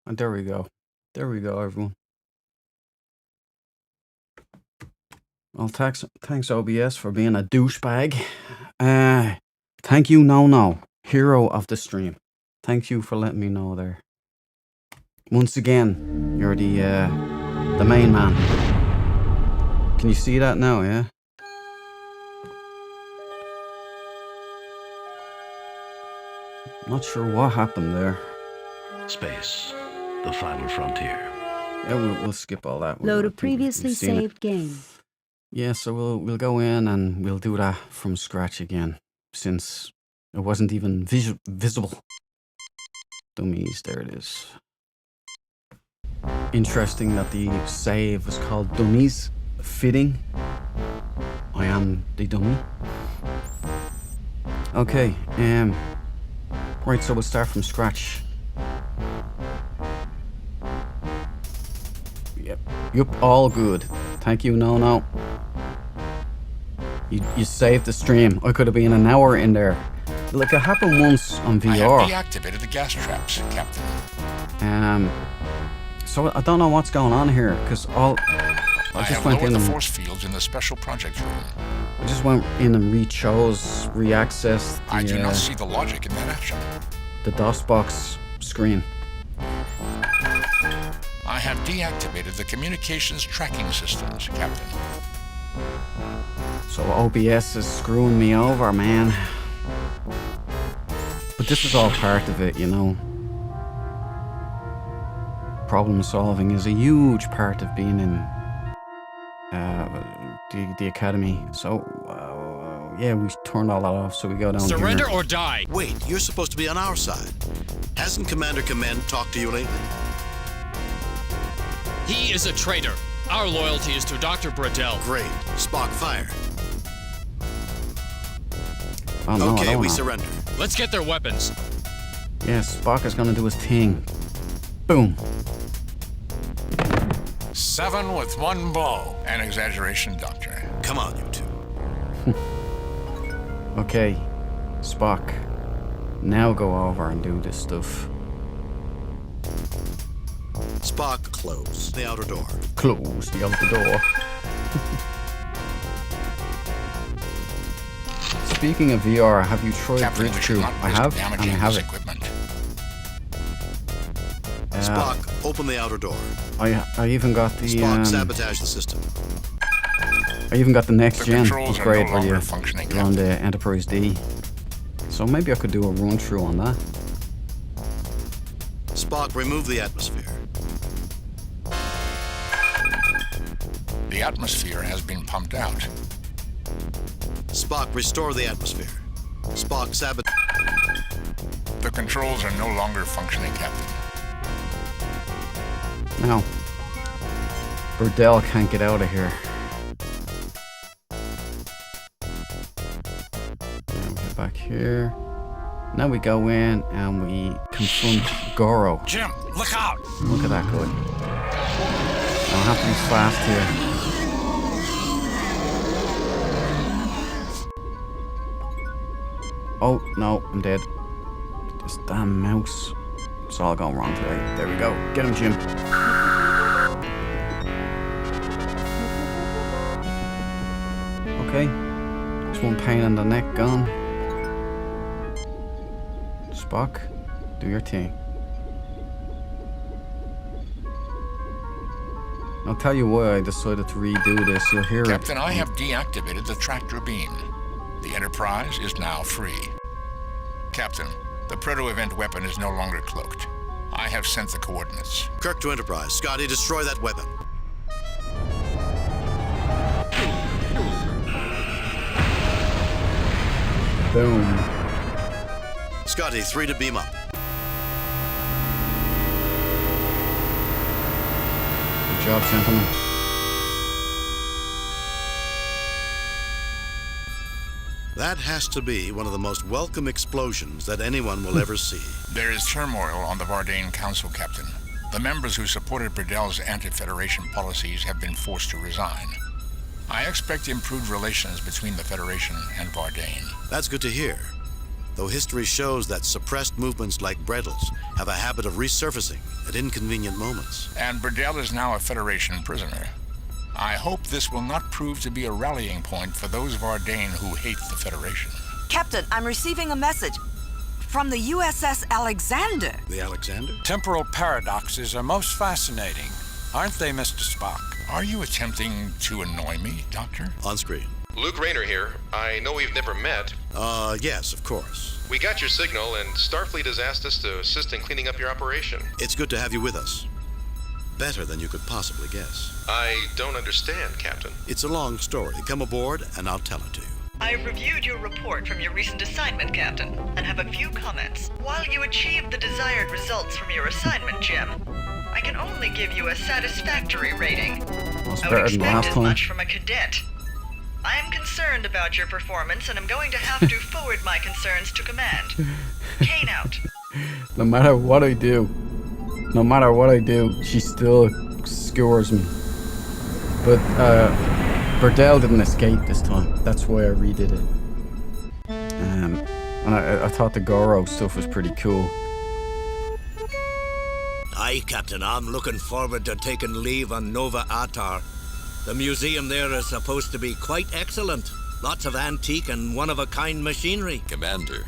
And there we go. There we go, everyone. Well, thanks OBS for being a douchebag. Thank you, No, hero of the stream. Thank you for letting me know there. Once again, you're the main man. Can you see that now, yeah? Not sure what happened there. Space, the final frontier. Yeah, we'll skip all that. Load a previously saved game. Yeah, so we'll go in and we'll do that from scratch again, since it wasn't even visible. Dummies, there it is. Interesting that the save was called Dummies. Fitting. I am the dummy. Okay, right, so we'll start from scratch. Yep, all good. Thank you, No. You saved the stream. I could have been an hour in there. Like, it happened once on VR. I have deactivated the gas traps, Captain. So I don't know what's going on here, because I just went in the and force fields in the special project room. I just went in and reaccessed I do not see the logic in that action. The DOSBox screen. I have deactivated the communications tracking systems, Captain. So OBS is screwing me over, man. But this is all part of it, you know. Problem solving is a huge part of being in the academy. So yeah, we turned all that off, so we go down Surrender here. or die. Wait, you're supposed to be on our side. Hasn't Commander Command talked to you lately? He is a traitor. Our loyalty is to Dr. Bradell. Great. Spock fired. Oh, no, okay, we surrender. Let's get their weapons. Yeah, Spock is gonna do his thing. Boom. 7 with 1 bow. An exaggeration, Doctor. Come on, you two. Okay, Spock. Now go over and do this stuff. Spock, close the outer door. Close the outer door. Speaking of VR, have you tried Captain, Bridge we Crew? should not I risk have, and I damaging have this it. equipment. Spock, open the outer door. I even got the Spock, sabotage the system. I even got the next The gen controls are upgrade no where longer functioning, you're on the Enterprise D. So maybe I could do a run through on that. Spock, remove the atmosphere. The atmosphere has been pumped out. Spock, restore the atmosphere. Spock, sabotage. The controls are no longer functioning, Captain. Now, Burdell can't get out of here. Now we get back here. Now we go in and we confront Goro. Jim, look out! Look at that guy. I'll have to be fast here. Oh, no, I'm dead. This damn mouse. It's all going wrong today. There we go. Get him, Jim. Okay. Just one pain in the neck gone. Spock, do your thing. I'll tell you why I decided to redo this. You'll hear Captain, it. I have deactivated the tractor beam. The Enterprise is now free. Captain, the proto-event weapon is no longer cloaked. I have sent the coordinates. Kirk to Enterprise. Scotty, destroy that weapon. Boom. Scotty, 3 to beam up. Good job, gentlemen. That has to be one of the most welcome explosions that anyone will ever see. There is turmoil on the Vardane Council, Captain. The members who supported Burdell's anti-Federation policies have been forced to resign. I expect improved relations between the Federation and Vardane. That's good to hear. though history shows that suppressed movements like Brettle's have a habit of resurfacing at inconvenient moments. And Burdell is now a Federation prisoner. I hope this will not prove to be a rallying point for those of Ardain who hate the Federation. Captain, I'm receiving a message from the USS Alexander. The Alexander? Temporal paradoxes are most fascinating, aren't they, Mr. Spock? Are you attempting to annoy me, Doctor? On screen. Luke Rayner here. I know we've never met. Yes, of course. We got your signal, and Starfleet has asked us to assist in cleaning up your operation. It's good to have you with us. Better than you could possibly guess. I don't understand, Captain. It's a long story. Come aboard, and I'll tell it to you. I've reviewed your report from your recent assignment, Captain, and have a few comments. While you achieved the desired results from your assignment, Jim, I can only give you a satisfactory rating. That's I better would than expect last as time. much from a cadet. I am concerned about your performance, and I'm going to have to forward my concerns to command. Kane out. No matter what I do, she still skewers me. But Burdell didn't escape this time. That's why I redid it. And I thought the Goro stuff was pretty cool. Aye, Captain, I'm looking forward to taking leave on Nova Atar. The museum there is supposed to be quite excellent. Lots of antique and one-of-a-kind machinery. Commander,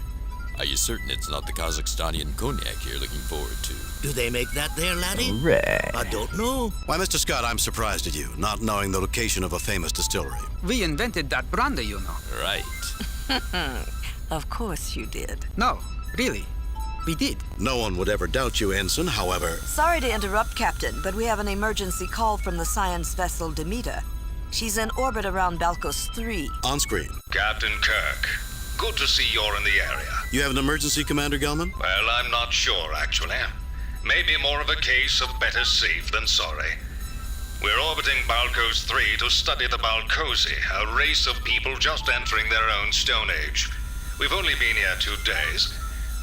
are you certain it's not the Kazakhstanian cognac you're looking forward to? Do they make that there, laddie? Right. I don't know. Why, Mr. Scott, I'm surprised at you, not knowing the location of a famous distillery. We invented that brandy, you know. Right. Of course you did. No, really. We did. No one would ever doubt you, Ensign, however... Sorry to interrupt, Captain, but we have an emergency call from the science vessel Demeter. She's in orbit around Balcos 3. On screen. Captain Kirk, good to see you're in the area. You have an emergency, Commander Gelman? Well, I'm not sure, actually. Maybe more of a case of better safe than sorry. We're orbiting Balcos 3 to study the Balcosi, a race of people just entering their own Stone Age. We've only been here 2 days.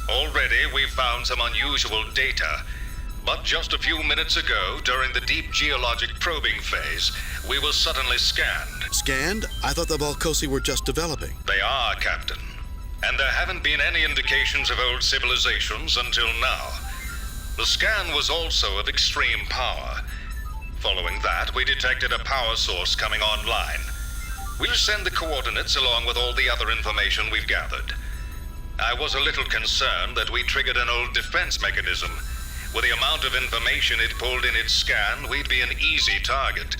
Already, we've found some unusual data. But just a few minutes ago, during the deep geologic probing phase, we were suddenly scanned. Scanned? I thought the Balcosi were just developing. They are, Captain. And there haven't been any indications of old civilizations until now. The scan was also of extreme power. Following that, we detected a power source coming online. We'll send the coordinates along with all the other information we've gathered. I was a little concerned that we triggered an old defense mechanism. With the amount of information it pulled in its scan, we'd be an easy target.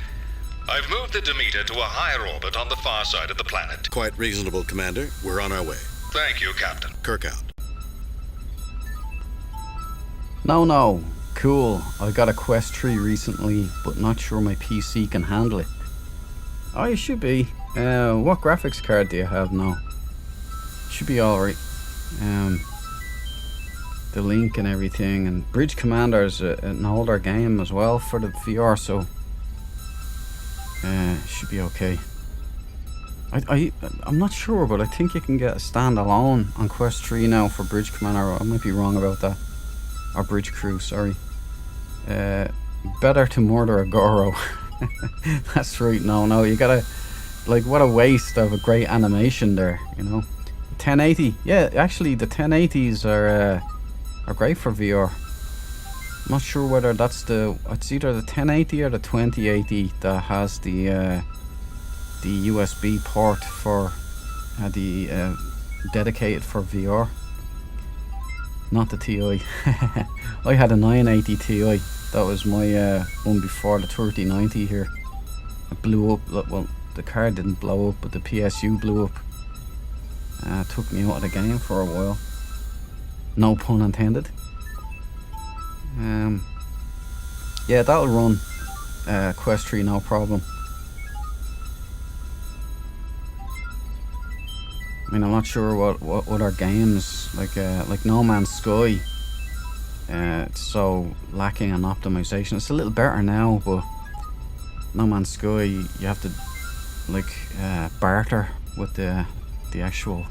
I've moved the Demeter to a higher orbit on the far side of the planet. Quite reasonable, Commander. We're on our way. Thank you, Captain. Kirk out. No. Cool. I got a Quest 3 recently, but not sure my PC can handle it. Oh, you should be. What graphics card do you have now? Should be alright. The link and everything, and Bridge Commander is an older game as well for the VR, so should be okay. I'm not sure, but I think you can get a standalone on Quest 3 now for Bridge Commander. I might be wrong about that. Or Bridge Crew, sorry. Better to murder a Goro. That's right. No, you gotta, like, what a waste of a great animation there, you know. 1080, yeah, actually the 1080s are great for VR. I'm not sure whether it's either the 1080 or the 2080 that has the USB port for the dedicated for VR. Not the TI. I had a 980 Ti. That was my one before the 3090 here. It blew up. Well, the card didn't blow up, but the PSU blew up. Took me out of the game for a while. No pun intended. Yeah, that'll run Quest 3 no problem. I mean, I'm not sure what other games like No Man's Sky. It's so lacking in optimization. It's a little better now, but No Man's Sky, you have to barter with the actual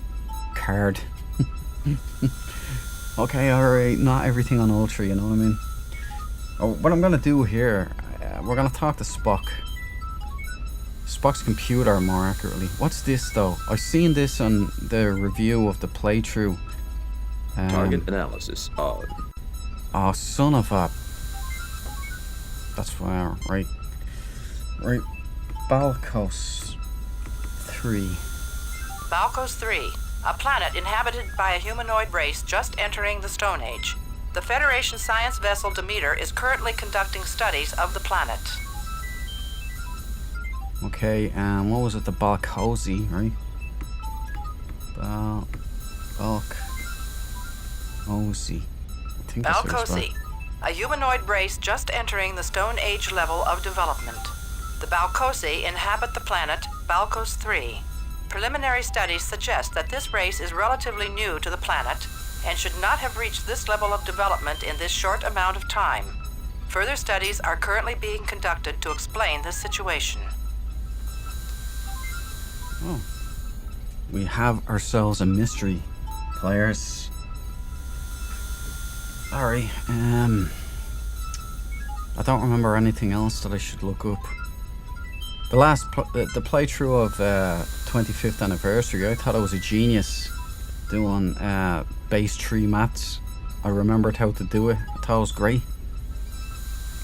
card. Okay, alright, not everything on Ultra, you know what I mean? What I'm gonna do here, we're gonna talk to Spock. Spock's computer, more accurately. What's this though? I've seen this on the review of the playthrough. Target analysis on. Oh, son of a... That's fire. Right. Right. Balkos 3. Balkos 3, a planet inhabited by a humanoid race just entering the Stone Age. The Federation science vessel Demeter is currently conducting studies of the planet. Okay, what was it? The Balkosi, right? Balkosi. I think that's what it's Balkosi, a humanoid race just entering the Stone Age level of development. The Balkosi inhabit the planet Balkos 3. Preliminary studies suggest that this race is relatively new to the planet and should not have reached this level of development in this short amount of time. Further studies are currently being conducted to explain this situation. Oh. We have ourselves a mystery, players. Sorry, I don't remember anything else that I should look up. The last the playthrough of 25th anniversary, I thought I was a genius doing base 3 maths. I remembered how to do it. I thought it was great.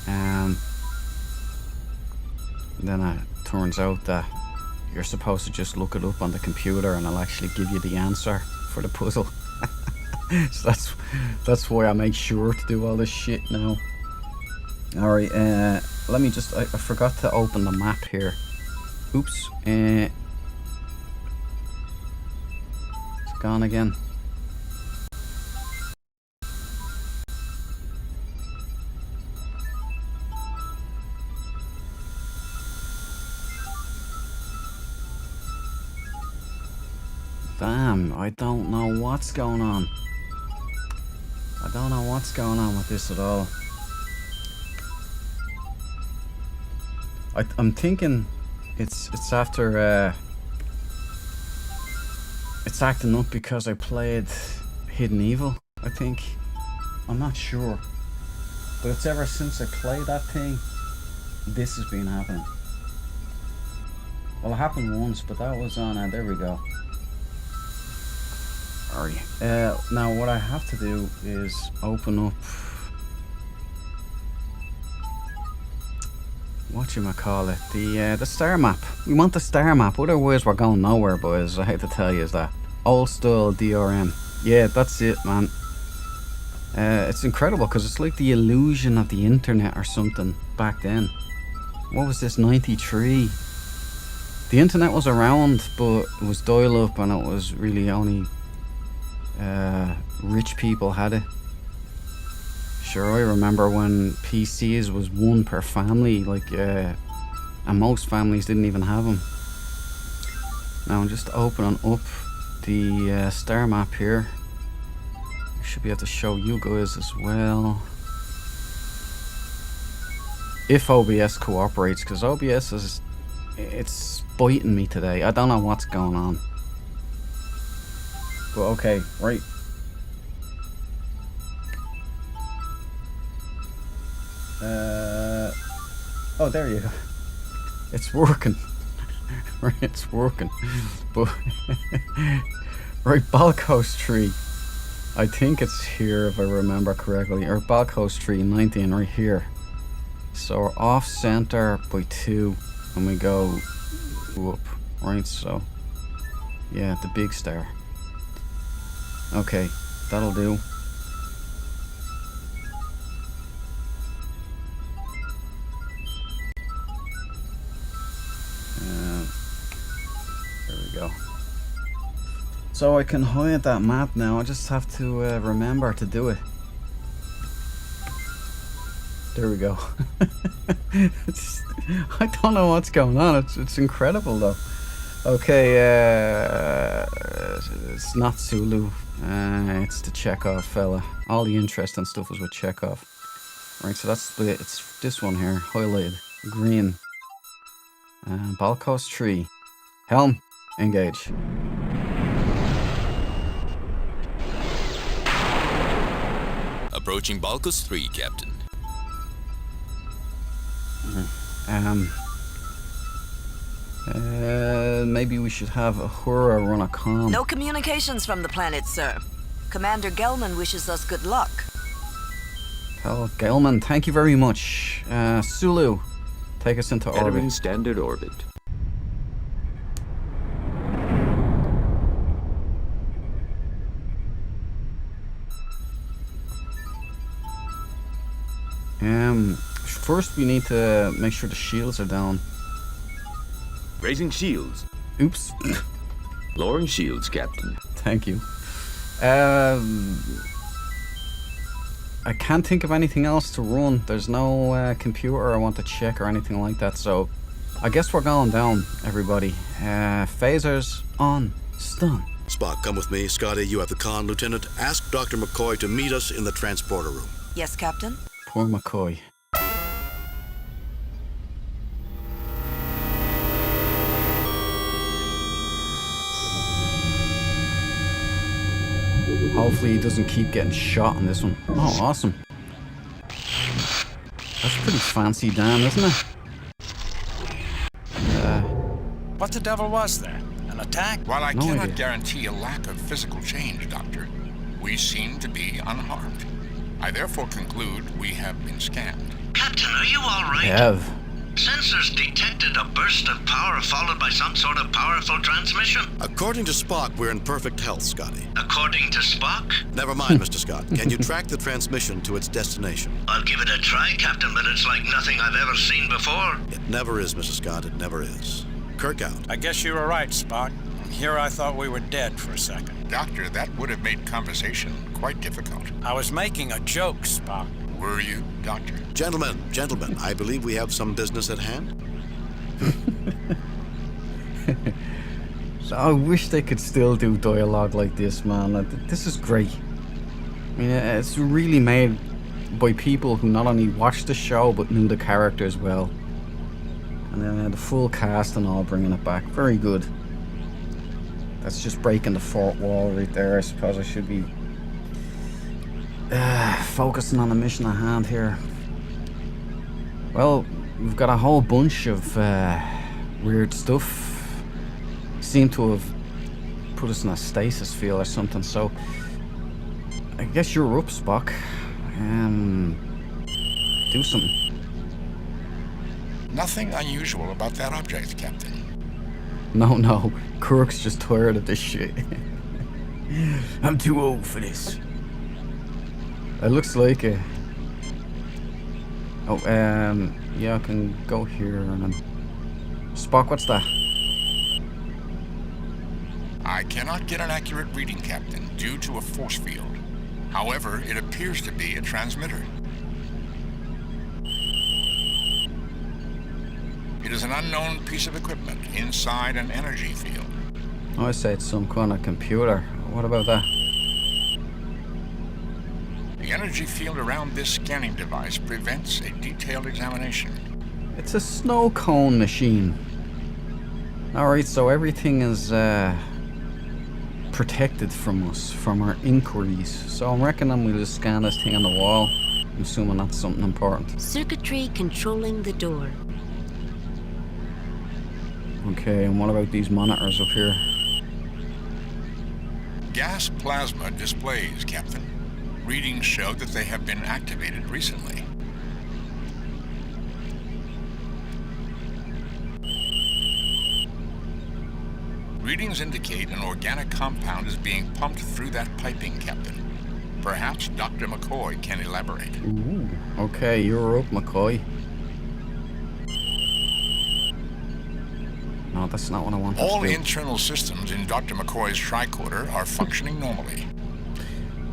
Then it turns out that you're supposed to just look it up on the computer and it'll actually give you the answer for the puzzle. So that's why I make sure to do all this shit now. Alright, let me just... I forgot to open the map here. Oops. It's gone again. Damn, I don't know what's going on. I don't know what's going on with this at all. I'm thinking it's after it's acting up because I played Hidden Evil, I think. I'm not sure. But it's ever since I played that thing, this has been happening. Well, it happened once, but that was on, there we go. Alright, now what I have to do is open up... whatchamacallit, the star map. We want the star map, otherwise we're going nowhere, boys. I hate to tell you is that. Old style DRM. Yeah, that's it, man. It's incredible because it's like the illusion of the internet or something back then. What was this, 93? The internet was around, but it was dial-up and it was really only rich people had it. Sure, I remember when PCs was one per family, like, and most families didn't even have them. Now I'm just opening up the star map here. I should be able to show you guys as well. If OBS cooperates, because OBS it's biting me today. I don't know what's going on. But okay, right. Oh, there you go. It's working. Right, it's working. But right, Balkos tree. I think it's here if I remember correctly. Or Balkos tree 19 right here. So we're off center by 2 and we go up. Right, so yeah, the big star. Okay, that'll do. There we go. So I can hide that map now. I just have to remember to do it. There we go. I don't know what's going on. It's incredible though. Okay, it's not Sulu. It's the Chekhov fella. All the interesting stuff was with Chekhov. Right, so that's it's this one here, highlighted green. Balkos tree. Helm, engage. Approaching Balkos 3, Captain. Maybe we should have Uhura run a comm. No communications from the planet, sir. Commander Gelman wishes us good luck. Tell Gelman, thank you very much. Sulu, take us into orbit. Entering standard orbit. First we need to make sure the shields are down. Raising shields. Oops. Lowering shields, Captain. Thank you. I can't think of anything else to run. There's no computer I want to check or anything like that, so I guess we're going down, everybody. Phasers on. Stun. Spock, come with me. Scotty, you have the con, Lieutenant. Ask Dr. McCoy to meet us in the transporter room. Yes, Captain? Poor McCoy. Hopefully he doesn't keep getting shot in this one. Oh, awesome. That's pretty fancy, Dan, isn't it? What the devil was there? An attack? While I No cannot idea. guarantee a lack of physical change, Doctor, we seem to be unharmed. I therefore conclude we have been scammed. Captain, are you all right? Kev. Sensors detected a burst of power followed by some sort of powerful transmission. According to Spock, we're in perfect health, Scotty. According to Spock? Never mind, Mr. Scott. Can you track the transmission to its destination? I'll give it a try, Captain, but it's like nothing I've ever seen before. It never is, Mr. Scott. It never is. Kirk out. I guess you were right, Spock. Here I thought we were dead for a second. Doctor, that would have made conversation quite difficult. I was making a joke, Spock. Were you, Doctor? Gentlemen, I believe we have some business at hand. So I wish they could still do dialogue like this, man. This is great. I mean, it's really made by people who not only watched the show but knew the characters well. And then the full cast and all bringing it back. Very good. That's just breaking the fourth wall right there. I suppose I should be focusing on the mission at hand here. Well, we've got a whole bunch of weird stuff. Seem to have put us in a stasis field or something, so I guess you're up, Spock. Do something. Nothing unusual about that object, Captain. No, Kirk's just tired of this shit. I'm too old for this. It looks like a... Oh, yeah, I can go here and then... Spock, what's that? I cannot get an accurate reading, Captain, due to a force field. However, it appears to be a transmitter. It is an unknown piece of equipment inside an energy field. Oh, I say it's some kind of computer. What about that? The energy field around this scanning device prevents a detailed examination. It's a snow cone machine. Alright, so everything is protected from us, from our inquiries. So I'm reckoning we'll just scan this thing on the wall. I'm assuming that's something important. Circuitry controlling the door. Okay, and what about these monitors up here? Gas plasma displays, Captain. Readings show that they have been activated recently. Readings indicate an organic compound is being pumped through that piping, Captain. Perhaps Dr. McCoy can elaborate. Ooh, okay, you're up, McCoy. No, that's not what I wanted All to do. internal systems in Dr. McCoy's tricorder are functioning normally.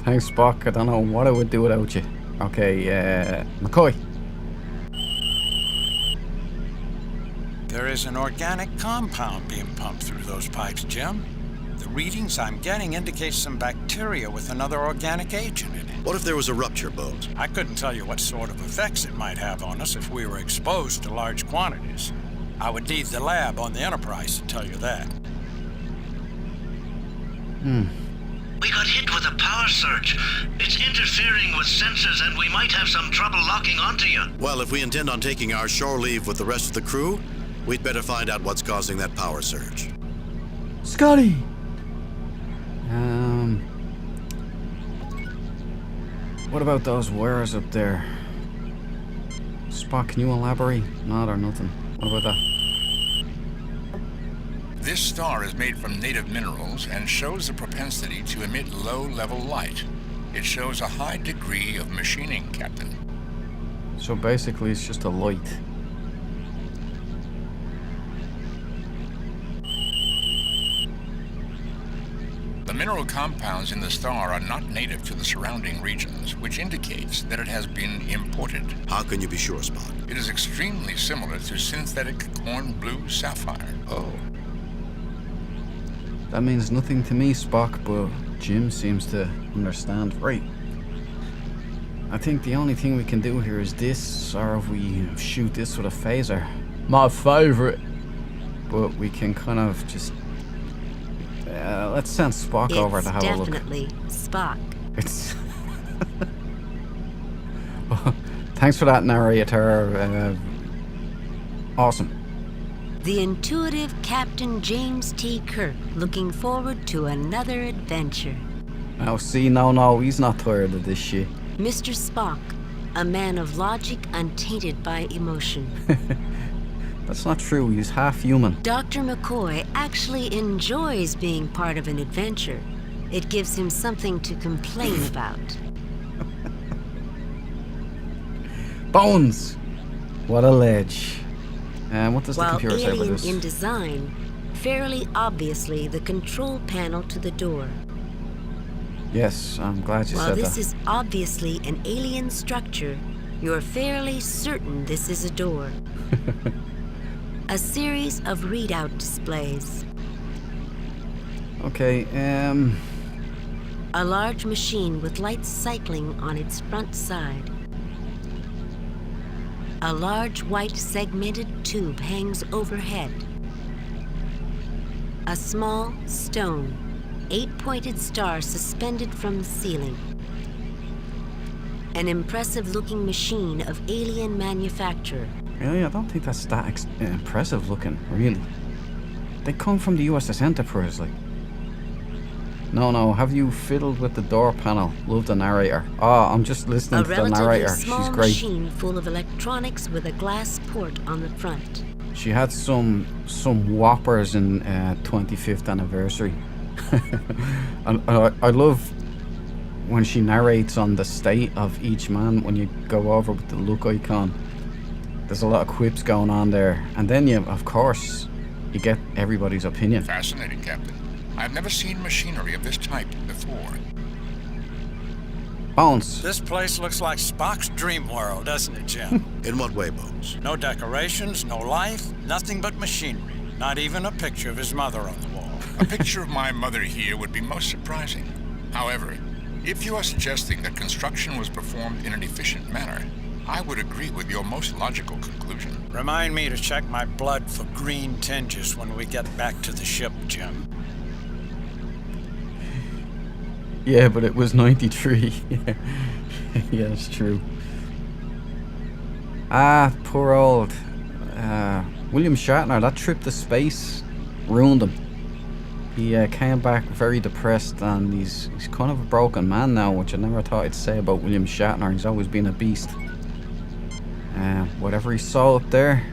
Thanks, Spock. I don't know what I would do without you. Okay, McCoy. There is an organic compound being pumped through those pipes, Jim. The readings I'm getting indicate some bacteria with another organic agent in it. What if there was a rupture, Bones? I couldn't tell you what sort of effects it might have on us if we were exposed to large quantities. I would need the lab on the Enterprise to tell you that. We got hit with a power surge. It's interfering with sensors and we might have some trouble locking onto you. Well, if we intend on taking our shore leave with the rest of the crew, we'd better find out what's causing that power surge. Scotty! What about those wires up there? Spock, can you elaborate? Not or nothing. What about that? This star is made from native minerals and shows the propensity to emit low-level light. It shows a high degree of machining, Captain. So basically it's just a light. The mineral compounds in the star are not native to the surrounding regions, which indicates that it has been imported. How can you be sure, Spock? It is extremely similar to synthetic corn blue sapphire. Oh. That means nothing to me, Spock, but Jim seems to understand. Right. I think the only thing we can do here is this, or if we shoot this with a phaser. My favorite. But we can kind of just... let's send Spock over to have a look. It's definitely Spock. It's... Well, thanks for that, narrator. Awesome. The intuitive Captain James T. Kirk, looking forward to another adventure. Now see, no, he's not tired of this shit. Mr. Spock, a man of logic untainted by emotion. That's not true, he's half human. Dr. McCoy actually enjoys being part of an adventure. It gives him something to complain about. Bones! What a ledge. And what does the While computer say about alien this? in design, fairly obviously the control panel to the door. Yes, I'm glad you While said this that. is obviously an alien structure, you're fairly certain this is a door. A series of readout displays. Okay, A large machine with lights cycling on its front side. A large white segmented tube hangs overhead. A small stone, 8-pointed star suspended from the ceiling. An impressive-looking machine of alien manufacture. Really, I don't think that's that impressive looking, really. They come from the USS Enterprise, like. No, have you fiddled with the door panel? Love the narrator. Oh, I'm just listening to the narrator. She's A relatively small great. machine full of electronics with a glass port on the front. She had some whoppers in 25th anniversary. And I love when she narrates on the state of each man when you go over with the look icon. There's a lot of quips going on there. And then of course, you get everybody's opinion. Fascinating, Captain. I've never seen machinery of this type before. Bones. This place looks like Spock's dream world, doesn't it, Jim? In what way, Bones? No decorations, no life, nothing but machinery. Not even a picture of his mother on the wall. A picture of my mother here would be most surprising. However, if you are suggesting that construction was performed in an efficient manner, I would agree with your most logical conclusion. Remind me to check my blood for green tinges when we get back to the ship, Jim. Yeah, but it was 93. Yeah, it's true. Ah, poor old William Shatner. That trip to space ruined him. He came back very depressed, and he's kind of a broken man now, which I never thought I'd say about William Shatner. He's always been a beast. Whatever he saw up there,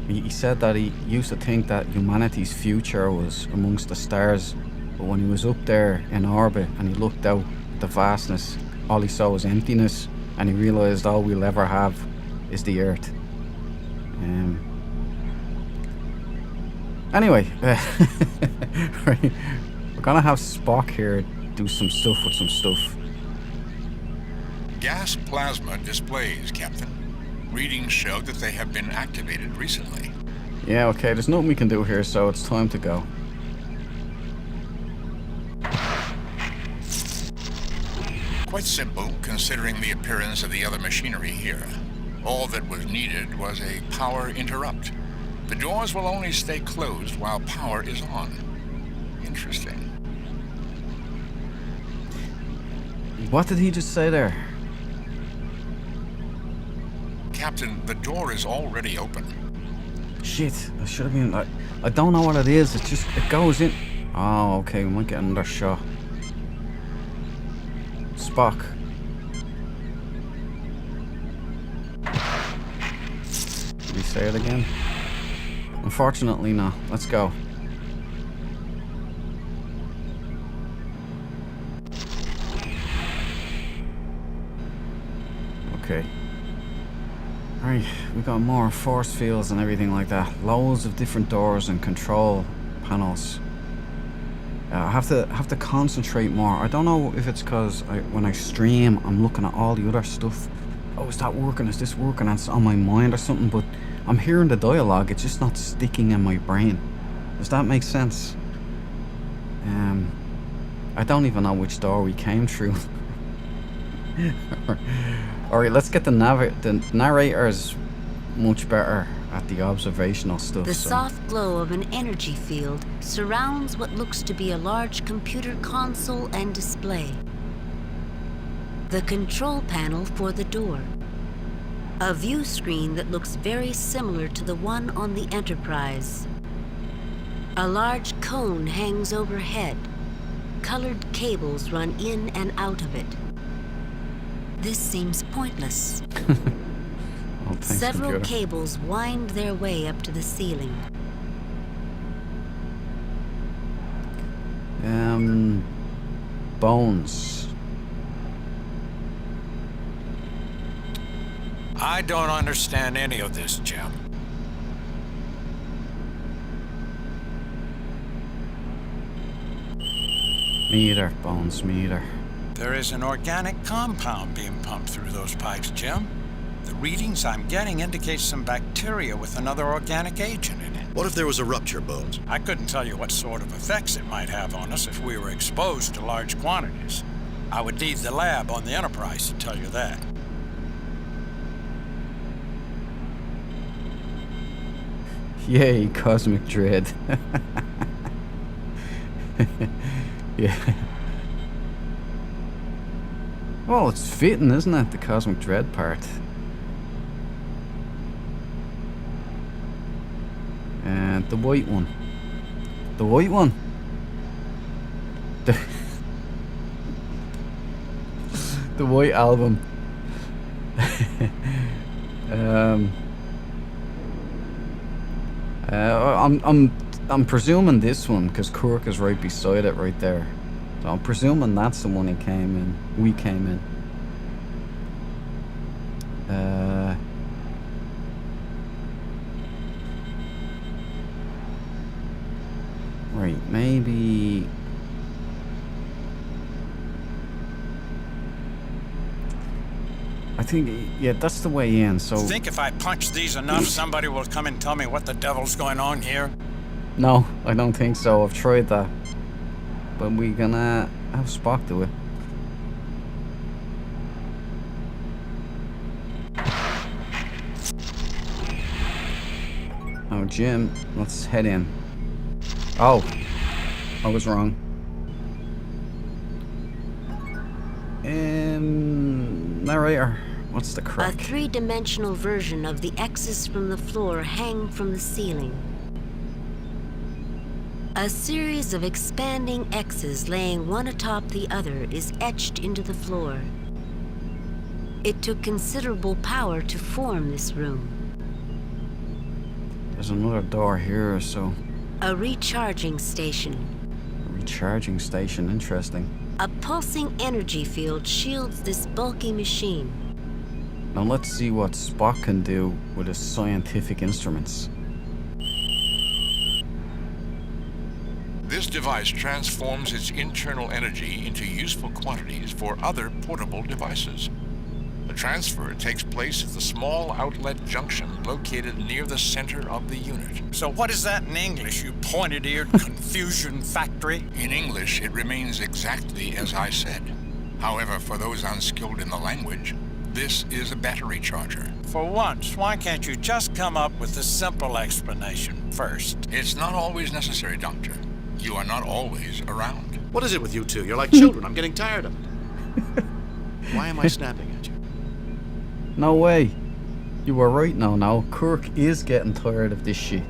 he said that he used to think that humanity's future was amongst the stars, but when he was up there in orbit and he looked out at the vastness, all he saw was emptiness, and he realized all we'll ever have is the Earth. Anyway, right, we're gonna have Spock here do some stuff with some stuff. Gas plasma displays, Captain. Readings show that they have been activated recently. Yeah, okay, there's nothing we can do here, so it's time to go. Quite simple, considering the appearance of the other machinery here. All that was needed was a power interrupt. The doors will only stay closed while power is on. Interesting. What did he just say there? Captain, the door is already open. Shit, I should have been... I don't know what it is, it goes in... Oh, okay, we might get another shot. Spock. Did we say it again? Unfortunately, no. Let's go. Okay. Right, we got more force fields and everything like that. Loads of different doors and control panels. I have to concentrate more. I don't know if it's because when I stream, I'm looking at all the other stuff. Oh, is that working? Is this working? And it's on my mind or something. But I'm hearing the dialogue. It's just not sticking in my brain. Does that make sense? I don't even know which door we came through. Alright, let's get the narrator's much better at the observational stuff. The soft glow of an energy field surrounds what looks to be a large computer console and display. The control panel for the door. A view screen that looks very similar to the one on the Enterprise. A large cone hangs overhead. Colored cables run in and out of it. This seems pointless. Several cables wind their way up to the ceiling. Bones. I don't understand any of this, Jim. Me either, Bones, me either. There is an organic compound being pumped through those pipes, Jim. The readings I'm getting indicate some bacteria with another organic agent in it. What if there was a rupture, Bones? I couldn't tell you what sort of effects it might have on us if we were exposed to large quantities. I would need the lab on the Enterprise to tell you that. Yay, cosmic dread. Yeah. Well, it's fitting, isn't it? The cosmic dread part. And the white one. The white one. The white album. I'm presuming this one because Kirk is right beside it, right there. So I'm presuming that's the one he came in. We came in. Right, maybe. I think, yeah, that's the way in. So. Think if I punch these enough, somebody will come and tell me what the devil's going on here? No, I don't think so. I've tried that. But we're gonna have Spock do it. Oh, Jim, let's head in. Oh, I was wrong. Narrator, what's the crack? A three-dimensional version of the X's from the floor hang from the ceiling. A series of expanding X's laying one atop the other is etched into the floor. It took considerable power to form this room. There's another door here, so... A recharging station. A recharging station, interesting. A pulsing energy field shields this bulky machine. Now let's see what Spock can do with his scientific instruments. This device transforms its internal energy into useful quantities for other portable devices. The transfer takes place at the small outlet junction located near the center of the unit. So what is that in English, you pointed-eared confusion factory? In English, it remains exactly as I said. However, for those unskilled in the language, this is a battery charger. For once, why can't you just come up with a simple explanation first? It's not always necessary, Doctor. You are not always around. What is it with you two? You're like children. I'm getting tired of it. Why am I snapping at you? No way. You were right now. Kirk is getting tired of this shit.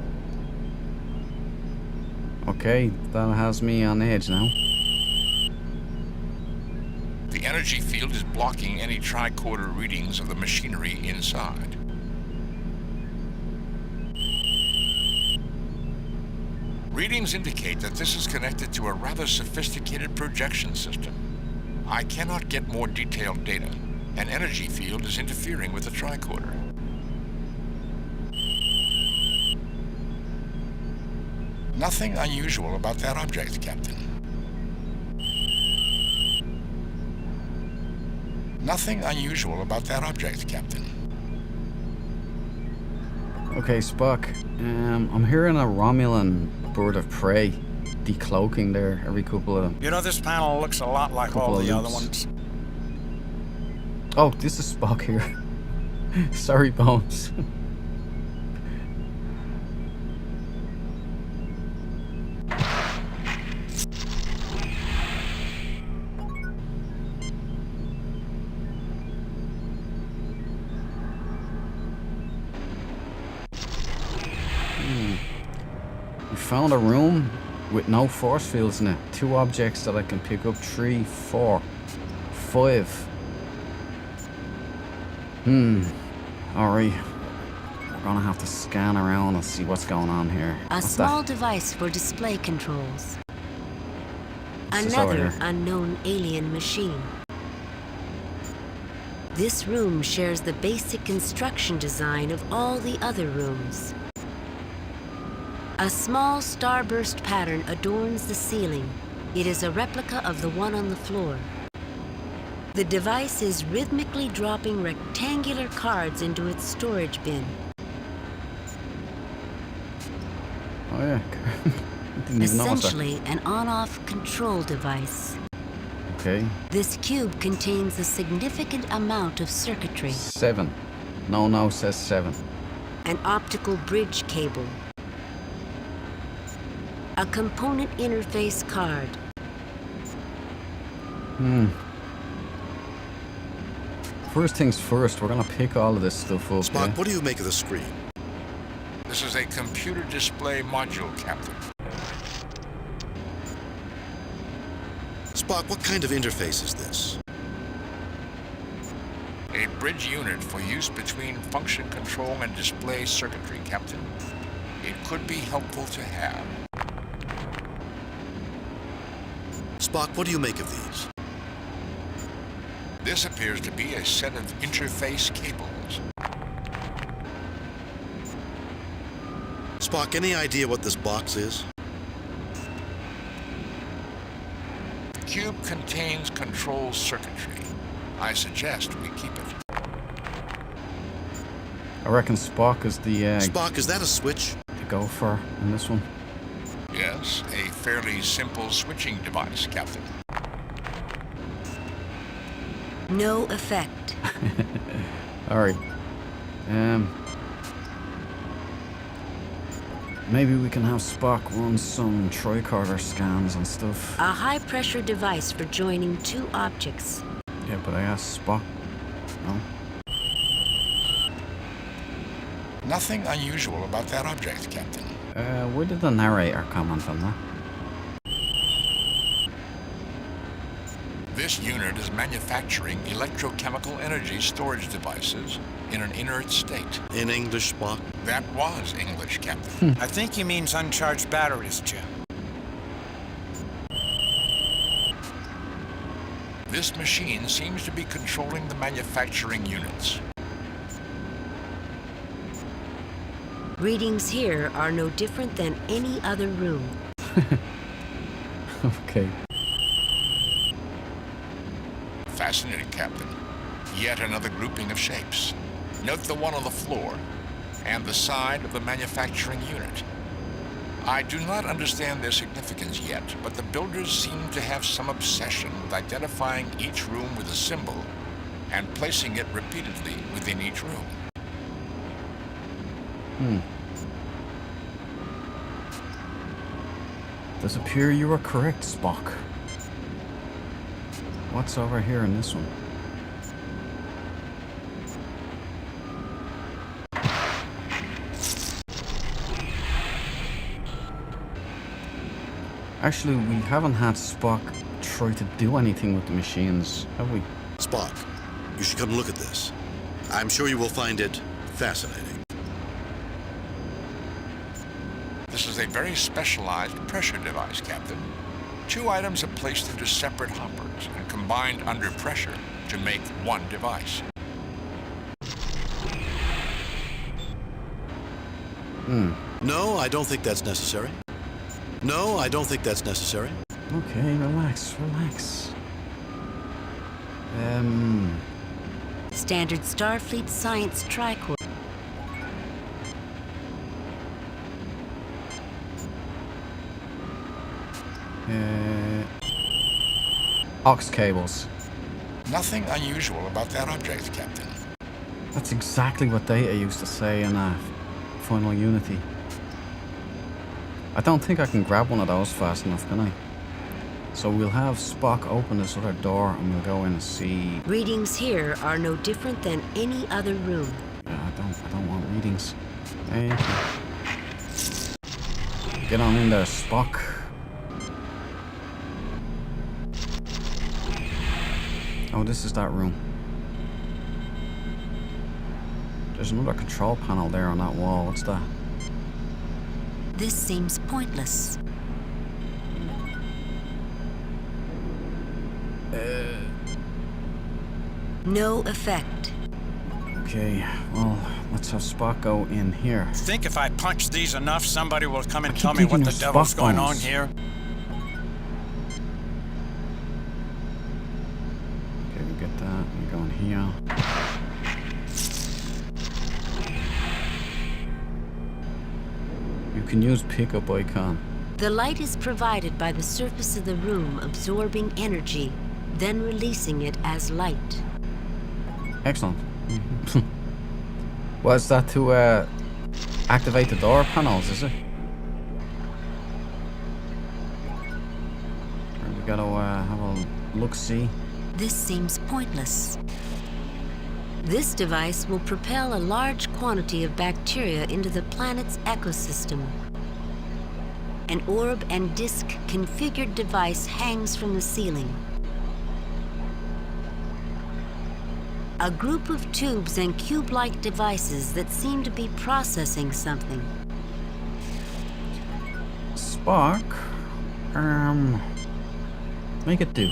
Okay, that has me on edge now. The energy energy field is blocking any tricorder readings of the machinery inside. Readings indicate that this is connected to a rather sophisticated projection system. I cannot get more detailed data. An energy field is interfering with the tricorder. Nothing unusual about that object, Captain. Nothing unusual about that object, Captain. Okay, Spock. I'm hearing a Romulan bird of prey decloaking there every couple of... You know, this panel looks a lot like all the other ones. Oh, this is Spock here. Sorry, Bones. We found a room with no force fields in it. 2 objects that I can pick up. 3, 4, 5. Alright. We're gonna have to scan around and see what's going on here. A small device for display controls. Another unknown alien machine. This room shares the basic construction design of all the other rooms. A small starburst pattern adorns the ceiling. It is a replica of the one on the floor. The device is rhythmically dropping rectangular cards into its storage bin. Oh yeah. Didn't even notice that. Essentially an on-off control device. Okay. This cube contains a significant amount of circuitry. 7. No, says 7. An optical bridge cable. A component interface card. First things first, we're gonna pick all of this stuff up. Spock, what do you make of the screen? This is a computer display module, Captain. Spock, what kind of interface is this? A bridge unit for use between function control and display circuitry, Captain. It could be helpful to have. Spock, what do you make of these? This appears to be a set of interface cables. Spock, any idea what this box is? The cube contains control circuitry. I suggest we keep it. I reckon Spock is the... Spock, is that a switch? To go for in this one. Yes, a fairly simple switching device, Captain. No effect. Alright. Maybe we can have Spock run some tricorder scans and stuff. A high-pressure device for joining 2 objects. Yeah, but I asked Spock. No? Nothing unusual about that object, Captain. Where did the narrator comment on that? This unit is manufacturing electrochemical energy storage devices in an inert state. In English, Spock? That was English, Captain. I think he means uncharged batteries, Jim. This machine seems to be controlling the manufacturing units. Readings here are no different than any other room. Okay. Fascinating, Captain. Yet another grouping of shapes. Note the one on the floor and the side of the manufacturing unit. I do not understand their significance yet, but the builders seem to have some obsession with identifying each room with a symbol and placing it repeatedly within each room. Does appear you are correct, Spock. What's over here in this one? Actually, we haven't had Spock try to do anything with the machines, have we? Spock, you should come look at this. I'm sure you will find it fascinating. This is a very specialized pressure device, Captain. 2 items are placed into separate hoppers and combined under pressure to make one device. No, I don't think that's necessary. No, I don't think that's necessary. Okay, relax, relax. Standard Starfleet Science Tricorder. Aux cables. Nothing unusual about that object, Captain. That's exactly what Data used to say in Final Unity. I don't think I can grab one of those fast enough, can I? So we'll have Spock open this other door and we'll go in and see. Readings here are no different than any other room. Yeah, I don't want readings. Hey. Get on in there, Spock. Oh, this is that room. There's another control panel there on that wall. What's that? This seems pointless. No effect. Okay, well, let's have Spock go in here. Think if I punch these enough, somebody will come and keep tell me what thinking the of devil's Spock going on bones. here? Okay, we get that. We go in here. You can use pickup icon. The light is provided by the surface of the room absorbing energy, then releasing it as light. Excellent. What's that to activate the door panels, is it? We gotta have a look-see. This seems pointless. This device will propel a large quantity of bacteria into the planet's ecosystem. An orb and disc configured device hangs from the ceiling. A group of tubes and cube-like devices that seem to be processing something. Spock, make it do.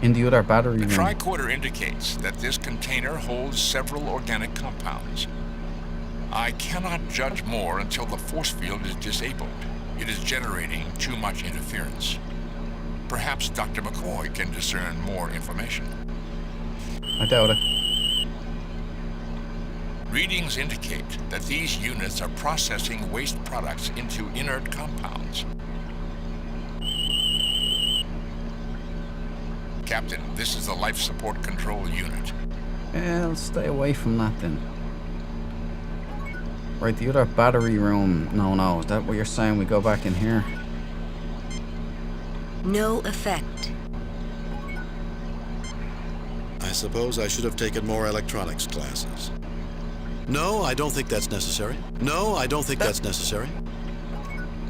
In the other battery The room. tricorder indicates that this container holds several organic compounds. I cannot judge more until the force field is disabled. It is generating too much interference. Perhaps Dr. McCoy can discern more information. I doubt it. Readings indicate that these units are processing waste products into inert compounds. Captain, this is the life support control unit. I'll stay away from that then. Right, the other battery room. No, is that what you're saying? We go back in here? No effect. I suppose I should have taken more electronics classes. No, I don't think that's necessary. No, I don't think that's necessary.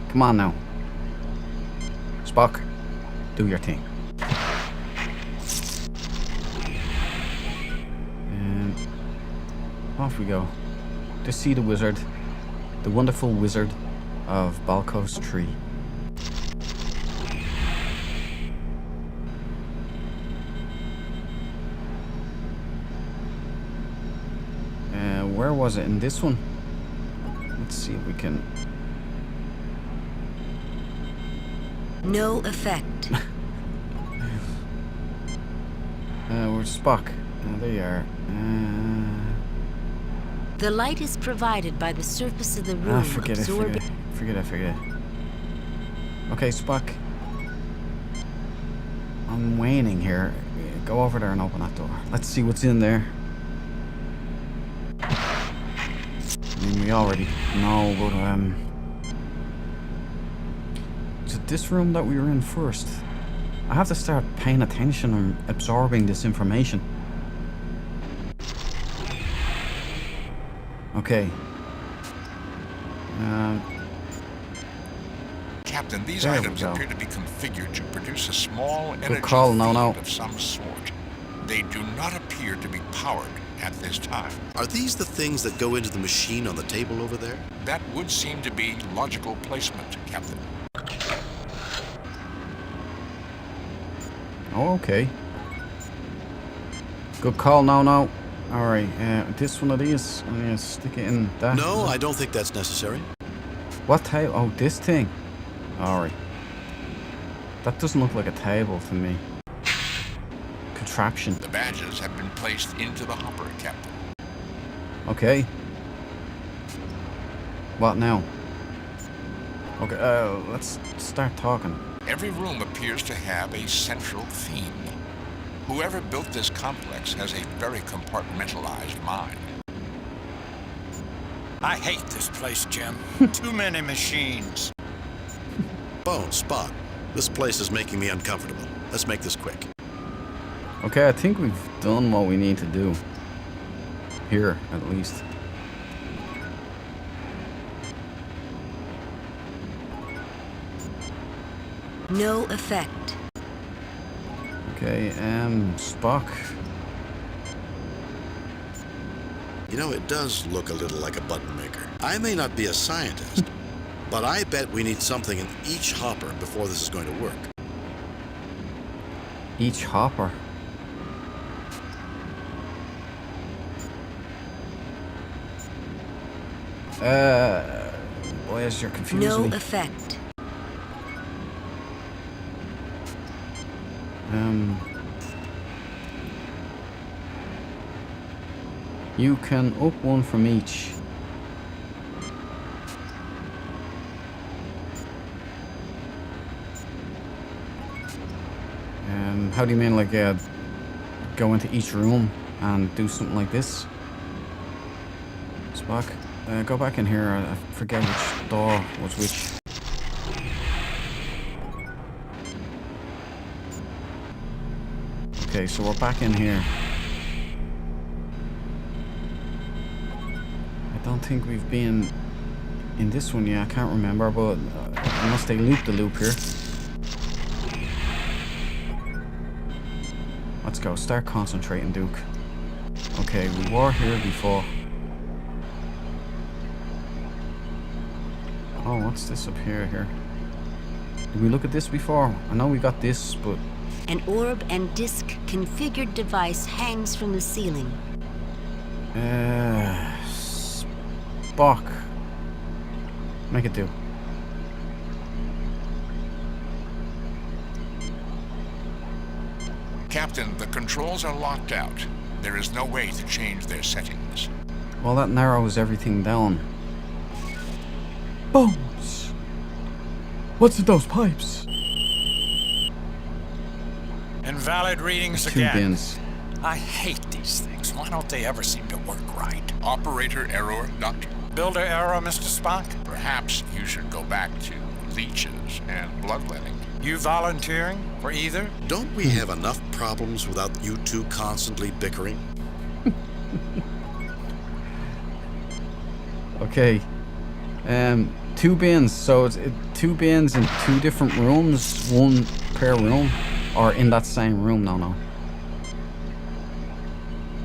Come on now. Spock, do your thing. And off we go. To see the wizard. The wonderful wizard of Balkos 3. Where was it? In this one? Let's see if we can... No effect. Where's Spock? There you are. The light is provided by the surface of the room. Forget it. Okay, Spock. I'm waning here. Go over there and open that door. Let's see what's in there. I mean, we already know, but is it this room that we were in first? I have to start paying attention and absorbing this information. Okay. Captain, these There we items go. appear to be configured to produce a small energy call, field no. of some sort. They do not appear to be powered at this time. Are these the things that go into the machine on the table over there? That would seem to be logical placement, Captain. Oh, okay. Good call, no. Alright, this one of these, I'm gonna stick it in that. No, I don't think that's necessary. What table? Oh, this thing. Alright. That doesn't look like a table to me. Contraption. The badges have been placed into the hopper, Captain. Okay. What now? Okay, let's start talking. Every room appears to have a central theme. Whoever built this complex has a very compartmentalized mind. I hate this place, Jim. Too many machines. Bones, Spock. This place is making me uncomfortable. Let's make this quick. Okay, I think we've done what we need to do. Here, at least. No effect. Okay, Spock. You know, it does look a little like a button maker. I may not be a scientist, but I bet we need something in each hopper before this is going to work. Each hopper. Boy, you're confusing No me. effect. You can up one from each. How do you mean, like, go into each room and do something like this? Spock, go back in here. I forget which door was which. Okay, so we're back in here. I don't think we've been in this one yet. I can't remember, but unless they loop the loop here. Let's go. Start concentrating, Duke. Okay, we were here before. Oh, what's this up here? Did we look at this before? I know we got this, but... An orb and disc configured device hangs from the ceiling. Spock. Make it do. Captain, the controls are locked out. There is no way to change their settings. Well, that narrows everything down. Bones! What's in those pipes? Invalid readings Two again. bins. I hate these things. Why don't they ever seem to work right? Operator error, Doctor. Builder error, Mr. Spock? Perhaps you should go back to leeches and bloodletting. You volunteering for either? Don't we have enough problems without you two constantly bickering? Okay. Two bins. So it's two bins in two different rooms, one per room, or in that same room? No.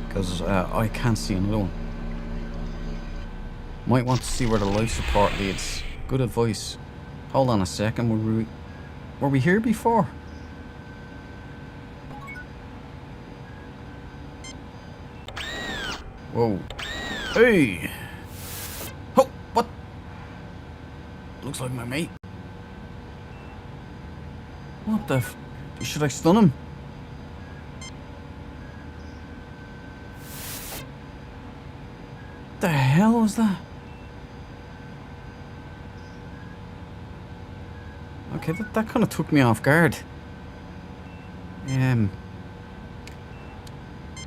Because I can't see another one. Might want to see where the life support leads. Good advice. Hold on a second. Were we here before? Whoa. Hey! Oh, what? Looks like my mate. What the f... Should I stun him? The hell was that? Okay, that kind of took me off guard.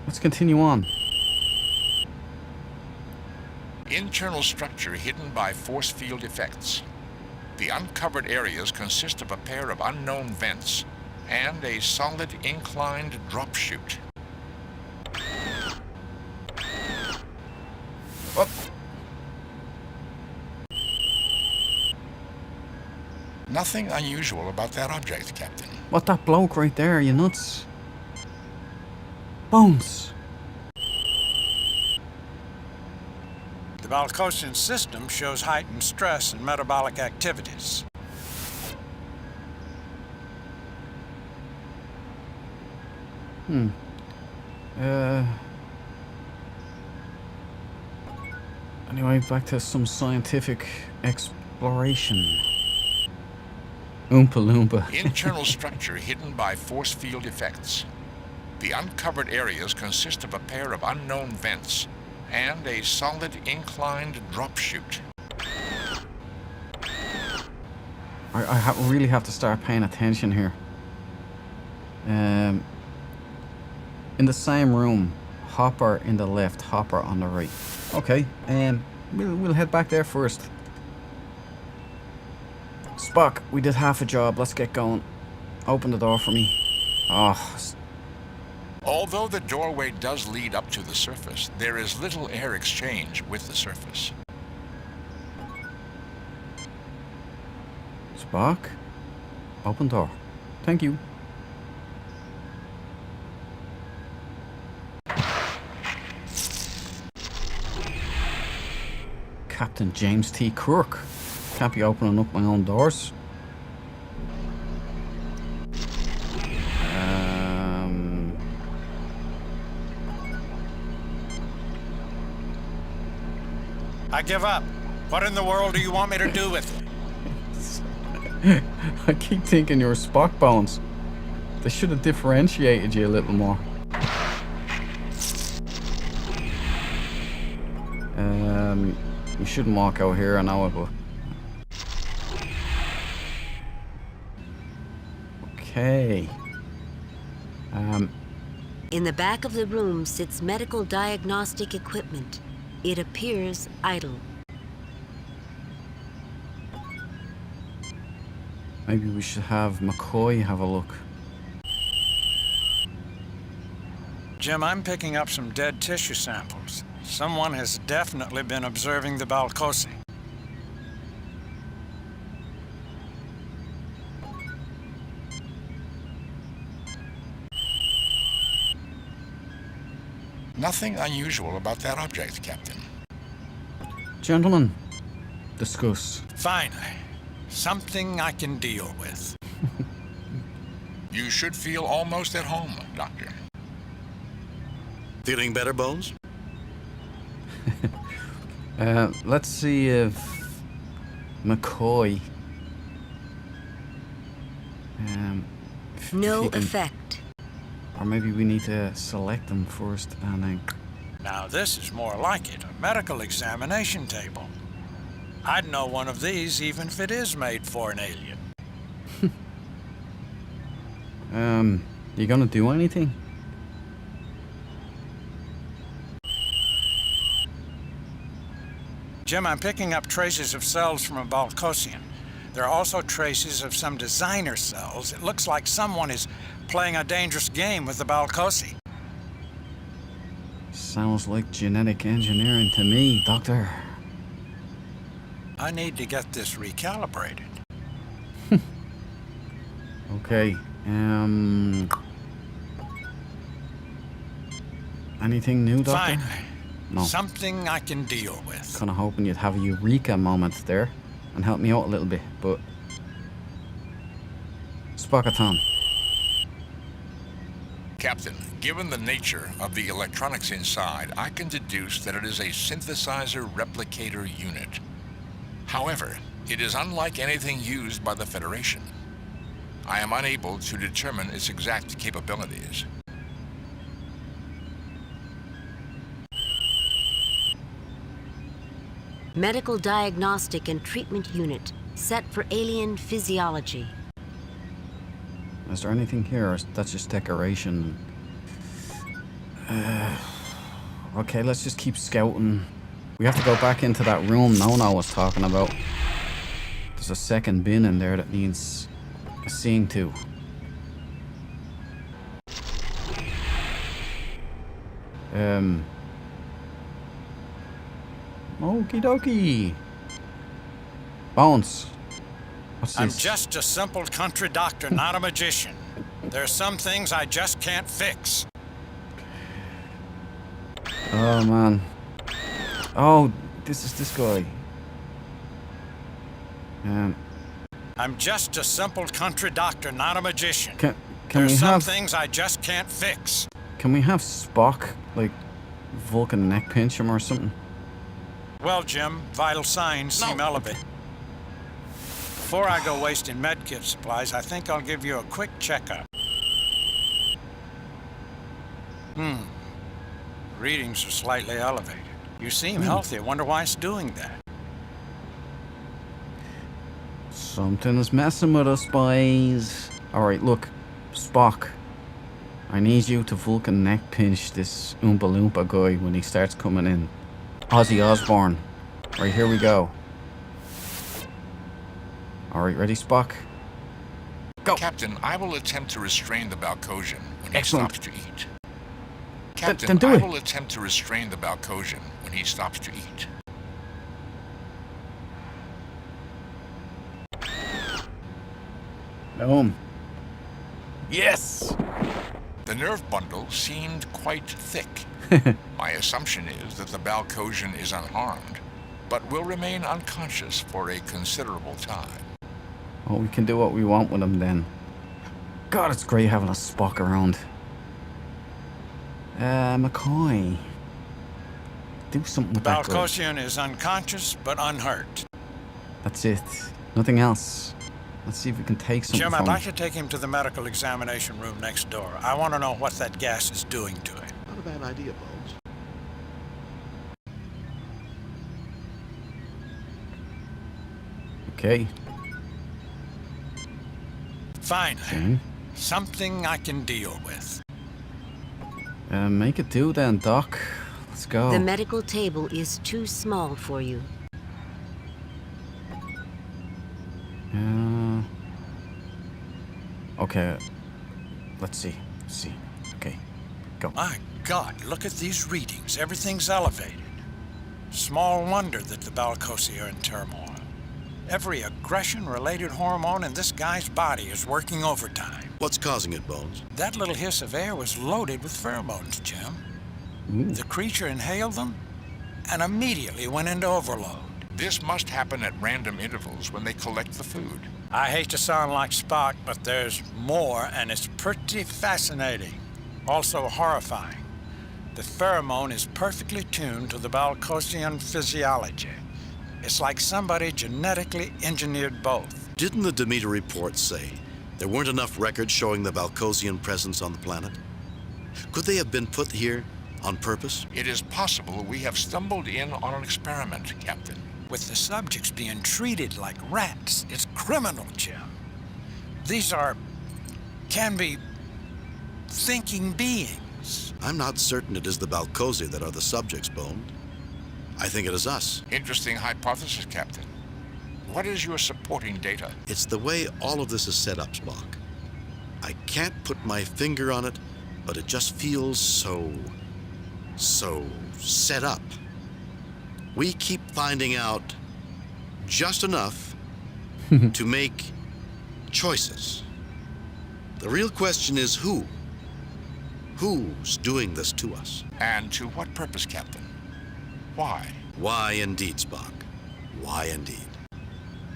Let's continue on. Internal structure hidden by force field effects. The uncovered areas consist of a pair of unknown vents and a solid inclined drop chute. Nothing unusual about that object, Captain. What, that bloke right there, you nuts? Bones. The Balcosian system shows heightened stress and metabolic activities. Anyway, back to some scientific exploration. Oompa Loompa. Internal structure hidden by force field effects. The uncovered areas consist of a pair of unknown vents and a solid inclined drop chute. I really have to start paying attention here. In the same room, Hopper in the left, Hopper on the right. Okay, we'll head back there first. Spock, we did half a job. Let's get going. Open the door for me. Oh. Although the doorway does lead up to the surface, there is little air exchange with the surface. Spock, open door. Thank you. Captain James T. Kirk. Can't be opening up my own doors. I give up. What in the world do you want me to do with it? I keep thinking you're Spock, Bones. They should have differentiated you a little more. You shouldn't walk out here, I know it, but... Okay. In the back of the room sits medical diagnostic equipment. It appears idle. Maybe we should have McCoy have a look. Jim, I'm picking up some dead tissue samples. Someone has definitely been observing the Balcosi. Nothing unusual about that object, Captain. Gentlemen, discuss. Fine. Something I can deal with. You should feel almost at home, Doctor. Feeling better, Bones? Let's see if McCoy... No if effect. Or maybe we need to select them first and then... Now this is more like it, a medical examination table. I'd know one of these even if it is made for an alien. You gonna do anything? Jim, I'm picking up traces of cells from a Balcosian. There are also traces of some designer cells. It looks like someone is playing a dangerous game with the Balcosi. Sounds like genetic engineering to me, Doctor. I need to get this recalibrated. Okay, anything new, Doctor? Fine. No. Something I can deal with. Kinda hoping you'd have a eureka moment there and help me out a little bit, but... Spockathon. Captain, given the nature of the electronics inside, I can deduce that it is a synthesizer replicator unit. However, it is unlike anything used by the Federation. I am unable to determine its exact capabilities. Medical diagnostic and treatment unit set for alien physiology. Is there anything here, or is that just decoration? Okay, let's just keep scouting. We have to go back into that room Nono was talking about. There's a second bin in there that needs seeing to. Okie dokie. Bones. What's I'm this? just a simple country doctor, not a magician. There are some things I just can't fix. Oh, man. Oh, this is this guy. I'm just a simple country doctor, not a magician. Can There's we some have... things I just can't fix. Can we have Spock, like, Vulcan neck pinch him or something? Well, Jim, vital signs seem elevated. Before I go wasting medkit supplies, I think I'll give you a quick checkup. Readings are slightly elevated. You seem healthy. I wonder why it's doing that. Something is messing with us, boys. Alright, look. Spock. I need you to Vulcan neck pinch this Oompa Loompa guy when he starts coming in. Ozzy Osbourne. Right, here we go. Alright, ready, Spock? Go! Captain, I will attempt to restrain the Balcosian when he Excellent. stops to eat. Then Captain, do I it. will attempt to restrain the Balcosian when he stops to eat. Boom. Yes! The nerve bundle seemed quite thick. My assumption is that the Balcosian is unharmed, but will remain unconscious for a considerable time. Oh, we can do what we want with him then. God, it's great having a Spock around. McCoy. Do something with that guy. Balcosian is unconscious but unhurt. That's it. Nothing else. Let's see if we can take something Jim, from I'd like him. to take him to the medical examination room next door. I want to know what that gas is doing to him. Not a bad idea, Bones. Okay. Finally, Okay. something I can deal with. Make it do then, Doc. Let's go. The medical table is too small for you. Okay. Let's see. Okay. Go. My God, look at these readings. Everything's elevated. Small wonder that the Balcosi are in turmoil. Every aggression-related hormone in this guy's body is working overtime. What's causing it, Bones? That little hiss of air was loaded with pheromones, Jim. Ooh. The creature inhaled them and immediately went into overload. This must happen at random intervals when they collect the food. I hate to sound like Spock, but there's more, and it's pretty fascinating. Also horrifying. The pheromone is perfectly tuned to the Balcosian physiology. It's like somebody genetically engineered both. Didn't the Demeter report say there weren't enough records showing the Balcosian presence on the planet? Could they have been put here on purpose? It is possible we have stumbled in on an experiment, Captain. With the subjects being treated like rats, it's criminal, Jim. These can be thinking beings. I'm not certain it is the Balcosi that are the subjects, Bone. I think it is us. Interesting hypothesis, Captain. What is your supporting data? It's the way all of this is set up, Spock. I can't put my finger on it, but it just feels so set up. We keep finding out just enough to make choices. The real question is who? Who's doing this to us? And to what purpose, Captain? Why? Why indeed, Spock. Why indeed.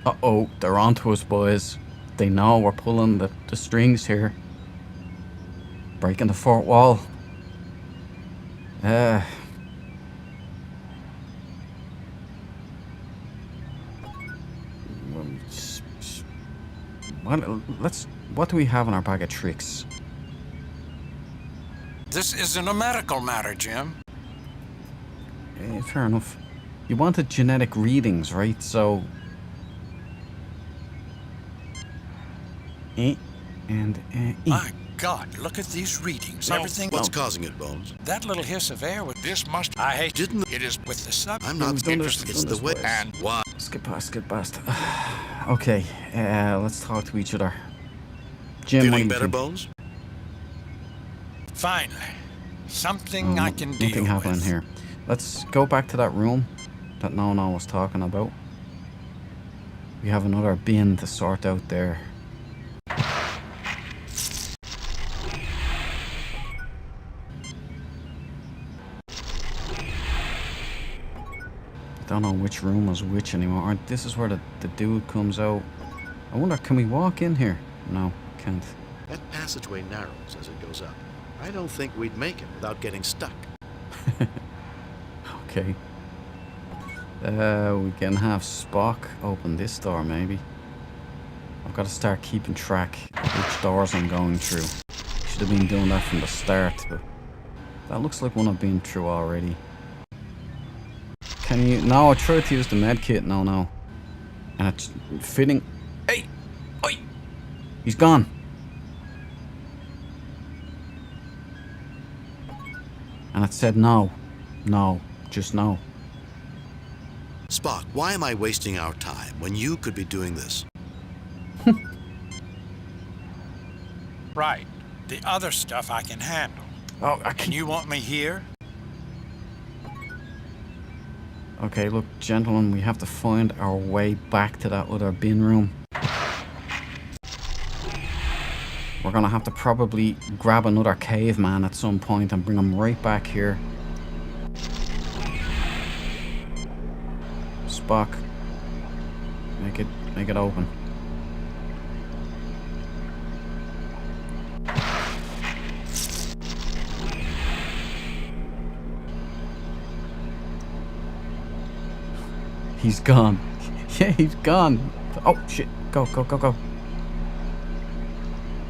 Uh-oh, they're onto us, boys. They know we're pulling the strings here. Breaking the fourth wall. What do we have in our bag of tricks? This isn't a medical matter, Jim. Fair enough. You wanted genetic readings, right? So... My God, look at these readings. No, Everything... What's causing it, Bones? That little hiss of air with... This must... I hate... Didn't... It is... With the sub... I'm not interested. It's the way... And... Why? Skip past. Okay, let's talk to each other. Jim, Feeling better, Bones? Finally. Something I can deal Nothing happening with. here. Let's go back to that room that No was talking about. We have another bin to sort out there. Don't know which room was which anymore. This is where the dude comes out. I wonder, can we walk in here? No, can't. That passageway narrows as it goes up. I don't think we'd make it without getting stuck. Okay. We can have Spock open this door, maybe. I've got to start keeping track of which doors I'm going through. Should have been doing that from the start, but that looks like one I've been through already. Can you... No, I tried to use the med kit. No. And it's fitting... Hey! Oi! He's gone. And it said no. No. Just no. Spock, why am I wasting our time when you could be doing this? Right. The other stuff I can handle. Oh, And you want me here? Okay, look, gentlemen, we have to find our way back to that other bin room. We're gonna have to probably grab another caveman at some point and bring him right back here. Spock, make it open. He's gone. Yeah, he's gone. Oh, shit. Go.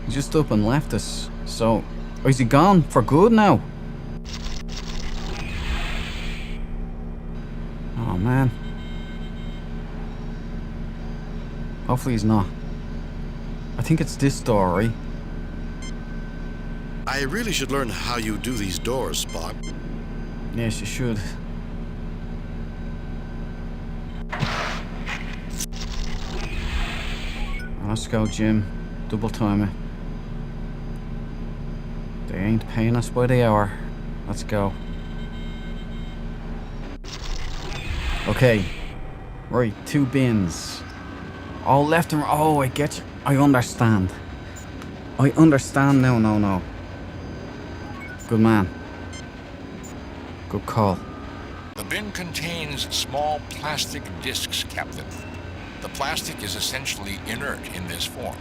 He just up and left us. So, is he gone for good now? Oh, man. Hopefully he's not. I think it's this door, right? I really should learn how you do these doors, Spock. Yes, you should. Let's go, Jim. Double time it. They ain't paying us by the hour. Let's go. Okay. Right, 2 bins. All left and right. Oh, I get you. I understand. I understand now. No. Good man. Good call. The bin contains small plastic discs, Captain. The plastic is essentially inert in this form.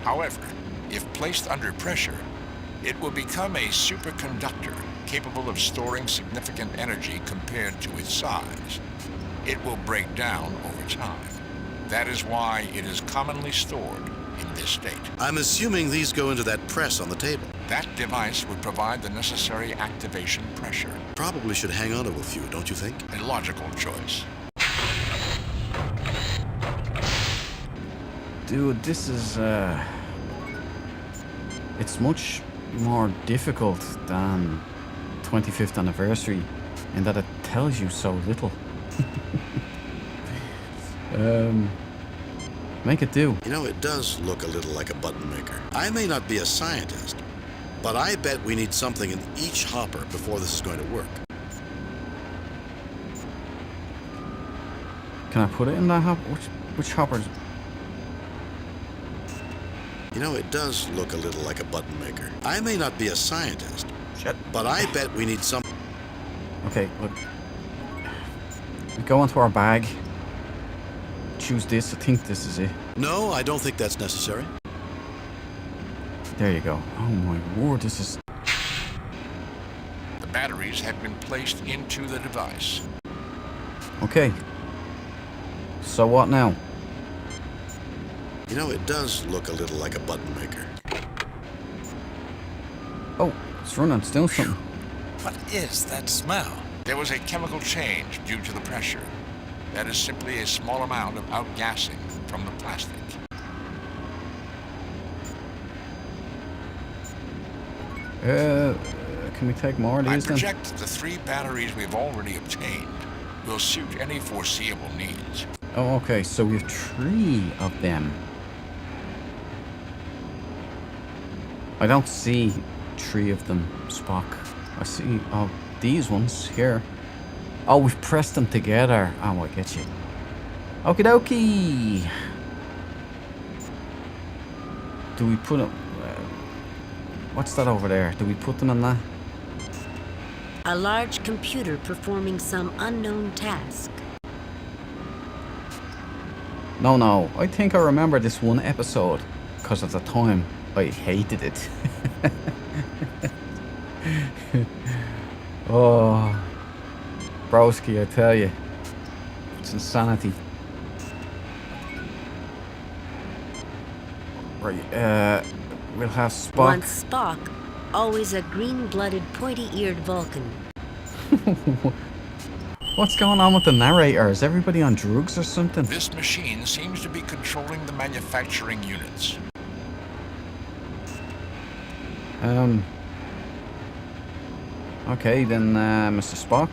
However, if placed under pressure, it will become a superconductor capable of storing significant energy compared to its size. It will break down over time. That is why it is commonly stored in this state. I'm assuming these go into that press on the table. That device would provide the necessary activation pressure. Probably should hang on to a few, don't you think? A logical choice. Dude, this is, it's much more difficult than 25th anniversary in that it tells you so little. Make it do. You know, it does look a little like a button maker. I may not be a scientist, but I bet we need something in each hopper before this is going to work. Can I put it in that hopper? Which hoppers? You know, it does look a little like a button maker. I may not be a scientist, but I bet we need some... Okay, look. We go into our bag. Choose this. I think this is it. No, I don't think that's necessary. There you go. Oh my word, this is... The batteries have been placed into the device. Okay. So what now? You know, it does look a little like a button maker. Oh, it's running. It's doing something. What is that smell? There was a chemical change due to the pressure. That is simply a small amount of outgassing from the plastic. Can we take more of these I project that the 3 batteries we've already obtained will suit any foreseeable needs. Oh, okay. So we have 3 of them. I don't see 3 of them, Spock. I see these ones here. Oh, we've pressed them together. Oh, I get you. Okie dokie. Do we put them... what's that over there? Do we put them in that? A large computer performing some unknown task. No. I think I remember this one episode because at the time I hated it. Oh, broski, I tell you, it's insanity. Right, we'll have Spock. Once Spock, always a green-blooded, pointy-eared Vulcan. What's going on with the narrator? Is everybody on drugs or something? This machine seems to be controlling the manufacturing units. Okay, then, Mr. Spock,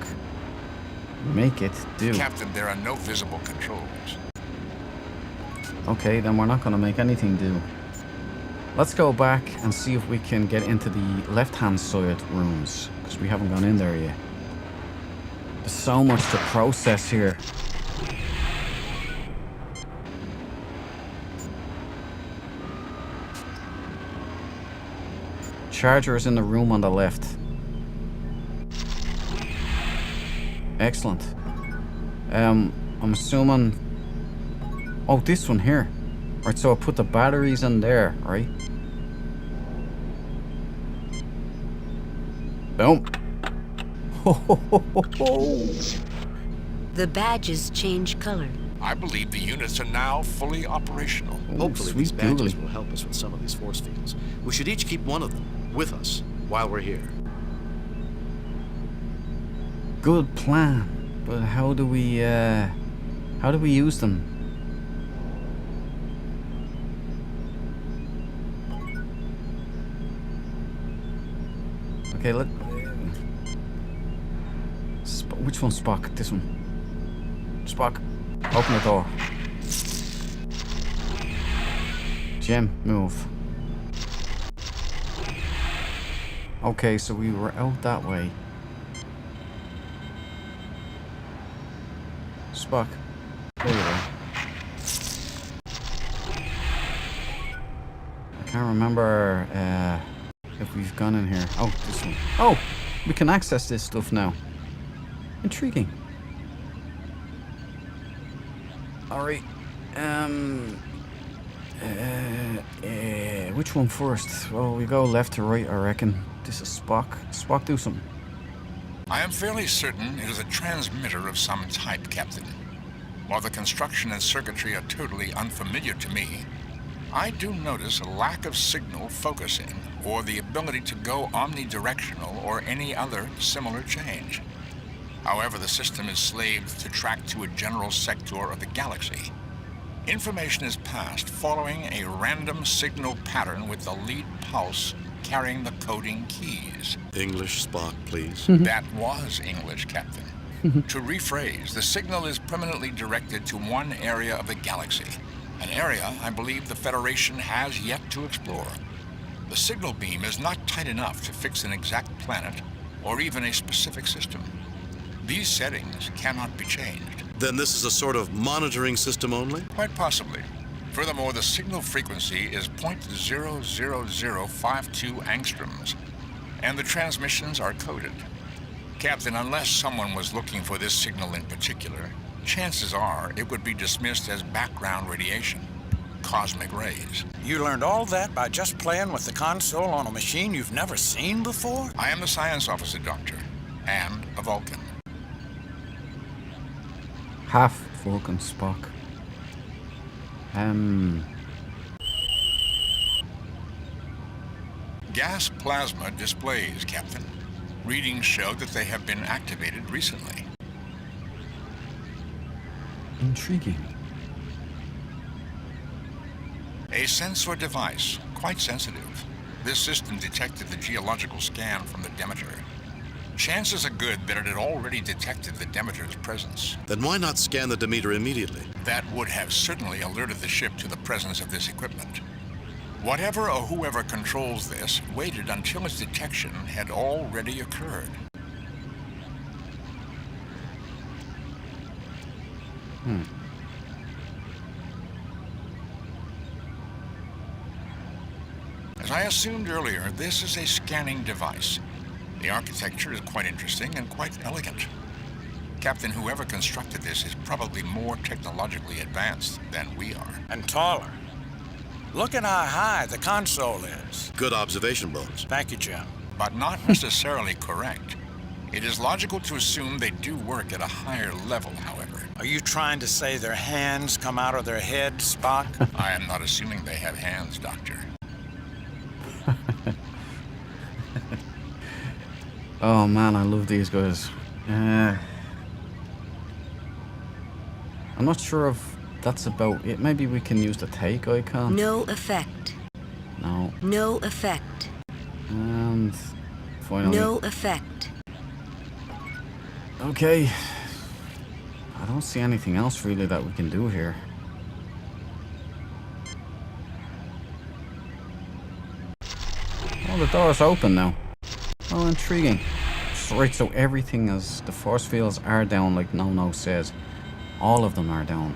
make it do. Captain, there are no visible controls. Okay, then we're not going to make anything do. Let's go back and see if we can get into the left-hand side rooms, because we haven't gone in there yet. There's so much to process here. Charger is in the room on the left. Excellent. I'm assuming... oh, this one here. Right, so I put the batteries in there, right? Boom. The badges change color. I believe the units are now fully operational. Hopefully these badges will help us with some of these force fields. We should each keep one of them with us while we're here. Good plan. But how do we use them? Okay, which one's Spock? This one. Spock, open the door. Jim, move. Okay, so we were out that way. Spock, there you are. I can't remember if we've gone in here. Oh, this one. Oh, we can access this stuff now. Intriguing. Alright. Which one first? Well, we go left to right, I reckon. This is Spock. Spock, do something. I am fairly certain it is a transmitter of some type, Captain. While the construction and circuitry are totally unfamiliar to me, I do notice a lack of signal focusing or the ability to go omnidirectional or any other similar change. However, the system is slaved to track to a general sector of the galaxy. Information is passed following a random signal pattern with the lead pulse carrying the coding keys. English, Spock, please. That was English, Captain. To rephrase, the signal is permanently directed to one area of the galaxy, an area I believe the Federation has yet to explore. The signal beam is not tight enough to fix an exact planet or even a specific system. These settings cannot be changed. Then this is a sort of monitoring system only? Quite possibly. Furthermore, the signal frequency is 0.00052 angstroms, and the transmissions are coded. Captain, unless someone was looking for this signal in particular, chances are it would be dismissed as background radiation, cosmic rays. You learned all that by just playing with the console on a machine you've never seen before? I am the science officer, Doctor, and a Vulcan. Half Vulcan Spock. Gas plasma displays, Captain. Readings show that they have been activated recently. Intriguing. A sensor device, quite sensitive. This system detected the geological scan from the Demeter. Chances are good that it had already detected the Demeter's presence. Then why not scan the Demeter immediately? That would have certainly alerted the ship to the presence of this equipment. Whatever or whoever controls this waited until its detection had already occurred. I assumed earlier, this is a scanning device. The architecture is quite interesting and quite elegant. Captain, whoever constructed this is probably more technologically advanced than we are. And taller. Look at how high the console is. Good observation, Bones. Thank you, Jim. But not necessarily correct. It is logical to assume they do work at a higher level, however. Are you trying to say their hands come out of their head, Spock? I am not assuming they have hands, Doctor. Oh man, I love these guys. I'm not sure if that's about it. Maybe we can use the take icon. No effect. No. No effect. And finally. No effect. Okay. I don't see anything else really that we can do here. Oh, the door's open now. Oh, intriguing. Right, so everything is... The force fields are down like No says. All of them are down.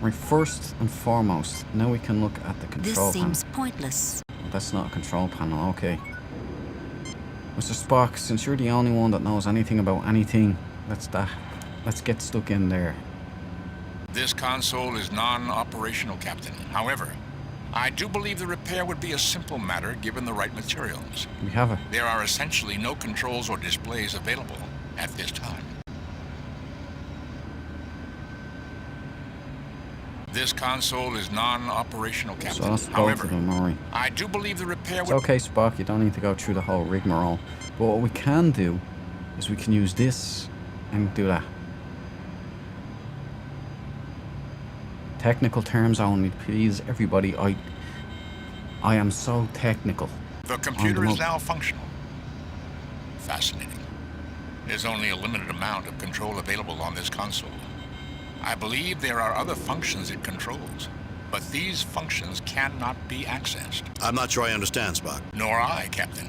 Right, first and foremost, now we can look at the control panel. This seems pointless. Oh, that's not a control panel, okay. Mr. Spock, since you're the only one that knows anything about anything, let's get stuck in there. This console is non-operational, Captain. However, I do believe the repair would be a simple matter given the right materials. We have it. There are essentially no controls or displays available at this time. This console is non-operational, Captain. So that's both However, of them, alright. I do believe the repair It's would... okay, Spock, you don't need to go through the whole rigmarole. But what we can do is we can use this and do that. Technical terms only, please, everybody. I am so technical. The computer is now functional. Fascinating. There's only a limited amount of control available on this console. I believe there are other functions it controls, but these functions cannot be accessed. I'm not sure I understand, Spock. Nor I, Captain.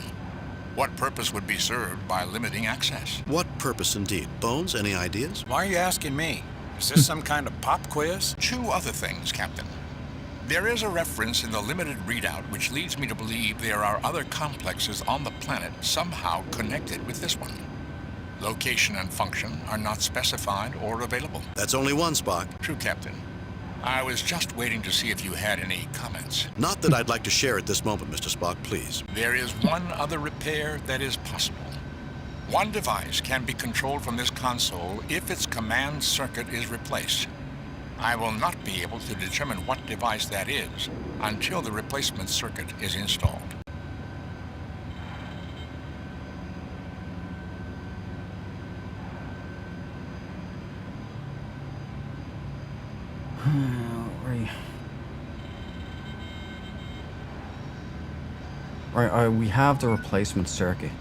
What purpose would be served by limiting access? What purpose indeed? Bones, any ideas? Why are you asking me? Is this some kind of pop quiz? Two other things, Captain. There is a reference in the limited readout which leads me to believe there are other complexes on the planet somehow connected with this one. Location and function are not specified or available. That's only one, Spock. True, Captain. I was just waiting to see if you had any comments. Not that I'd like to share at this moment, Mr. Spock, please. There is one other repair that is possible. One device can be controlled from this console if its command circuit is replaced. I will not be able to determine what device that is until the replacement circuit is installed. Right, we have the replacement circuit.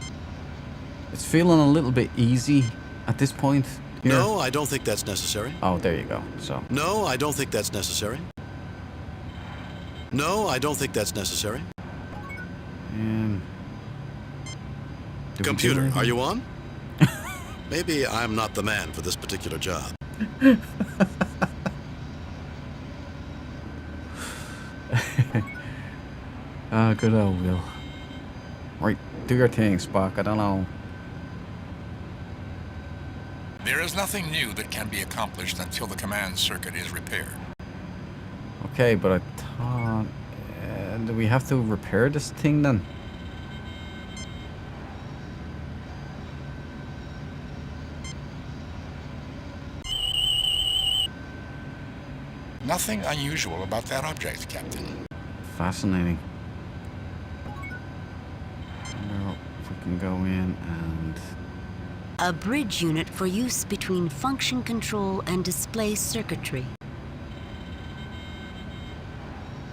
It's feeling a little bit easy at this point. Here. No, I don't think that's necessary. Oh, there you go. So. No, I don't think that's necessary. No, I don't think that's necessary. Computer, are you on? Maybe I'm not the man for this particular job. Good old Will. Right, do your thing, Spock. I don't know. There is nothing new that can be accomplished until the command circuit is repaired. Okay, but I thought... do we have to repair this thing then? Nothing unusual about that object, Captain. Fascinating. Now, if we can go in and... A bridge unit for use between function control and display circuitry.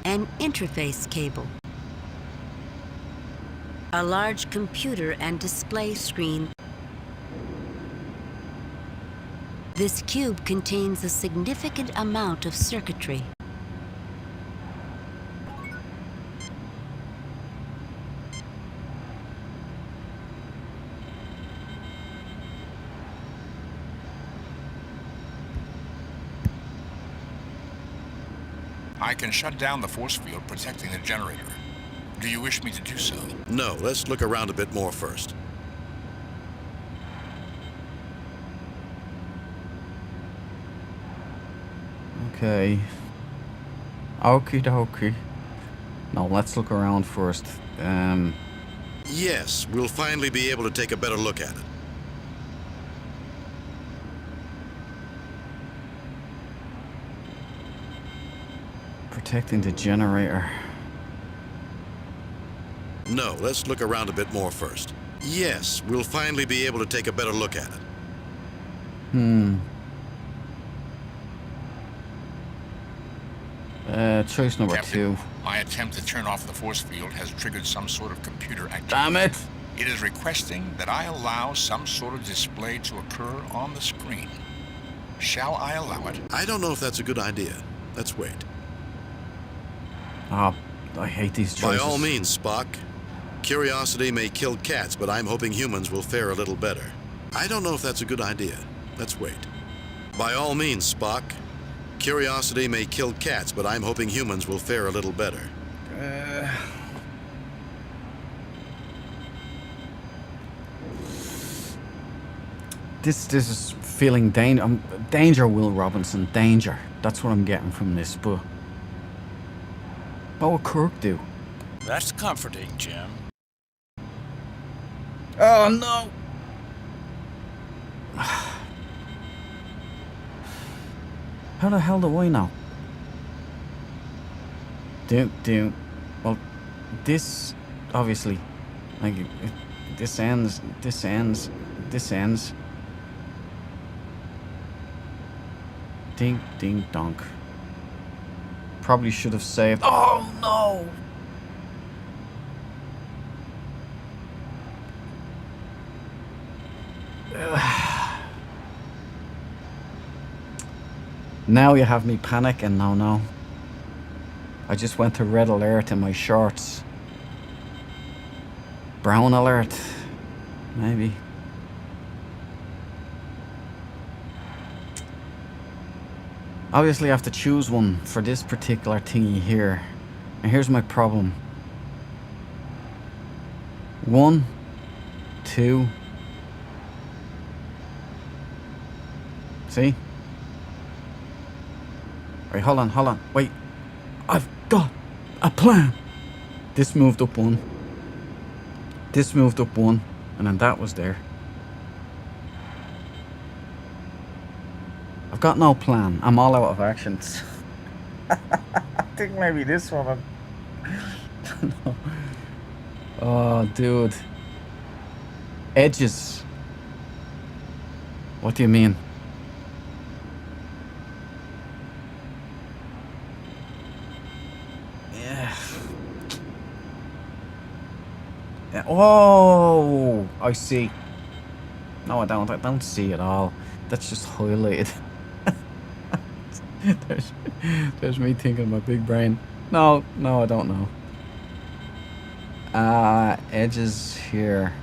An interface cable. A large computer and display screen. This cube contains a significant amount of circuitry. I can shut down the force field protecting the generator. Do you wish me to do so? No, let's look around a bit more first. Okay. Okie dokie. No, let's look around first. Yes, we'll finally be able to take a better look at it. Protecting the generator. No, let's look around a bit more first. Yes, we'll finally be able to take a better look at it. Choice number Captain, 2. My attempt to turn off the force field has triggered some sort of computer activity. Damn it! It is requesting that I allow some sort of display to occur on the screen. Shall I allow it? I don't know if that's a good idea. Let's wait. Oh, I hate these choices. By all means, Spock. Curiosity may kill cats, but I'm hoping humans will fare a little better. I don't know if that's a good idea. Let's wait. By all means, Spock. Curiosity may kill cats, but I'm hoping humans will fare a little better. This is feeling danger, Will Robinson, danger. That's what I'm getting from this, but what would Kirk do? That's comforting, Jim. Oh no! How the hell do I know? Well, this obviously, like, this ends. Ding, ding, donk. Probably should have saved. Oh no! Now you have me panicking. No. I just went to red alert in my shorts. Brown alert. Maybe. Obviously I have to choose one for this particular thingy here. And here's my problem. 1, 2. See? Right, hold on. Wait. I've got a plan. This moved up 1. This moved up 1. And then that was there. I've got no plan. I'm all out of actions. I think maybe this one. No. Oh, dude. Edges. What do you mean? Yeah. Oh, I see. No, I don't. I don't see it all. That's just highlighted. there's me thinking my big brain. No, I don't know. Edges here.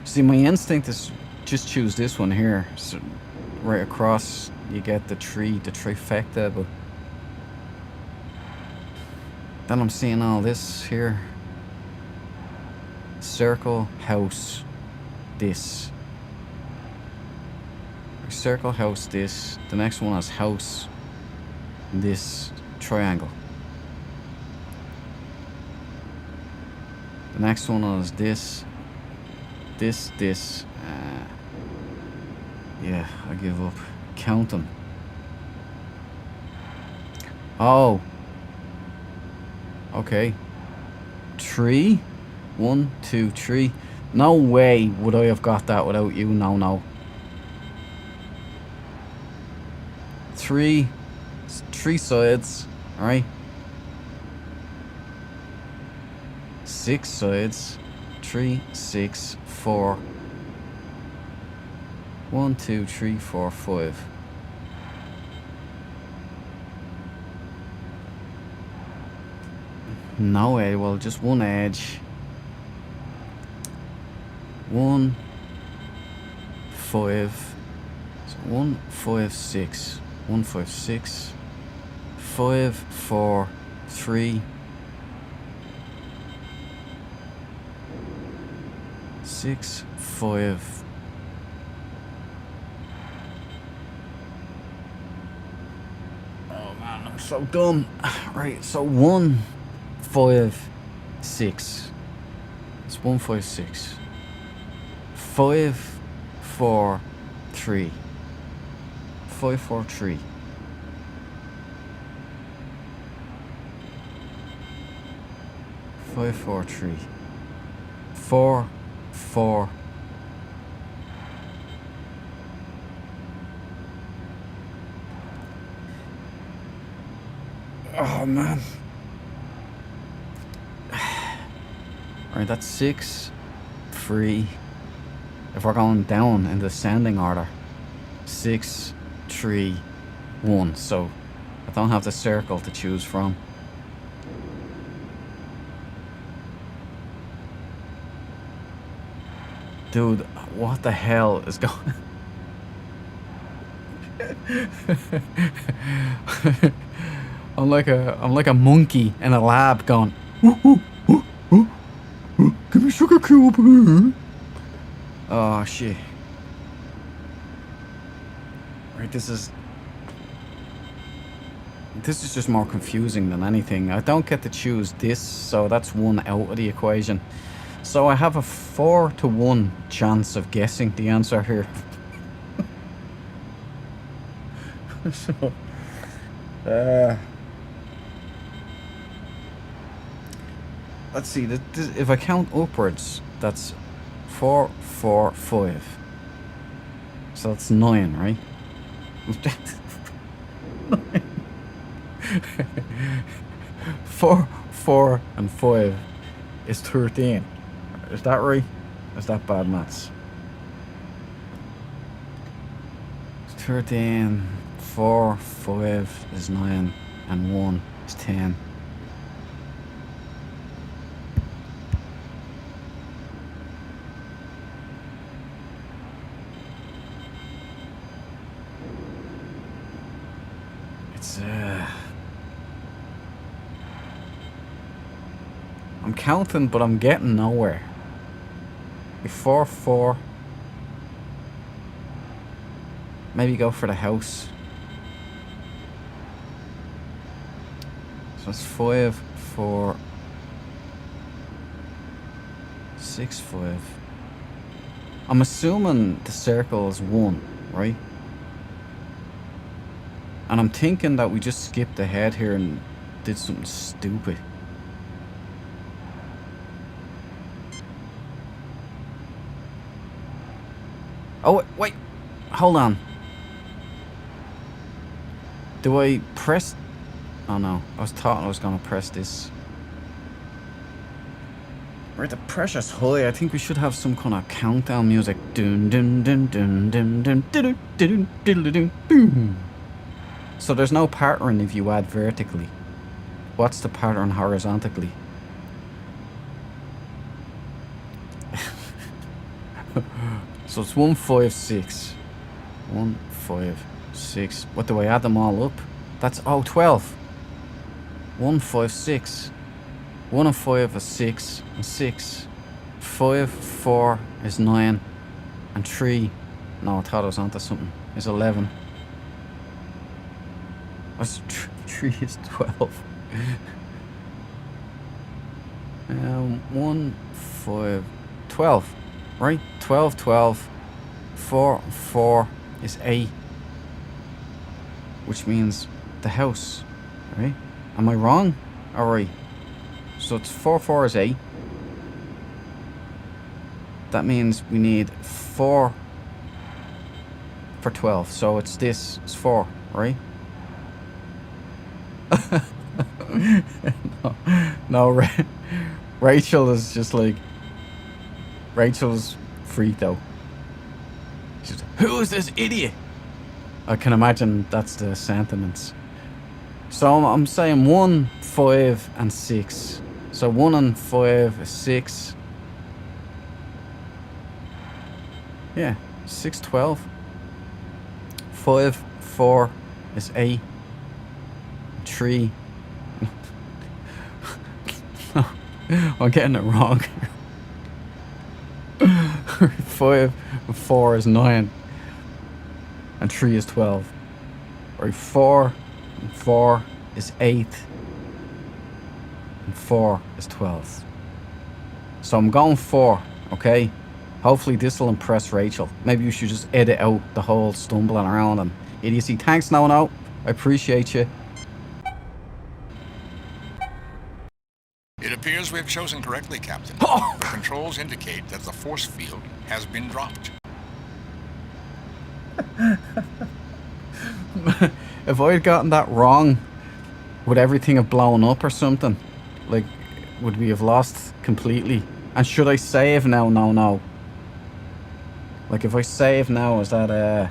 See, my instinct is just choose this one here. So right across, you get the trifecta, but then I'm seeing all this here. Circle, house, this. Circle, house, this. The next one is house, this, triangle. The next one is this. Yeah, I give up. Count them. Oh. Okay. 3. 1, 2, 3. No way would I have got that without you. No. 3 sides. Alright. 6 sides. 3, 6, 4. 1, 2, 3, 4, 5. No way. Well, just one edge. 1, 5. So 156. 156. 5, 4, 3. 6, 5. Oh man, I'm so dumb. Right, so 1, 5, 6. It's 156. 5, 4, 3. 5, 4, 3. 5, 4, 3. 4, 4. Oh man. Right, that's 6, 3. If we're going down in the descending order, 6, 3, 1. So I don't have the circle to choose from. Dude, what the hell is going? I'm like a monkey in a lab going. Give me sugar cube. Oh shit. Right, this is just more confusing than anything. I don't get to choose this, so that's 1 out of the equation. So I have a 4 to 1 chance of guessing the answer here. So, let's see. If I count upwards, that's 4, 4, 5. So that's 9, right? 4, 4, and 5 is 13. Is that right? Is that bad maths? 13, 4, 5 is 9, and 1 is 10. It's I'm counting, but I'm getting nowhere. 4, 4. Maybe go for the house. So it's 5, 4, 6, 5. I'm assuming the circle is 1, right? And I'm thinking that we just skipped ahead here and did something stupid. Oh, wait. Hold on. Do I press... Oh no, I was thought I was gonna press this. Right, the pressure's high. I think we should have some kind of countdown music. Dun dun dun dun dun dun dun dun dun dun boom. So there's no pattern if you add vertically. What's the pattern horizontally? So it's 1, 5, 6. 1, 5, 6. What do I add them all up? That's 12. 1, 5, 6. 1 and 5 is 6 and 6. 5, 4 is 9 and 3. No, I thought I was onto something. Is 11. That's 3 is 12. 1, 5, 12. Right? 12, 12. 4, 4 is 8. Which means the house. Right? Am I wrong? Alright. So it's 4, 4 is 8. That means we need 4 for 12. So it's this. It's 4, right? No, Rachel is just like... Rachel's freaked out. She's like, who is this idiot? I can imagine that's the sentiments. So I'm saying 1, 5, and 6. So 1 and 5 is 6. Yeah, 6, 12. 5, 4 is 8. 3. I'm getting it wrong. 5 and 4 is 9. And 3 is 12. Right, 4 and 4 is 8. And 4 is 12. So I'm going 4, okay? Hopefully this will impress Rachel. Maybe you should just edit out the whole stumbling around and idiocy. Thanks, No. I appreciate you. It appears we have chosen correctly, Captain. Oh! The controls indicate that the force field has been dropped. If I had gotten that wrong, would everything have blown up or something? Like, would we have lost completely? And should I save now? No. Like, if I save now, is that,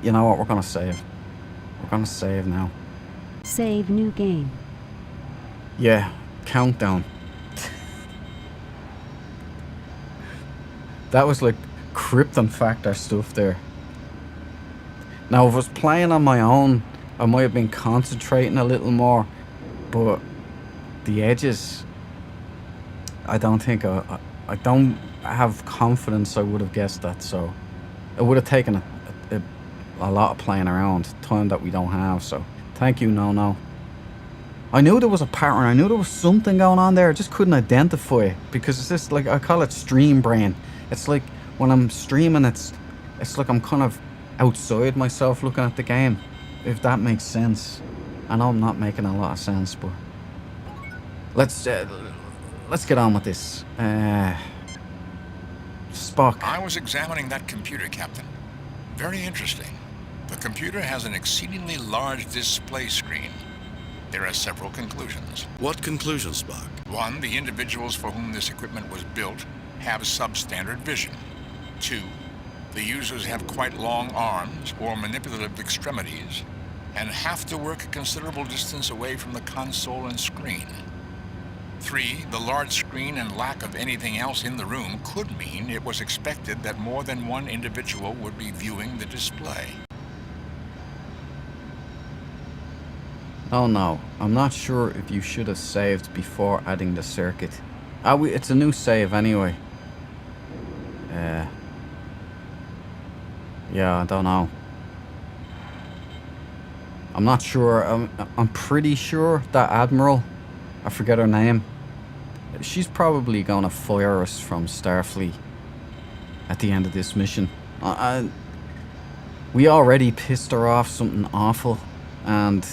you know what, we're gonna save. We're gonna save now. Save new game. Yeah, countdown. That was like Krypton factor stuff there. Now, if I was playing on my own, I might have been concentrating a little more, but the edges, I don't think I don't have confidence I would have guessed that, so it would have taken a lot of playing around, time that we don't have, so thank you, No. I knew there was a pattern, I knew there was something going on there, I just couldn't identify it, because it's just like, I call it stream brain. It's like, when I'm streaming, it's like I'm kind of outside myself looking at the game, if that makes sense. I know I'm not making a lot of sense, but let's get on with this. Spock. I was examining that computer, Captain. Very interesting. The computer has an exceedingly large display screen. There are several conclusions. What conclusions, Spock? 1, the individuals for whom this equipment was built have substandard vision. 2, the users have quite long arms or manipulative extremities and have to work a considerable distance away from the console and screen. 3, the large screen and lack of anything else in the room could mean it was expected that more than one individual would be viewing the display. Oh no, I'm not sure if you should have saved before adding the circuit. It's a new save anyway. Yeah, I don't know. I'm not sure. I'm pretty sure that Admiral, I forget her name, she's probably gonna fire us from Starfleet at the end of this mission. We already pissed her off something awful, and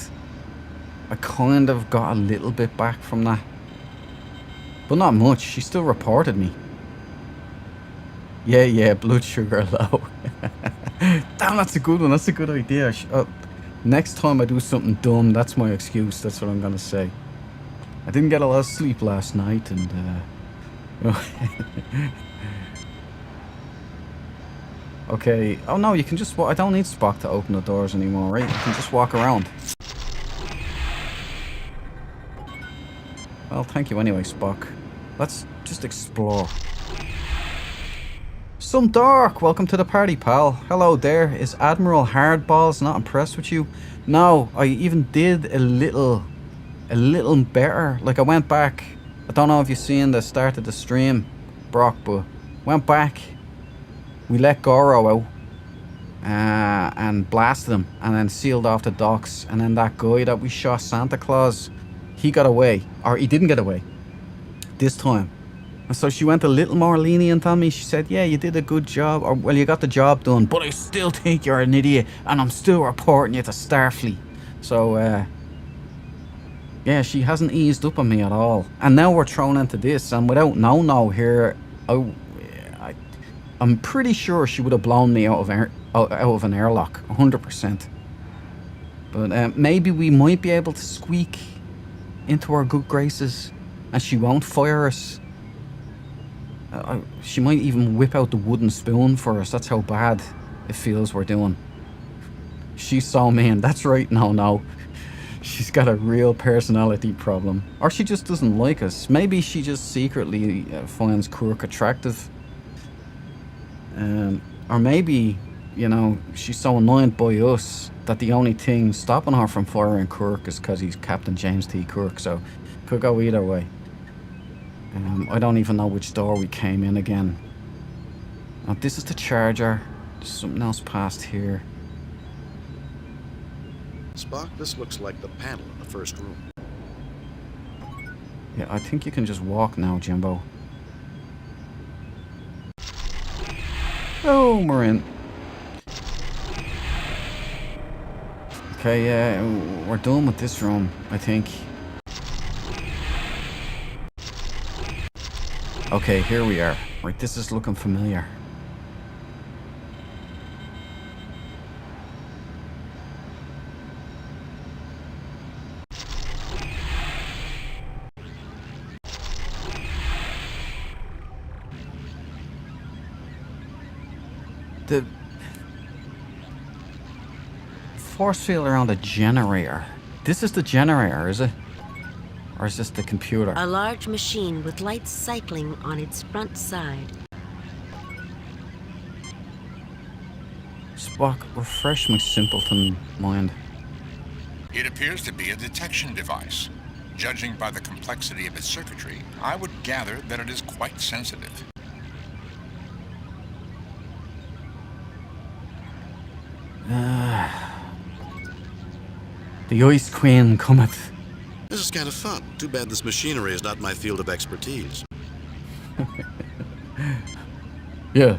I kind of got a little bit back from that. But not much. She still reported me. Yeah, blood sugar low. Damn, that's a good one. That's a good idea. Next time I do something dumb, that's my excuse. That's what I'm gonna say. I didn't get a lot of sleep last night, and okay. Oh no, you can just walk. I don't need Spock to open the doors anymore, right? You can just walk around. Well, thank you anyway, Spock. Let's just explore. Some Dark, welcome to the party, pal. Hello there. Is Admiral Hardballs not impressed with you? No, I even did a little better. Like, I went back. I don't know if you've seen the start of the stream, Brock, but went back. We let Goro out and blasted him, and then sealed off the docks. And then that guy that we shot, Santa Claus, he got away, or he didn't get away this time. And so she went a little more lenient on me. She said, yeah, you did a good job, or well, you got the job done, but I still think you're an idiot, and I'm still reporting you to Starfleet. So yeah, she hasn't eased up on me at all. And now we're thrown into this, and without No here, I'm pretty sure she would have blown me out of an airlock, 100%. But maybe we might be able to squeak into our good graces, and she won't fire us. She might even whip out the wooden spoon for us. That's how bad it feels we're doing. She's so mean. That's right, No. She's got a real personality problem. Or she just doesn't like us. Maybe she just secretly finds Kirk attractive. Or maybe you know, she's so annoyed by us that the only thing stopping her from firing Kirk is because he's Captain James T. Kirk, so could go either way. I don't even know which door we came in again. Oh, this is the charger. There's something else past here. Spock, this looks like the panel in the first room. Yeah, I think you can just walk now, Jimbo. Oh, we're in. Okay, yeah, we're done with this room, I think. Okay, here we are. Right, this is looking familiar. The force field around a generator. This is the generator, is it? Or is this the computer? A large machine with lights cycling on its front side. Spock, refresh my simpleton mind. It appears to be a detection device. Judging by the complexity of its circuitry, I would gather that it is quite sensitive. The Ice Queen cometh. This is kind of fun. Too bad this machinery is not my field of expertise. Yeah,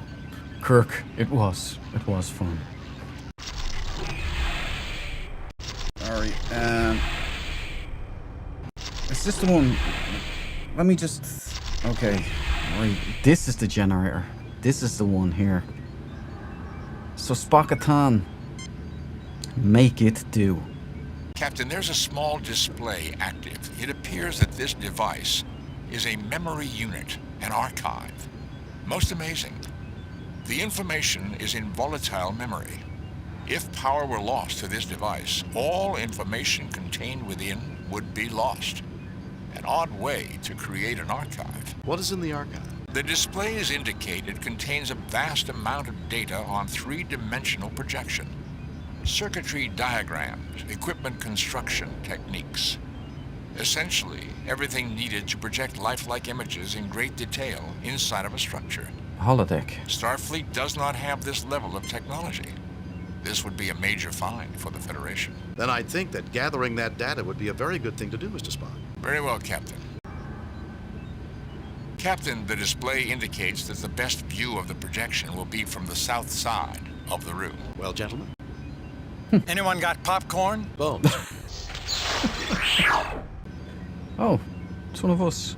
Kirk, it was fun. Alright, is this the one? Let me just... Okay, right, this is the generator. This is the one here. So Spockatan, make it do. Captain, there's a small display active. It appears that this device is a memory unit, an archive. Most amazing. The information is in volatile memory. If power were lost to this device, all information contained within would be lost. An odd way to create an archive. What is in the archive? The displays indicate it contains a vast amount of data on three-dimensional projection. Circuitry diagrams, equipment construction techniques. Essentially, everything needed to project lifelike images in great detail inside of a structure. Holodeck. Starfleet does not have this level of technology. This would be a major find for the Federation. Then I'd think that gathering that data would be a very good thing to do, Mr. Spock. Very well, Captain. Captain, the display indicates that the best view of the projection will be from the south side of the room. Well, gentlemen? Anyone got popcorn? Bones. Oh, it's one of us.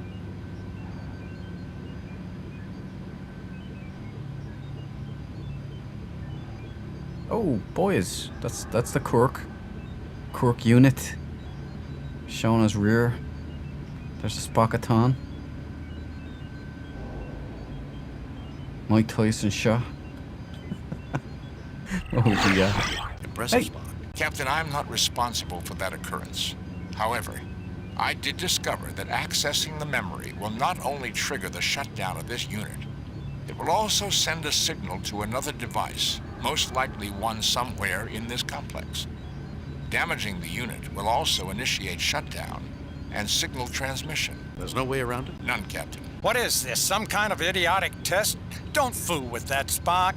Oh, boys, that's the Kirk unit. Showing us rear. There's a Spockatan. Mike Tyson shot. Oh, yeah. Impressive, Spock. Captain, I'm not responsible for that occurrence. However, I did discover that accessing the memory will not only trigger the shutdown of this unit, it will also send a signal to another device, most likely one somewhere in this complex. Damaging the unit will also initiate shutdown and signal transmission. There's no way around it? None, Captain. What is this, some kind of idiotic test? Don't fool with that, Spock.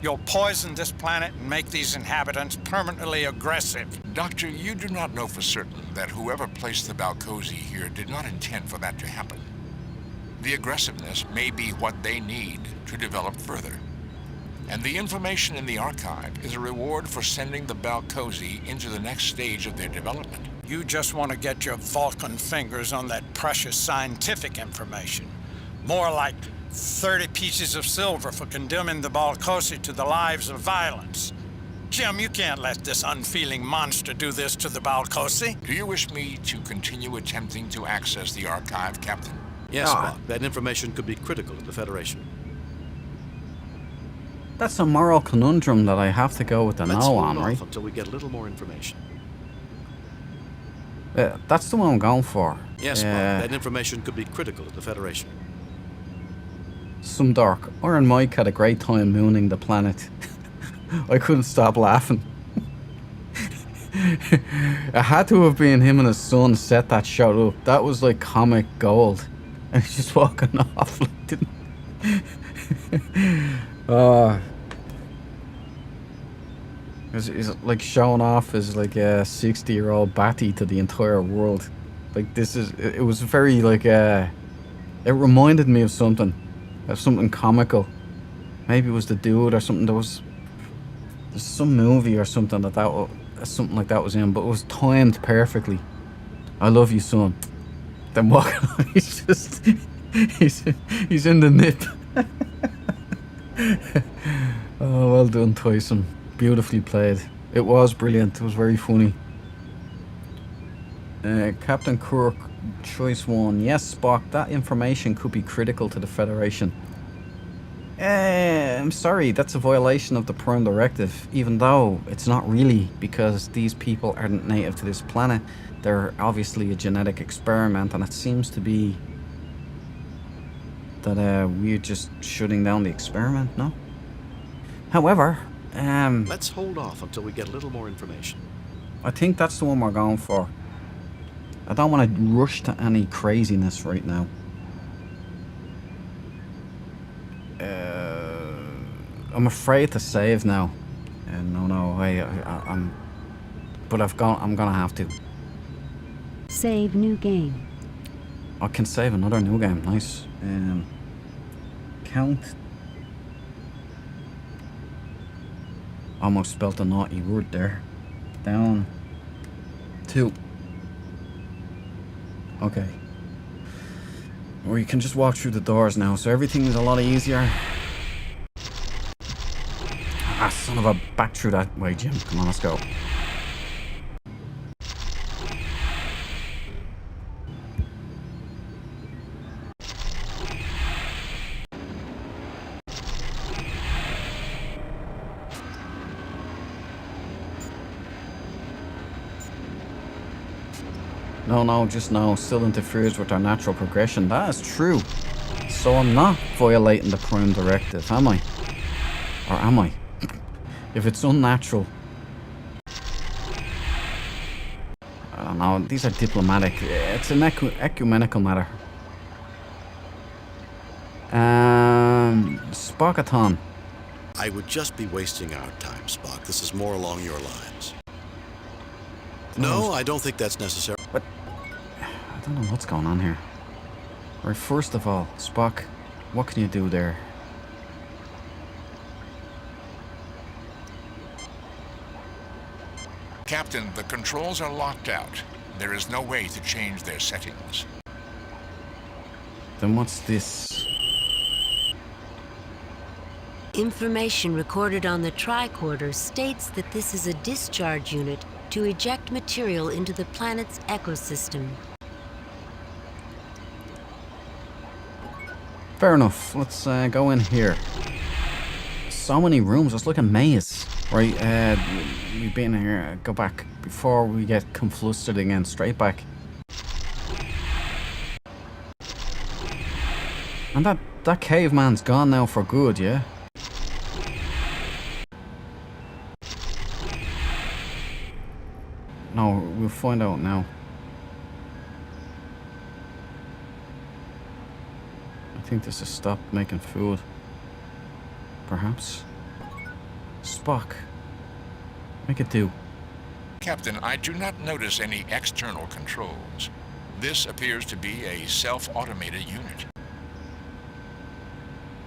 You'll poison this planet and make these inhabitants permanently aggressive. Doctor, you do not know for certain that whoever placed the Balcosi here did not intend for that to happen. The aggressiveness may be what they need to develop further. And the information in the archive is a reward for sending the Balcosi into the next stage of their development. You just want to get your Vulcan fingers on that precious scientific information. More like 30 pieces of silver for condemning the Balcosi to the lives of violence. Jim, you can't let this unfeeling monster do this to the Balcosi. Do you wish me to continue attempting to access the archive, Captain? Yes, Spock. That information could be critical to the Federation. That's a moral conundrum that I have to go with the Let's no hold on, off right? until we get a little more information. That's the one I'm going for. Yes, Spock. That information could be critical to the Federation. Some dork. Iron Mike had a great time mooning the planet. I couldn't stop laughing. It had to have been him and his son set that shot up. That was like comic gold. And he's just walking off like didn't. He's like showing off his like 60-year-old Batty to the entire world. Like this is, it was very like it reminded me of something comical. Maybe it was the dude or something. There's some movie or something that something like that was in, but it was timed perfectly. I love you, son. Then walking on, he's just he's in the nip. Oh, well done, Tyson. Beautifully played. It was brilliant. It was very funny. Captain Kirk, choice 1. Yes, Spock, that information could be critical to the Federation. I'm sorry, that's a violation of the Prime Directive, even though it's not really, because these people aren't native to this planet. They're obviously a genetic experiment, and it seems to be that we're just shutting down the experiment, no? However, let's hold off until we get a little more information. I think that's the one we're going for. I don't want to rush to any craziness right now. I'm afraid to save now. No, but I'm gonna have to. Save new game. I can save another new game. Nice. Count. Almost spelt a naughty word there. Down. 2. Okay. Or you can just walk through the doors now, so everything is a lot easier. Ah, son of a... Back through that way, Jim. Come on, let's go. No, just no. Still interferes with our natural progression. That is true. So I'm not violating the Prime Directive, am I? Or am I? If it's unnatural. I don't know. These are diplomatic. It's an ecumenical matter. Spockathon. I would just be wasting our time, Spock. This is more along your lines. No, I don't think that's necessary. But I don't know what's going on here. Right, first of all, Spock, what can you do there? Captain, the controls are locked out. There is no way to change their settings. Then what's this? Information recorded on the tricorder states that this is a discharge unit to eject material into the planet's ecosystem. Fair enough. Let's go in here. So many rooms. It's like a maze. Right, we've been here. Go back before we get conflustered again. Straight back. And that caveman's gone now for good, yeah? No, we'll find out now. I think this has stopped making food. Perhaps. Spock. Make it do. Captain, I do not notice any external controls. This appears to be a self-automated unit.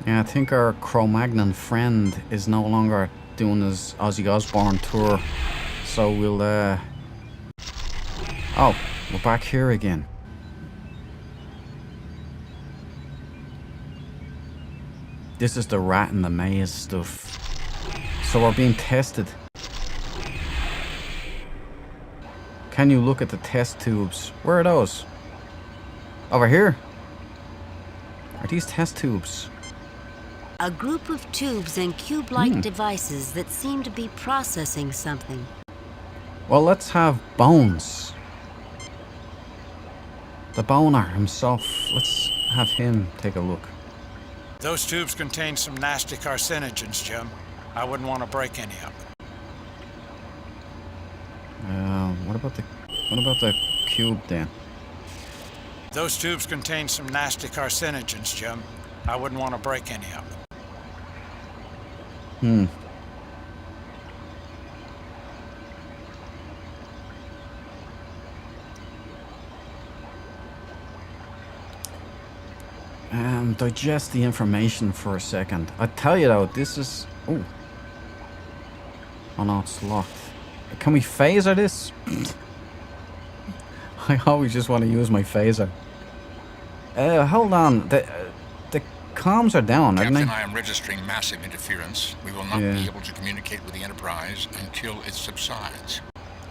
Yeah, I think our Cro-Magnon friend is no longer doing his Ozzy Osbourne tour. So we'll, Oh, we're back here again. This is the rat in the maze stuff. So we're being tested. Can you look at the test tubes? Where are those? Over here? Are these test tubes? A group of tubes and cube-like devices that seem to be processing something. Well, let's have Bones. The Boner himself. Let's have him take a look. Those tubes contain some nasty carcinogens, Jim. I wouldn't want to break any of them. What about the cube then? Those tubes contain some nasty carcinogens, Jim. I wouldn't want to break any of them. Digest the information for a second. I tell you though, this is... Oh no, it's locked. Can we phaser this? I always just want to use my phaser. Hold on. The comms are down, aren't they? Captain, I am registering massive interference. We will not be able to communicate with the Enterprise until it subsides.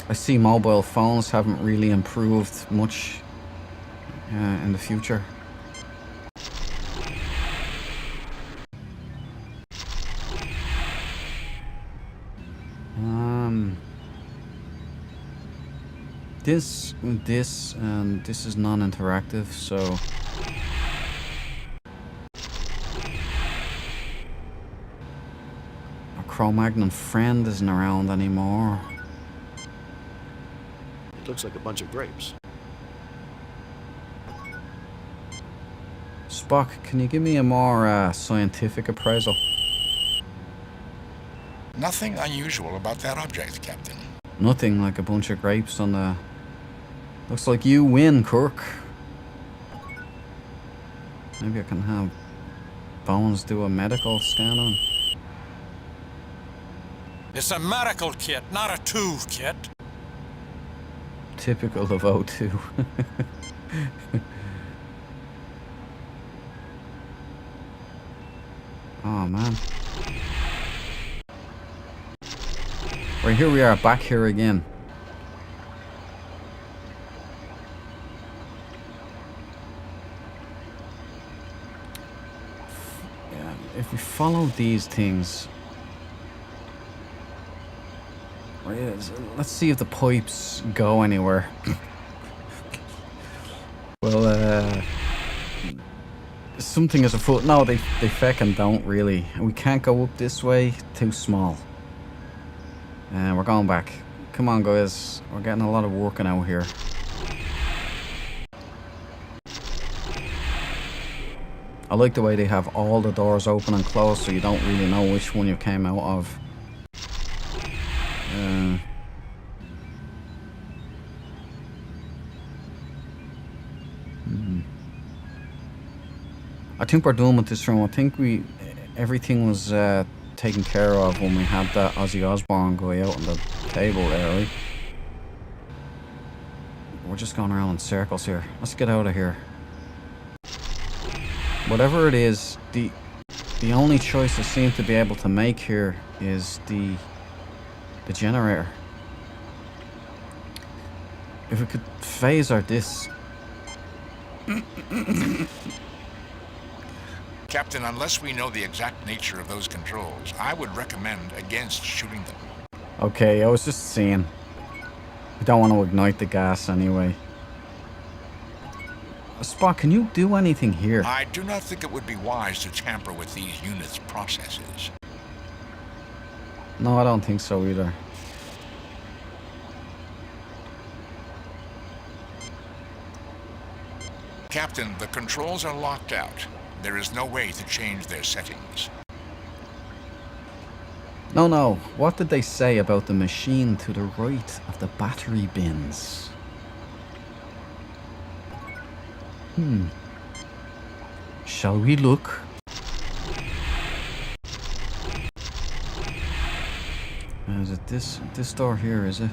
I see mobile phones haven't really improved much in the future. This is non-interactive, so our Cro-Magnon friend isn't around anymore. It looks like a bunch of grapes. Spock, can you give me a more scientific appraisal? Nothing unusual about that object, Captain. Nothing, like a bunch of grapes on the... Looks like you win, Kirk. Maybe I can have Bones do a medical scan on. It's a medical kit, not a tube kit. Typical of O2. Oh man. Right, here we are, back here again. Yeah, if we follow these things... Right, let's see if the pipes go anywhere. Well, something is afoot. No, they feckin' don't really. We can't go up this way, too small. We're going back. Come on, guys. We're getting a lot of working out here. I like the way they have all the doors open and closed, so you don't really know which one you came out of. I think we're done with this room. I think everything was taken care of when we had that Ozzy Osbourne guy out on the table there, right? We're just going around in circles here. Let's get out of here. Whatever it is, the only choice I seem to be able to make here is the generator. If we could phaser this. Captain, unless we know the exact nature of those controls, I would recommend against shooting them. Okay, I was just saying. We don't want to ignite the gas anyway. Spock, can you do anything here? I do not think it would be wise to tamper with these units' processes. No, I don't think so either. Captain, the controls are locked out. There is no way to change their settings. No. What did they say about the machine to the right of the battery bins? Shall we look? Is it this door here, is it?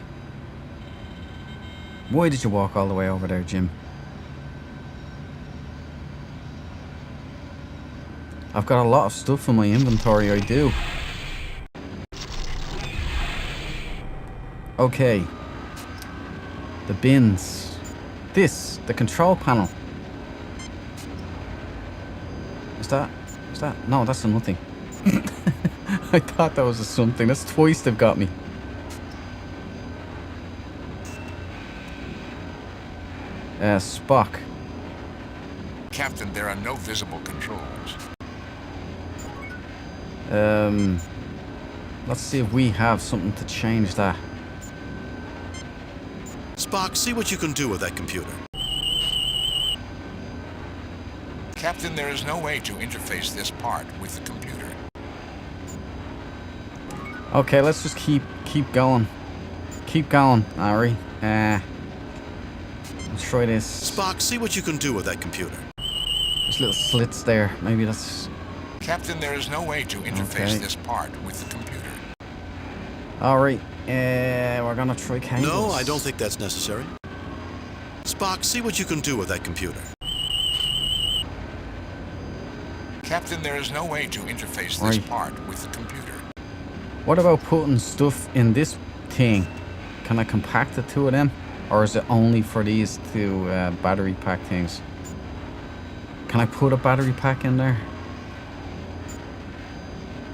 Why did you walk all the way over there, Jim? I've got a lot of stuff in my inventory, I do. Okay. The bins. The control panel. Is that? No, that's a nothing. I thought that was a something. That's twice they've got me. Spock. Captain, there are no visible controls. Let's see if we have something to change that. Spock, see what you can do with that computer. Captain, there is no way to interface this part with the computer. Okay, let's just keep going. Keep going, Ari. Let's try this. Spock, see what you can do with that computer. There's little slits there. Maybe that's... Captain, there is no way to interface this part with the computer. Alright, we're gonna try cables. No, I don't think that's necessary. Spock, see what you can do with that computer. Captain, there is no way to interface this part with the computer. What about putting stuff in this thing? Can I compact the two of them? Or is it only for these two battery pack things? Can I put a battery pack in there?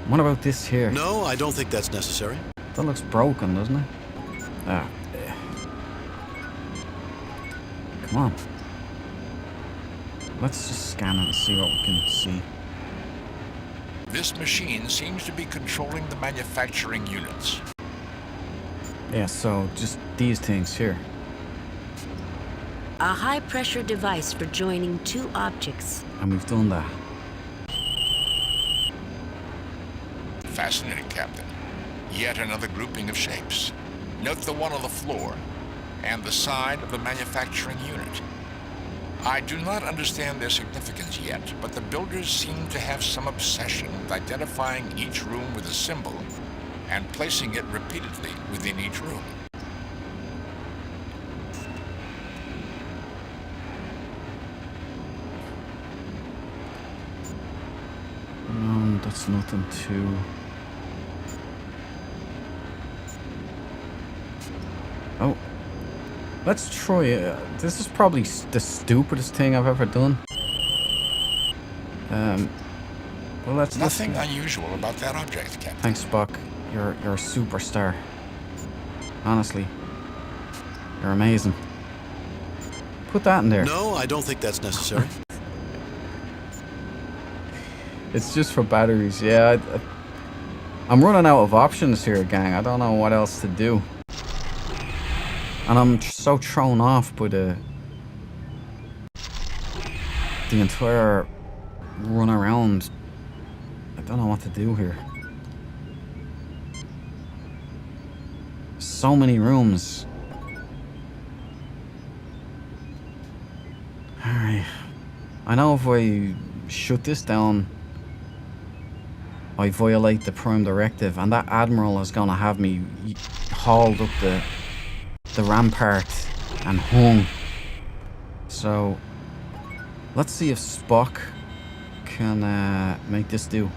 What about this here? No, I don't think that's necessary. That looks broken, doesn't it? Ah. Come on. Let's just scan it and see what we can see. This machine seems to be controlling the manufacturing units. Yeah, so just these things here. A high-pressure device for joining two objects. And we've done that. Fascinating, Captain. Yet another grouping of shapes. Note the one on the floor and the side of the manufacturing unit. I do not understand their significance yet, but the builders seem to have some obsession with identifying each room with a symbol and placing it repeatedly within each room. That's nothing too... Oh. Let's try it. This is probably the stupidest thing I've ever done. Well, that's nothing unusual about that object, Captain. Thanks, Spock. You're a superstar. Honestly, you're amazing. Put that in there. No, I don't think that's necessary. It's just for batteries. Yeah, I'm running out of options here, gang. I don't know what else to do. And I'm so thrown off by the entire run around. I don't know what to do here. So many rooms. Alright. I know if I shut this down, I violate the Prime Directive, and that Admiral is gonna have me hauled up the rampart and hung. So let's see if Spock can make this do.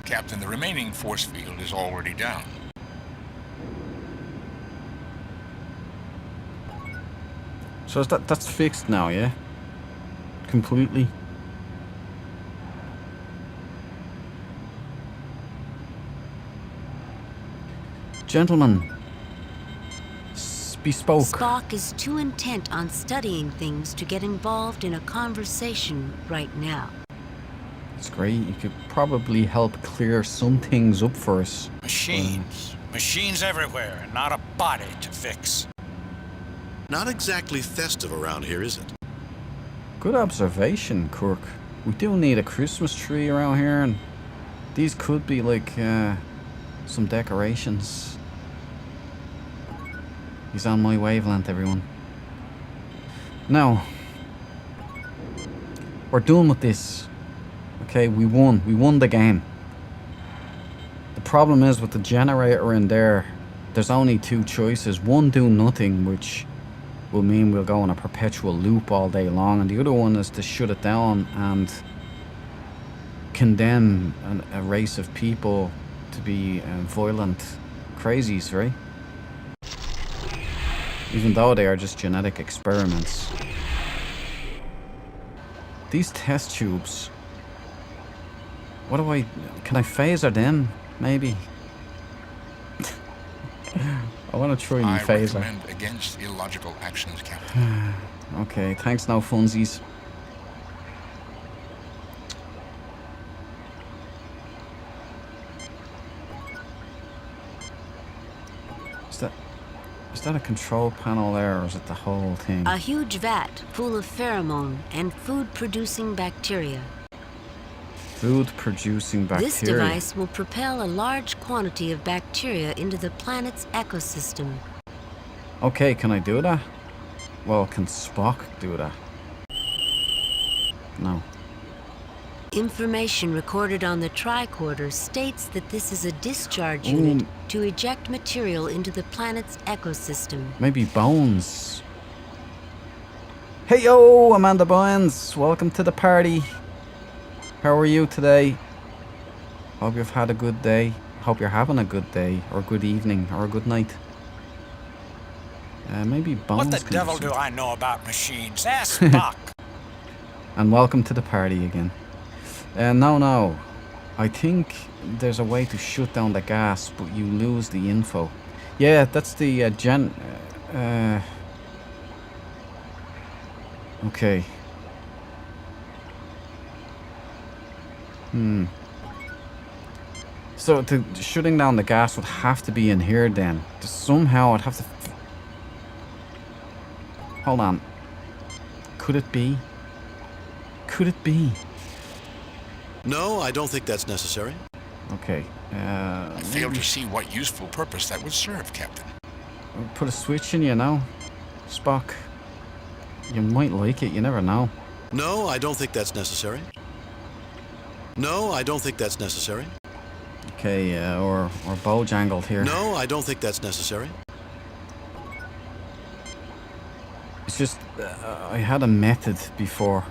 Captain, the remaining force field is already down. So is that's fixed now, yeah? Completely. Gentlemen, bespoke. Spock is too intent on studying things to get involved in a conversation right now. That's great. You could probably help clear some things up for us. Machines. Machines everywhere, and not a body to fix. Not exactly festive around here, is it? Good observation, Kirk. We do need a Christmas tree around here, and these could be like some decorations. He's on my wavelength, everyone. Now, we're done with this. Okay, we won. We won the game. The problem is with the generator in there, there's only two choices. One, do nothing, which will mean we'll go in a perpetual loop all day long, and the other one is to shut it down and condemn a race of people to be violent crazies, right? Even though they are just genetic experiments. These test tubes. What do I... Can I phaser them? Maybe. I want to try new phaser. I recommend against illogical actions, Captain. Okay, thanks now, funsies. Is that a control panel there, or is it the whole thing? A huge vat full of pheromone and food-producing bacteria. Food-producing bacteria. This device will propel a large quantity of bacteria into the planet's ecosystem. Okay, can I do that? Well, can Spock do that? No. Information recorded on the tricorder states that this is a discharge unit to eject material into the planet's ecosystem. Maybe Bones. Hey yo, Amanda Bones. Welcome to the party. How are you today? Hope you've had a good day. Hope you're having a good day, or good evening, or a good night. Maybe Bones. What the devil do I know about machines? Ask Spock. And welcome to the party again. No. I think there's a way to shut down the gas, but you lose the info. Yeah, that's the okay. So shutting down the gas would have to be in here then. Somehow I'd have to... Hold on. Could it be? Could it be? No, I don't think that's necessary. Okay. I fail to see what useful purpose that would serve, Captain. Put a switch in, you know, Spock. You might like it, you never know. No, I don't think that's necessary. No, I don't think that's necessary. Okay, or bojangled here. No, I don't think that's necessary. It's just, I had a method before.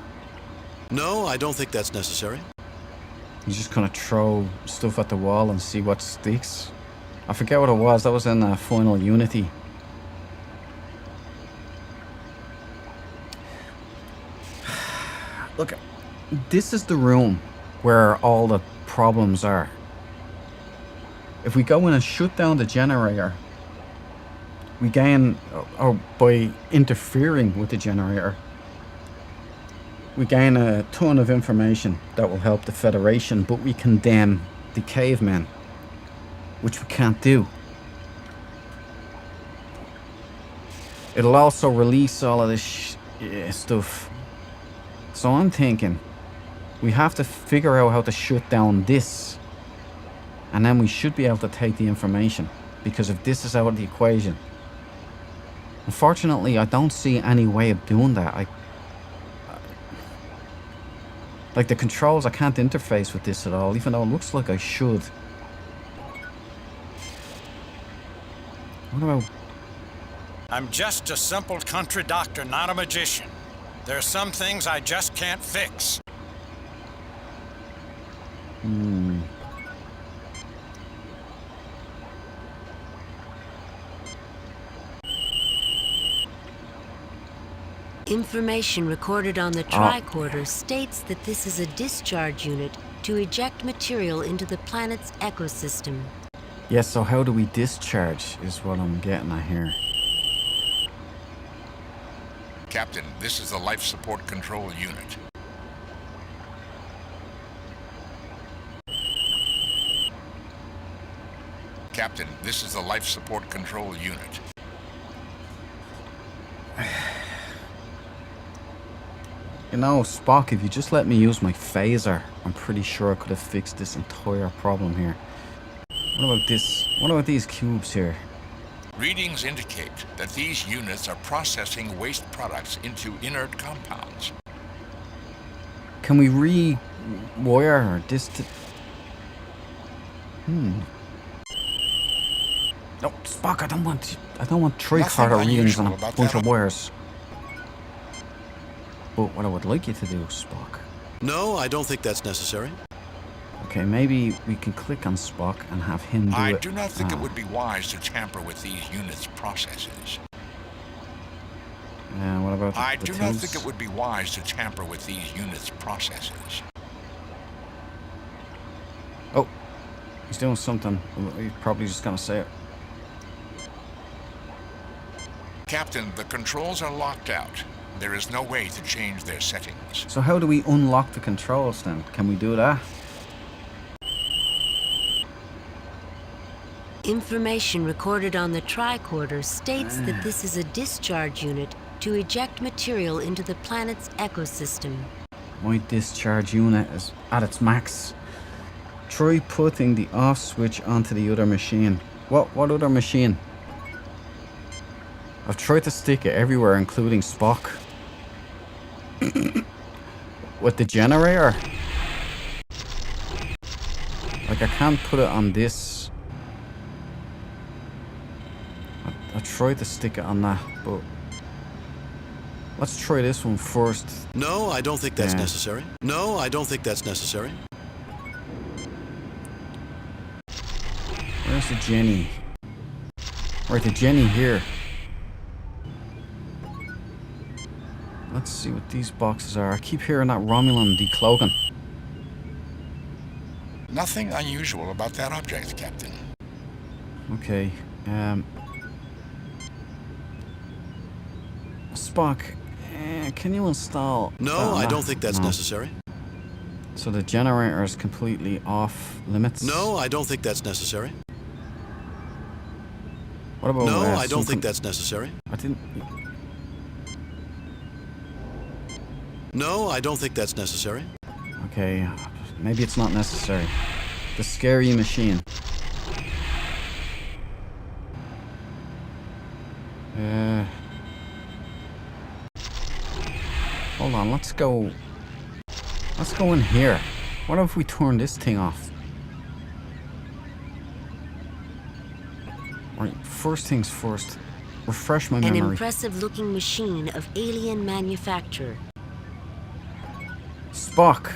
No, I don't think that's necessary. You just kind of throw stuff at the wall and see what sticks. I forget what it was. That was in Final Unity. Look, this is the room where all the problems are. If we go in and shut down the generator, we gain, or by interfering with the generator, we gain a ton of information that will help the Federation, but we condemn the cavemen, which we can't do. It'll also release all of this stuff. So I'm thinking we have to figure out how to shut down this, and then we should be able to take the information, because if this is out of the equation, unfortunately I don't see any way of doing that. Like the controls, I can't interface with this at all, even though it looks like I should. What about... I'm just a simple country doctor, not a magician. There are some things I just can't fix. Information recorded on the tricorder states that this is a discharge unit to eject material into the planet's ecosystem. Yes, so how do we discharge is what I'm getting at here. Captain, this is the life support control unit. Captain, this is the life support control unit. You know, Spock, if you just let me use my phaser, I'm pretty sure I could have fixed this entire problem here. What about this? What about these cubes here? Readings indicate that these units are processing waste products into inert compounds. Can we rewire this to... No, Spock, I don't want tricorder readings on a bunch of wires. But what I would like you to do, Spock... No, I don't think that's necessary. Okay, maybe we can click on Spock and have him do it. I do not think it would be wise to tamper with these units' processes. What about I do not think it would be wise to tamper with these units' processes. Oh, he's doing something. He's probably just gonna say it. Captain, the controls are locked out. There is no way to change their settings. So how do we unlock the controls then? Can we do that? Information recorded on the tricorder states that this is a discharge unit to eject material into the planet's ecosystem. My discharge unit is at its max. Try putting the off switch onto the other machine. What other machine? I've tried to stick it everywhere, including Spock. With the generator? Like, I can't put it on this. I tried to stick it on that, but... Let's try this one first. No, I don't think that's necessary. No, I don't think that's necessary. Where's the Jenny? Right, the Jenny here. Let's see what these boxes are. I keep hearing that Romulan decloaking. Nothing unusual about that object, Captain. Okay, Spock, can you install... No, I don't think that's necessary. So the generator is completely off limits? No, I don't think that's necessary. What about... No, I don't think that's necessary. I didn't... No, I don't think that's necessary. Okay, maybe it's not necessary. The scary machine. Hold on, let's go in here. What if we turn this thing off? Right, first things first. Refresh my memory. An impressive-looking machine of alien manufacture. Spock,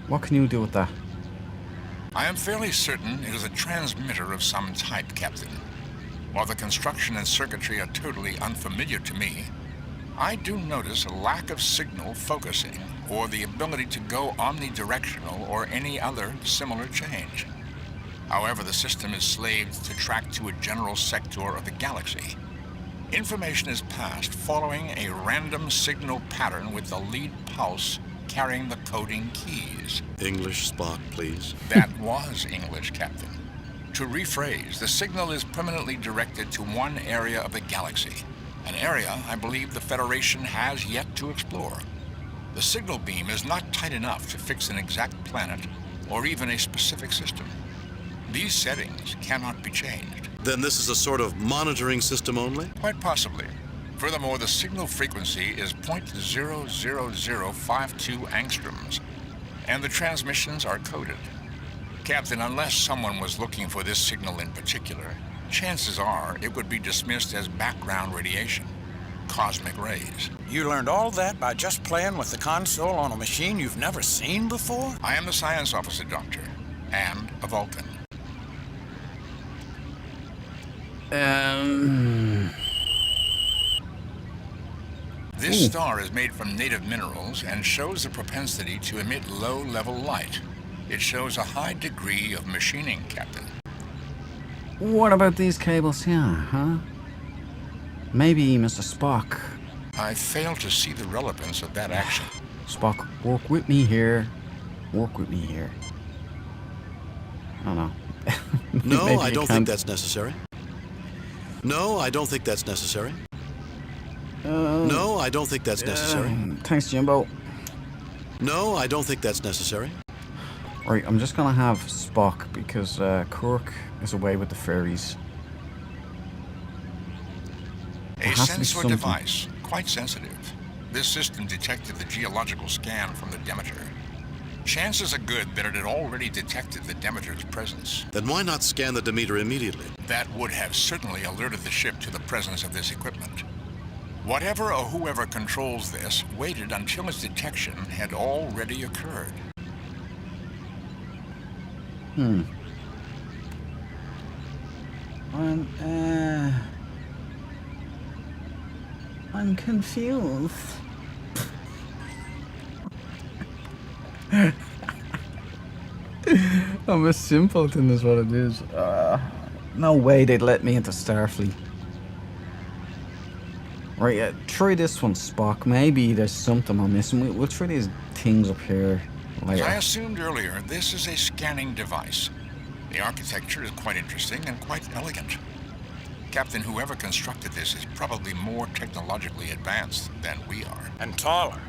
what can you do with that? I am fairly certain it is a transmitter of some type, Captain. While the construction and circuitry are totally unfamiliar to me, I do notice a lack of signal focusing or the ability to go omnidirectional or any other similar change. However, the system is slaved to track to a general sector of the galaxy. Information is passed following a random signal pattern with the lead pulse carrying the coding keys. English, Spock, please. That was English, Captain. To rephrase, the signal is permanently directed to one area of the galaxy, an area I believe the Federation has yet to explore. The signal beam is not tight enough to fix an exact planet or even a specific system. These settings cannot be changed. Then this is a sort of monitoring system only? Quite possibly. Furthermore, the signal frequency is 0.00052 angstroms, and the transmissions are coded. Captain, unless someone was looking for this signal in particular, chances are it would be dismissed as background radiation, cosmic rays. You learned all that by just playing with the console on a machine you've never seen before? I am the science officer, Doctor, and a Vulcan. This star is made from native minerals and shows a propensity to emit low-level light. It shows a high degree of machining, Captain. What about these cables here, huh? Maybe Mr. Spock. I fail to see the relevance of that action. Spock, work with me here. Work with me here. I don't know. No, I don't think that's necessary. No, I don't think that's necessary. No, I don't think that's necessary. Thanks, Jimbo. No, I don't think that's necessary. Right, I'm just gonna have Spock because Kirk is away with the fairies. A sensor device, quite sensitive. This system detected the geological scan from the Demeter. Chances are good that it had already detected the Demeter's presence. Then why not scan the Demeter immediately? That would have certainly alerted the ship to the presence of this equipment. Whatever or whoever controls this waited until its detection had already occurred. I'm confused. I'm a simpleton is what it is. No way they'd let me into Starfleet. Right, try this one, Spock. Maybe there's something I'm missing. We'll try these things up here later. As I assumed earlier, this is a scanning device. The architecture is quite interesting and quite elegant. Captain, whoever constructed this is probably more technologically advanced than we are. And taller.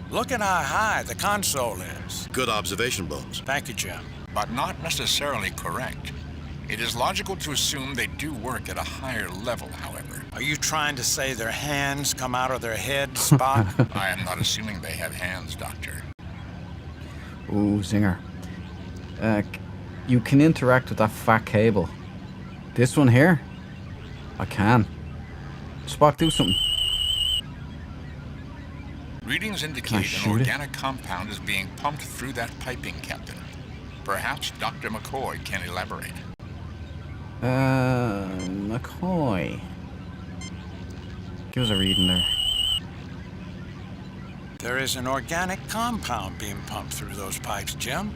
Look at how high the console is. Good observation, Bones. Thank you, Jim. But not necessarily correct. It is logical to assume they do work at a higher level, however. Are you trying to say their hands come out of their heads, Spock? I am not assuming they have hands, Doctor. Ooh, Zinger. You can interact with that fat cable. This one here? I can. Spock, do something. Readings indicate an organic compound is being pumped through that piping, Captain. Perhaps Dr. McCoy can elaborate. McCoy. Give us a reading there. There is an organic compound being pumped through those pipes, Jim.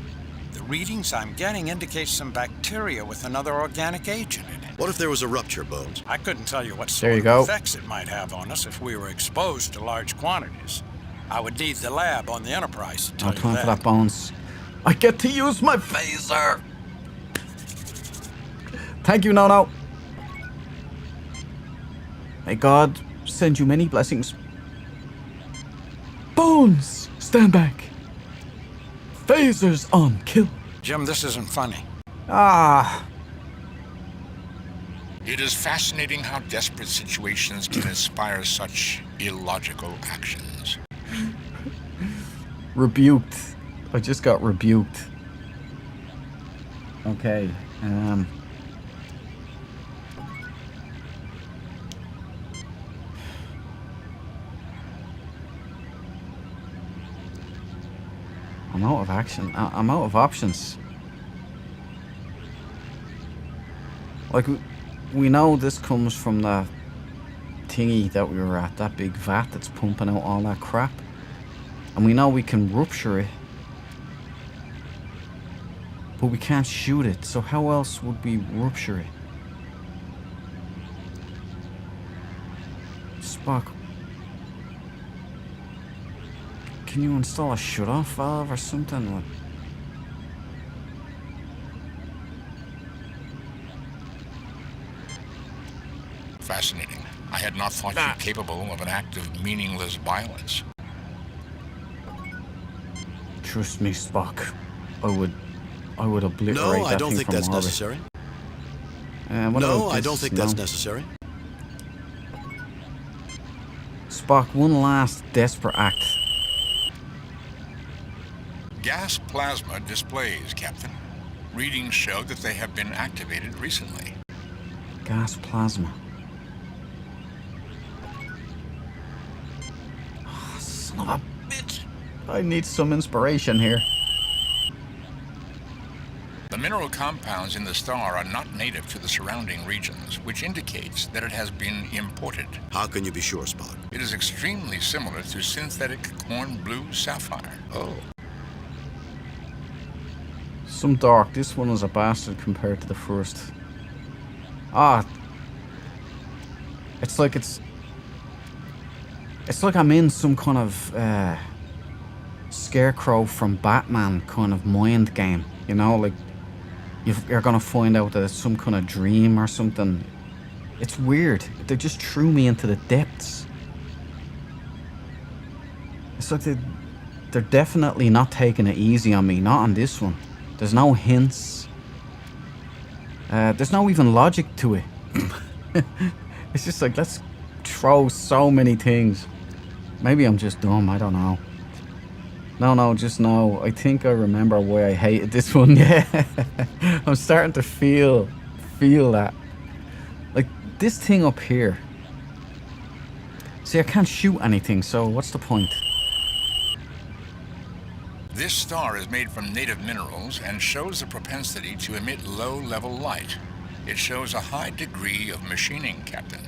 The readings I'm getting indicate some bacteria with another organic agent in it. What if there was a rupture, Bones? I couldn't tell you what sort of effects it might have on us if we were exposed to large quantities. I would need the lab on the Enterprise to tell you time that. for that, Bones. I get to use my phaser! Thank you, No. May God send you many blessings. Bones! Stand back! Phasers on, kill! Jim, this isn't funny. Ah! It is fascinating how desperate situations can inspire such illogical actions. Rebuked. I just got rebuked. Okay, I'm out of action. I'm out of options. Like, we know this comes from the thingy that we were at, that big vat that's pumping out all that crap. And we know we can rupture it. But we can't shoot it, so how else would we rupture it? Spock, can you install a shut-off valve or something? Like, Fascinating. I had not thought you capable of an act of meaningless violence. trust me, Spock. I would obliterate that No, I don't thing think from that's orbit. necessary. What No, about I this? don't think that's necessary. Spock, one last desperate act. Gas plasma displays, Captain. Readings show that they have been activated recently. Gas plasma. Oh, son of a bitch. I need some inspiration here. The mineral compounds in the star are not native to the surrounding regions, which indicates that it has been imported. How can you be sure, Spock? It is extremely similar to synthetic corn blue sapphire. Oh. Some dark. This one is a bastard compared to the first. Ah. It's like I'm in some kind of Scarecrow from Batman kind of mind game. You know, like you're gonna find out that it's some kind of dream or something. It's weird. They just threw me into the depths. It's like they're definitely not taking it easy on me. Not on this one. There's no hints. There's no even logic to it. It's just like, let's throw so many things. Maybe I'm just dumb. I don't know. No, just no. I think I remember why I hated this one. Yeah. I'm starting to feel that. Like, this thing up here. See, I can't shoot anything, so what's the point? This star is made from native minerals and shows the propensity to emit low-level light. It shows a high degree of machining, Captain.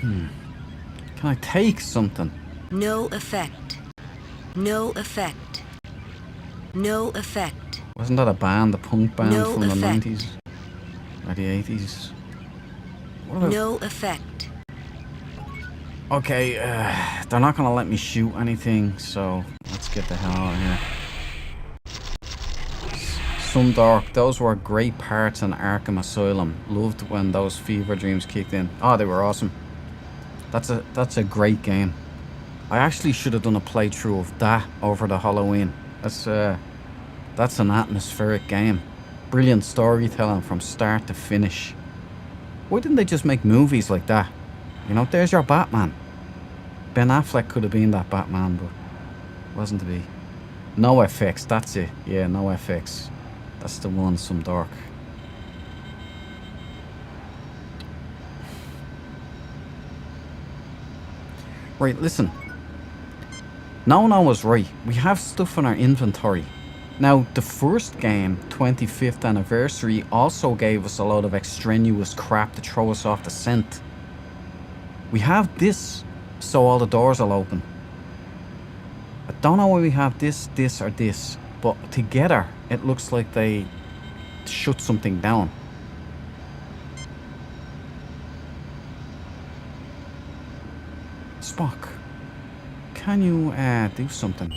Can I take something? No effect. No effect. No effect. Wasn't that a band, the punk band No from the effect. 90s? Or the 80s? What about... No effect. Okay, they're not gonna let me shoot anything, so let's get the hell out of here. Some Dark. Those were great parts in Arkham Asylum. Loved when those fever dreams kicked in. Oh, they were awesome. That's a great game. I actually should have done a playthrough of that over the Halloween. That's an atmospheric game. Brilliant storytelling from start to finish. Why didn't they just make movies like that? You know, there's your Batman. Ben Affleck could have been that Batman, but wasn't to be. No FX, that's it. Yeah, no FX. That's the one, Some Dark. Right, listen. No was right. We have stuff in our inventory. Now, the first game, 25th anniversary, also gave us a lot of extraneous crap to throw us off the scent. We have this, so all the doors will open. I don't know why we have this, or this, but together, it looks like they shut something down. Spock, can you do something?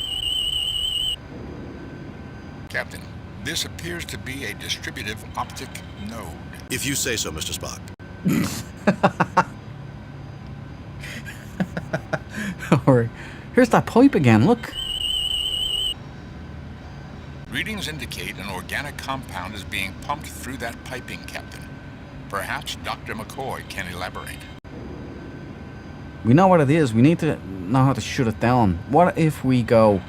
Captain, this appears to be a distributive optic node. If you say so, Mr. Spock. Or here's that pipe again, look. Readings indicate an organic compound is being pumped through that piping, Captain. Perhaps Dr. McCoy can elaborate. We know what it is. We need to know how to shut it down. What if we go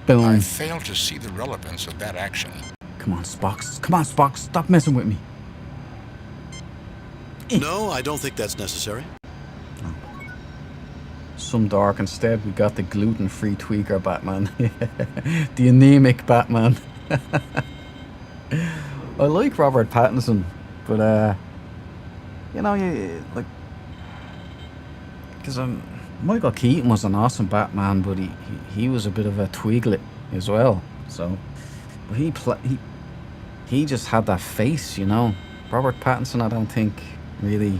boom? I fail to see the relevance of that action. Come on, Spock. Come on, Spock. Stop messing with me. No, I don't think that's necessary. Some Dark. Instead, we got the gluten-free tweaker Batman. The anemic Batman. I like Robert Pattinson, but you know, like, because Michael Keaton was an awesome Batman, but he was a bit of a twiglet as well. So, but he just had that face, you know. Robert Pattinson, I don't think really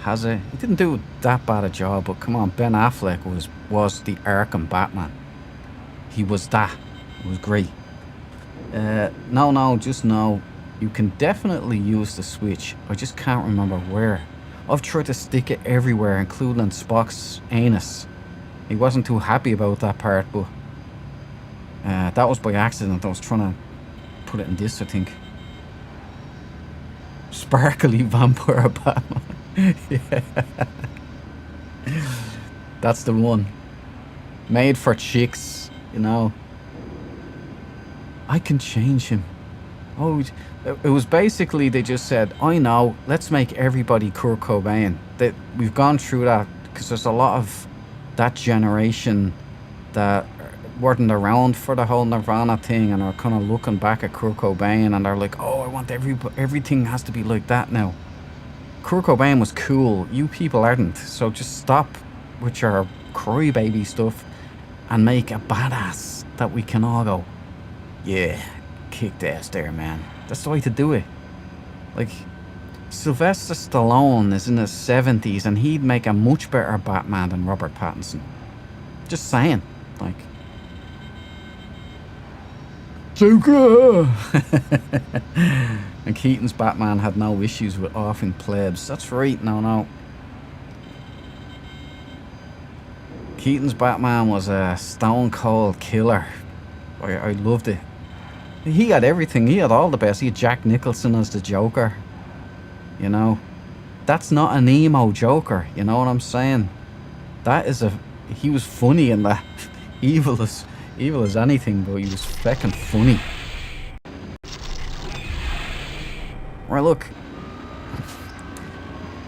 has he didn't do that bad a job, but come on, Ben Affleck was the Arkham Batman. He was that. It was great. No, just no. You can definitely use the switch. I just can't remember where. I've tried to stick it everywhere, including Spock's anus. He wasn't too happy about that part, but that was by accident. I was trying to put it in this, I think. Sparkly vampire Batman. Yeah. That's the one. Made for chicks, you know. I can change him. Oh, it was basically they just said, I know, let's make everybody Kirk Cobain. That we've gone through that because there's a lot of that generation that weren't around for the whole Nirvana thing and are kind of looking back at Kirk Cobain and they're like, oh, I want everything has to be like that now. Kirk Cobain was cool. You people aren't. So just stop with your crybaby stuff and make a badass that we can all go, yeah, kicked ass there, man. That's the way to do it. Like, Sylvester Stallone is in his 70s and he'd make a much better Batman than Robert Pattinson. Just saying. Like, Joker! And Keaton's Batman had no issues with offing plebs. That's right, no. Keaton's Batman was a stone cold killer. I loved it. He had everything. He had all the best. He had Jack Nicholson as the Joker. You know, that's not an emo Joker. You know what I'm saying? He was funny in that. Evil as anything, but he was feckin' funny. Right, look.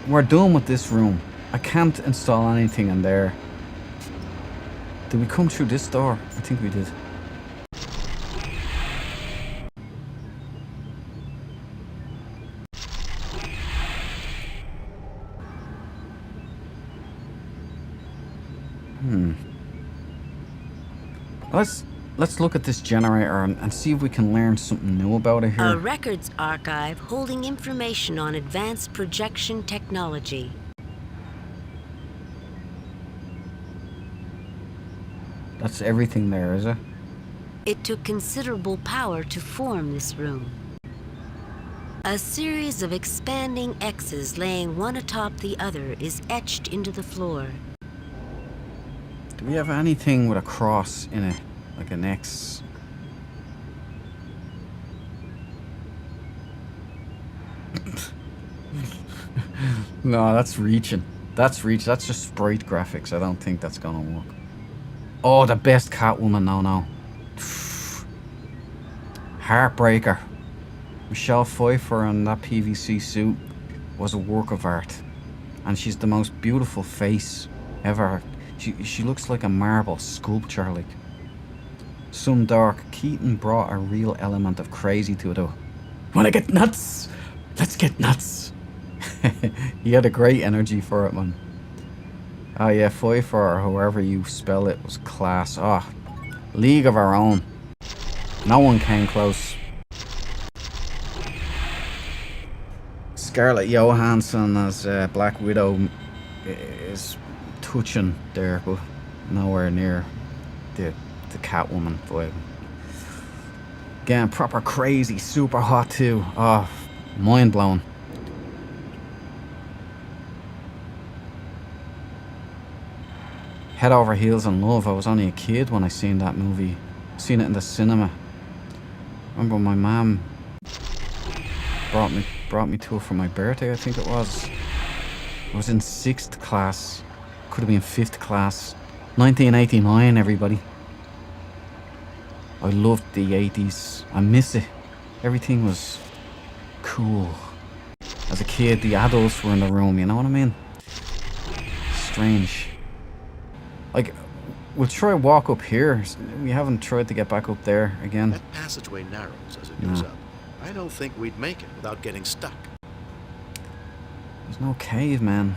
We're done with this room. I can't install anything in there. Did we come through this door? I think we did. Let's look at this generator and see if we can learn something new about it here. A records archive holding information on advanced projection technology. That's everything there, is it? It took considerable power to form this room. A series of expanding X's laying one atop the other is etched into the floor. Do we have anything with a cross in it? Like an X? No, that's reaching. That's just sprite graphics. I don't think that's gonna work. Oh, the best Catwoman. No. Heartbreaker. Michelle Pfeiffer in that PVC suit was a work of art. And she's the most beautiful face ever. She looks like a marble sculpture, like. Some dark. Keaton brought a real element of crazy to it, though. Wanna get nuts? Let's get nuts. He had a great energy for it, man. Oh yeah, Pfeiffer, or however you spell it, was class. Oh, League of Our Own. No one came close. Scarlett Johansson as Black Widow is touching there, but nowhere near the Catwoman vibe. Again, proper crazy, super hot too. Oh, mind blowing. Head Over Heels in Love. I was only a kid when I seen that movie. Seen it in the cinema. Remember my mum brought me to it for my birthday, I think it was. I was in 6th class. Could have been 5th class. 1989, everybody. I loved the 80s. I miss it. Everything was cool. As a kid, the adults were in the room, you know what I mean? Strange. Like, we'll try walk up here. We haven't tried to get back up there again. That passageway narrows as it goes up. I don't think we'd make it without getting stuck. There's no cave, man.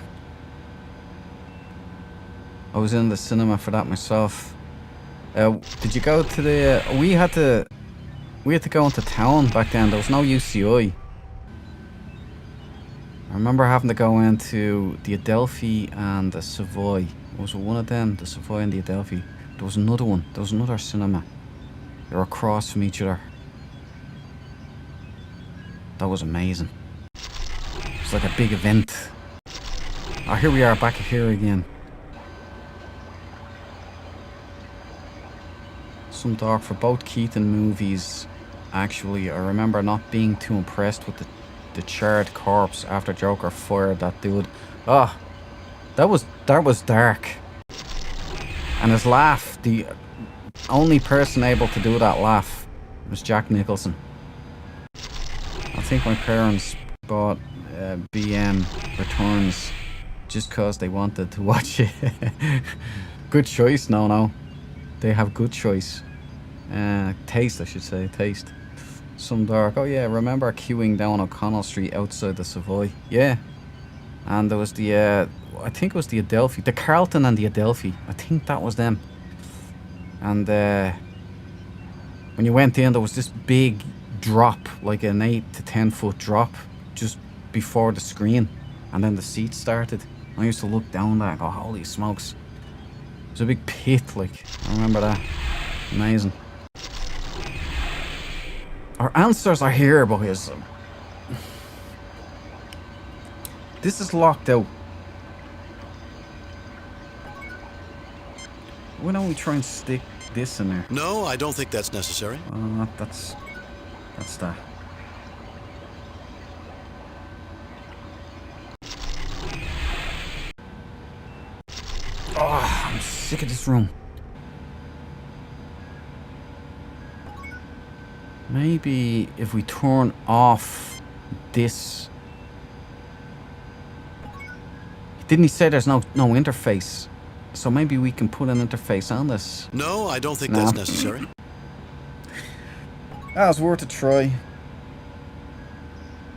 I was in the cinema for that myself. Did you go to the... We had to go into town back then. There was no UCI. I remember having to go into the Adelphi and the Savoy. Was one of them, the Savoy and the Adelphi. There was another one. There was another cinema. They were across from each other. That was amazing. It was like a big event. Oh, here we are, back here again. Some dark for both Keaton movies. Actually, I remember not being too impressed with the charred corpse after Joker fired that dude. Ah. That was dark. And his laugh, the only person able to do that laugh was Jack Nicholson. I think my parents bought BM Returns just because they wanted to watch it. Good choice, no. They have good choice. Taste, I should say, taste. Some dark. Oh yeah, remember queuing down O'Connell Street outside the Savoy? Yeah. And there was the... I think it was the Adelphi, the Carlton and the Adelphi. I think that was them. And when you went in, there was this big drop, like an 8 to 10 foot drop, just before the screen, and then the seats started. I used to look down there and go, holy smokes! It was a big pit, like, I remember that. Amazing. Our answers are here, boys. This is locked out. Why don't we try and stick this in there? No, I don't think that's necessary. That's that. Oh, I'm sick of this room. Maybe if we turn off this. Didn't he say there's no interface? So maybe we can put an interface on this. No, I don't think that's necessary. That was worth a try.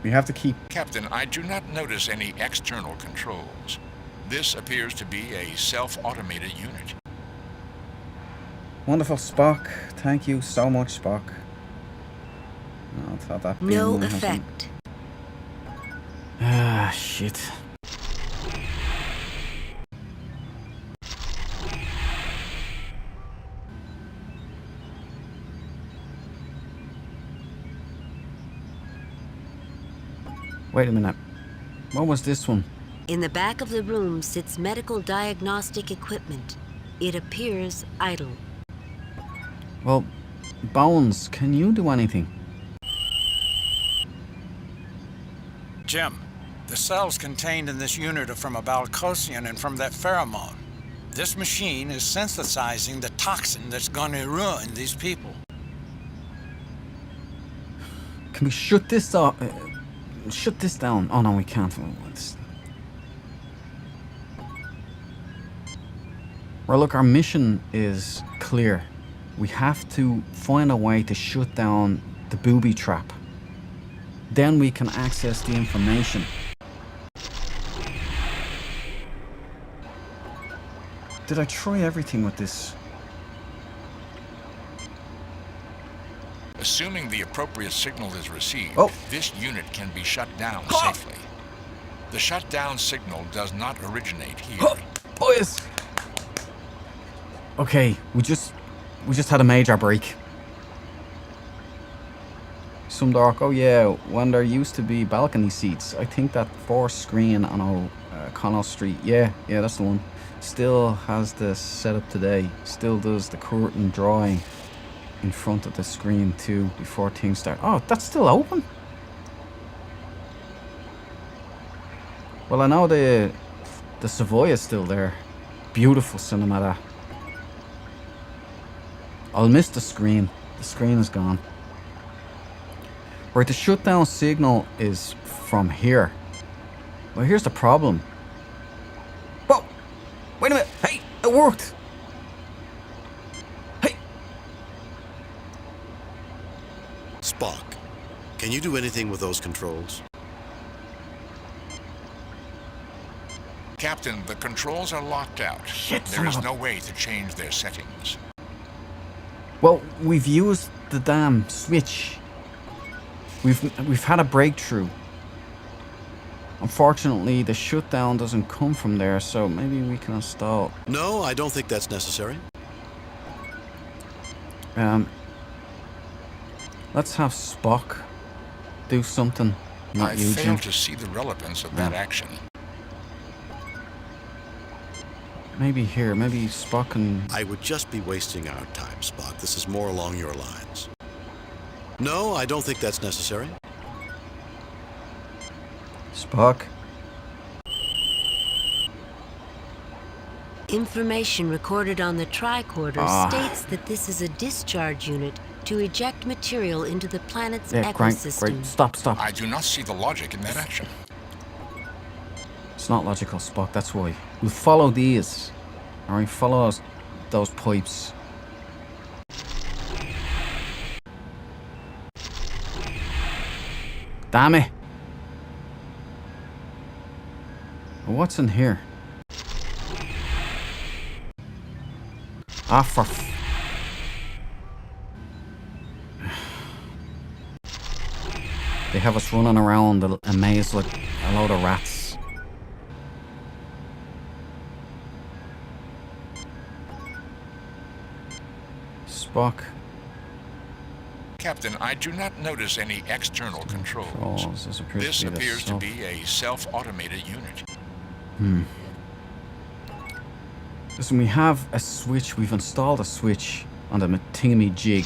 We have to keep... Captain, I do not notice any external controls. This appears to be a self-automated unit. Wonderful, Spock. Thank you so much, Spock. No, I thought that no effect. Ah, shit. Wait a minute. What was this one? In the back of the room sits medical diagnostic equipment. It appears idle. Well, Bones, can you do anything? Jim, the cells contained in this unit are from a Balcosian and from that pheromone. This machine is synthesizing the toxin that's gonna ruin these people. Can we shut this off? Shut this down. Oh no, we can't. Well, look, our mission is clear. We have to find a way to shut down the booby trap. Then we can access the information. Did I try everything with this? Assuming the appropriate signal is received, this unit can be shut down safely. The shutdown signal does not originate here. Boys! Okay, we just had a major break. Some dark. Oh yeah, when there used to be balcony seats. I think that force screen on Connell Street. Yeah, that's the one. Still has the setup today. Still does the curtain drawing in front of the screen too before things start. Oh, that's still open. Well, I know the Savoy is still there. Beautiful cinema that. I'll miss the screen. The screen is gone. Right, the shutdown signal is from here. Well, here's the problem. Whoa! Wait a minute! Hey! It worked! Hey! Spock, can you do anything with those controls? Captain, the controls are locked out. Shit, there is no way to change their settings. Well, we've used the damn switch. We've had a breakthrough. Unfortunately, the shutdown doesn't come from there, so maybe we can install. No, I don't think that's necessary. Let's have Spock do something. Not I you, fail Jim. to see the relevance of that action. Maybe here, maybe Spock can... I would just be wasting our time, Spock. This is more along your lines. No, I don't think that's necessary. Spock. Information recorded on the tricorder states that this is a discharge unit to eject material into the planet's ecosystem. Great. Stop. I do not see the logic in that action. It's not logical, Spock, that's why. We'll follow these. Alright, follow those pipes. Damn it! What's in here? Ah, for... They have us running around a maze like a load of rats. Spock. Captain, I do not notice any external controls. This appears to be a self-automated unit. Listen, we have a switch. We've installed a switch on the thingy jig.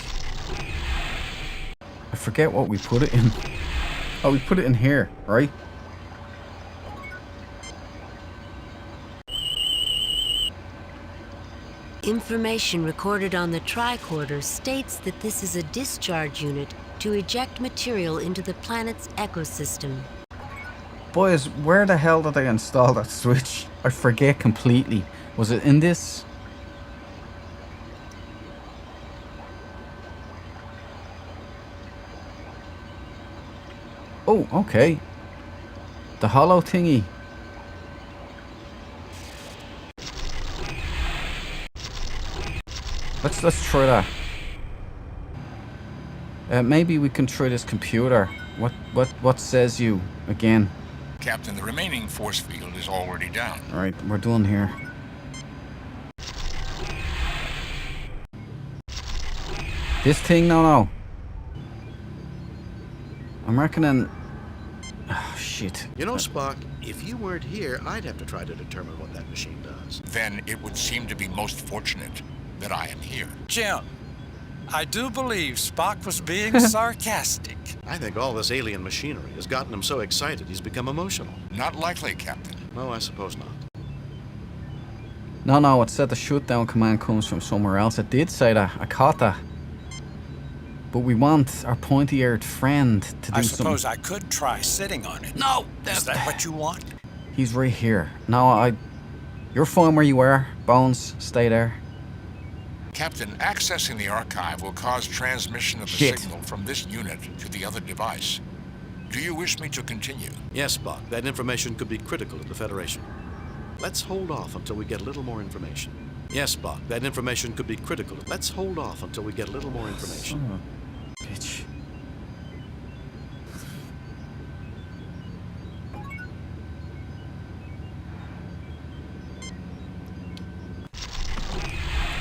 I forget what we put it in. Oh, we put it in here, right? Information recorded on the tricorder states that this is a discharge unit to eject material into the planet's ecosystem. Boys, where the hell did I install that switch? I forget completely. Was it in this? Oh, okay. The hollow thingy. Let's try that. Maybe we can try this computer. What says you again? Captain, the remaining force field is already down. All right, we're done here. This thing, no. I'm reckoning. Oh, shit. You know, Spock, if you weren't here, I'd have to try to determine what that machine does. Then it would seem to be most fortunate that I am here. Jim, I do believe Spock was being sarcastic. I think all this alien machinery has gotten him so excited he's become emotional. Not likely, Captain. No, I suppose not. No, it said the shutdown command comes from somewhere else. It did say that. I caught that. But we want our pointy-eared friend to do something. I suppose I could try sitting on it. No! Is that what you want? He's right here. No, you're fine where you are. Bones, stay there. Captain, accessing the archive will cause transmission of the signal from this unit to the other device. Do you wish me to continue? Yes, Spock. That information could be critical to the Federation. Let's hold off until we get a little more information. Yes, Spock. That information could be critical. Let's hold off until we get a little more information. Son of a bitch.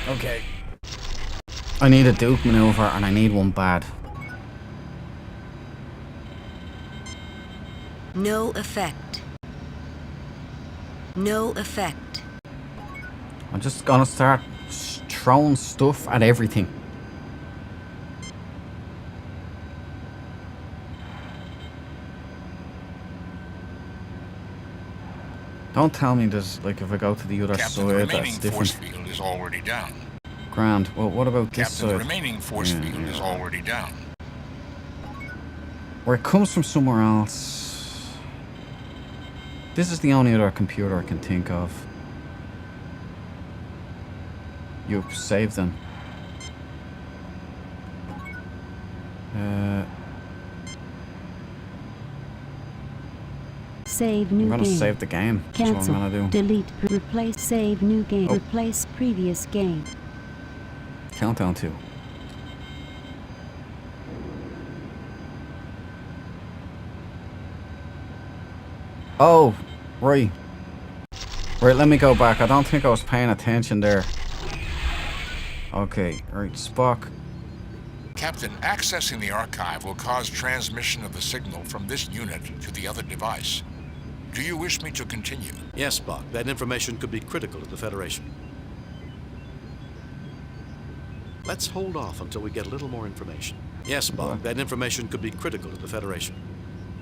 Okay. I need a Duke maneuver and I need one bad. No effect. No effect. I'm just gonna start throwing stuff at everything. Don't tell me there's, like, if I go to the other Captain, side, the remaining that's different. force field is already down. Grand. Well, what about this Captain, side? the remaining force field is already down. Where it comes from somewhere else. This is the only other computer I can think of. You've saved them. Save new game. I'm gonna save the game. That's Cancel. what I'm gonna do. Delete. Replace. Save new game. Oh. Replace previous game. Countdown 2. Oh, right. Right, let me go back. I don't think I was paying attention there. Okay, right, Spock. Captain, accessing the archive will cause transmission of the signal from this unit to the other device. Do you wish me to continue? Yes, Spock. That information could be critical to the Federation. Let's hold off until we get a little more information. Yes, Spock. That information could be critical to the Federation.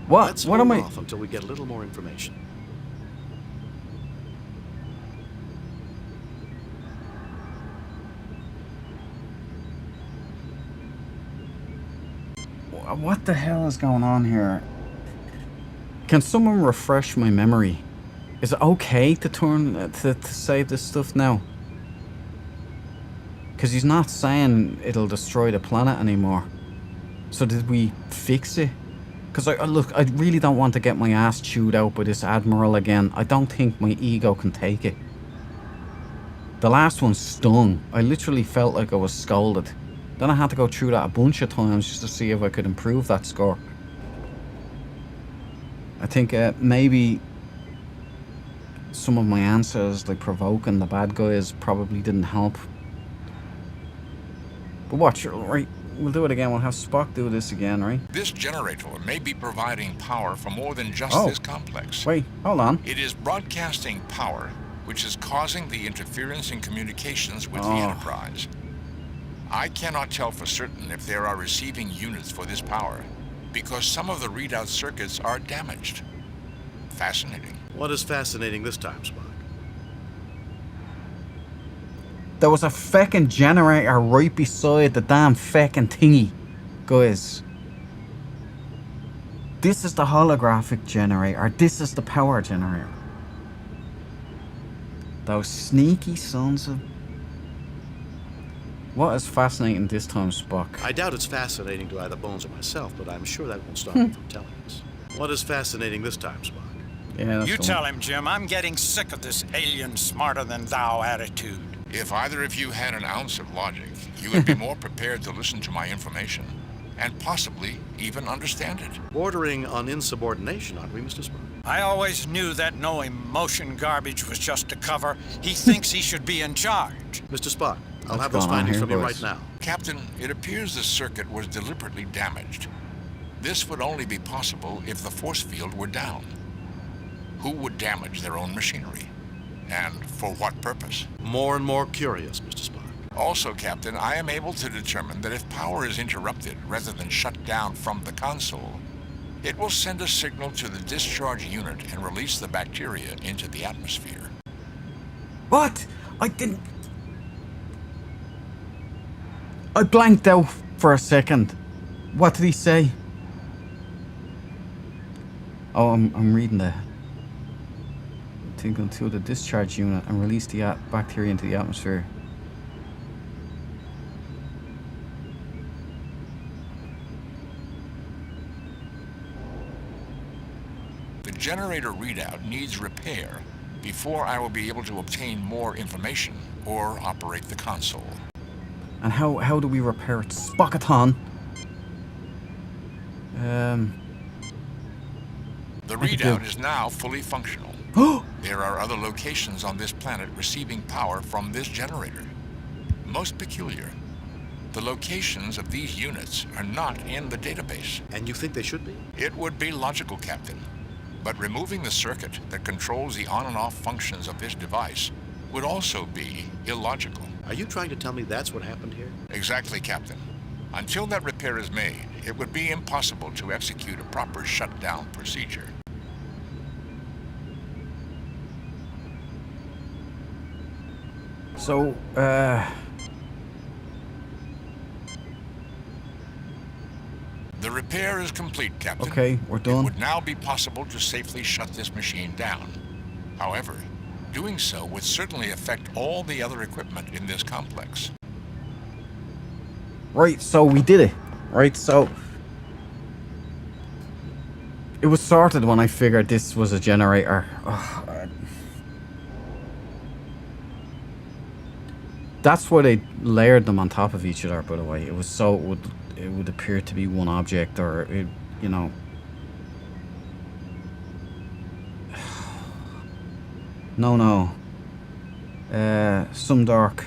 What? Let's What hold am I? off until we get a little more information. What the hell is going on here? Can someone refresh my memory? Is it okay to turn to save this stuff now? Because he's not saying it'll destroy the planet anymore. So did we fix it? Because look, I really don't want to get my ass chewed out by this Admiral again. I don't think my ego can take it. The last one stung. I literally felt like I was scolded. Then I had to go through that a bunch of times just to see if I could improve that score. I think maybe some of my answers, like provoking the bad guys, probably didn't help. But watch, right? We'll do it again. We'll have Spock do this again, right? This generator may be providing power for more than just this complex. Wait, hold on. It is broadcasting power, which is causing the interference in communications with the Enterprise. I cannot tell for certain if there are receiving units for this power, because some of the readout circuits are damaged. Fascinating. What is fascinating this time, Spock? There was a feckin' generator right beside the damn feckin' thingy, guys. This is the holographic generator. This is the power generator. Those sneaky sons of... What is fascinating this time, Spock? I doubt it's fascinating to either Bones or myself, but I'm sure that won't stop him from telling us. What is fascinating this time, Spock? Yeah, You tell him, Jim. I'm getting sick of this alien smarter-than-thou attitude. If either of you had an ounce of logic, you would be more prepared to listen to my information, and possibly even understand it. Bordering on insubordination, aren't we, Mr. Spock? I always knew that no emotion garbage was just a cover. He thinks he should be in charge. Mr. Spock, I'll What's have those going on findings here, from you boys? right now. Captain, it appears the circuit was deliberately damaged. This would only be possible if the force field were down. Who would damage their own machinery? And for what purpose? More and more curious, Mr. Spock. Also, Captain, I am able to determine that if power is interrupted rather than shut down from the console, it will send a signal to the discharge unit and release the bacteria into the atmosphere. What? I didn't... I blanked out for a second. What did he say? Oh, I'm reading the... Tinkle to the discharge unit and release the bacteria into the atmosphere. The generator readout needs repair before I will be able to obtain more information or operate the console. And how do we repair it? Spockathon. The readout is now fully functional. There are other locations on this planet receiving power from this generator. Most peculiar, the locations of these units are not in the database. And you think they should be? It would be logical, Captain. But removing the circuit that controls the on and off functions of this device would also be illogical. Are you trying to tell me that's what happened here? Exactly, Captain. Until that repair is made, it would be impossible to execute a proper shutdown procedure. So, The repair is complete, Captain. Okay, we're done. It would now be possible to safely shut this machine down. However, doing so would certainly affect all the other equipment in this complex. Right, so we did it. Right, so... It was sorted when I figured this was a generator. That's why they layered them on top of each other, by the way. It was so it would appear to be one object, or it, you know. No. Some dark.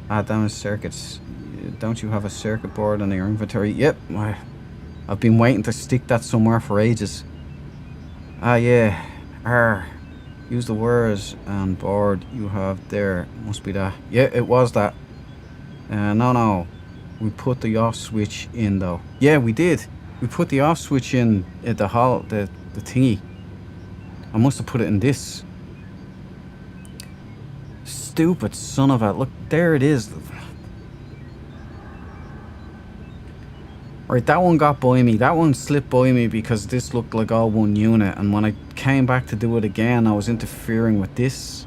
Damaged circuits. Don't you have a circuit board in your inventory? Yep. I've been waiting to stick that somewhere for ages. Yeah. Use the words and board you have there. Must be that. Yeah, it was that. No. We put the off switch in though. Yeah, we did. We put the off switch in at the thingy. I must have put it in this. Stupid son of a... Look, there it is. Right, that one got by me. That one slipped by me because this looked like all one unit. And when I came back to do it again, I was interfering with this.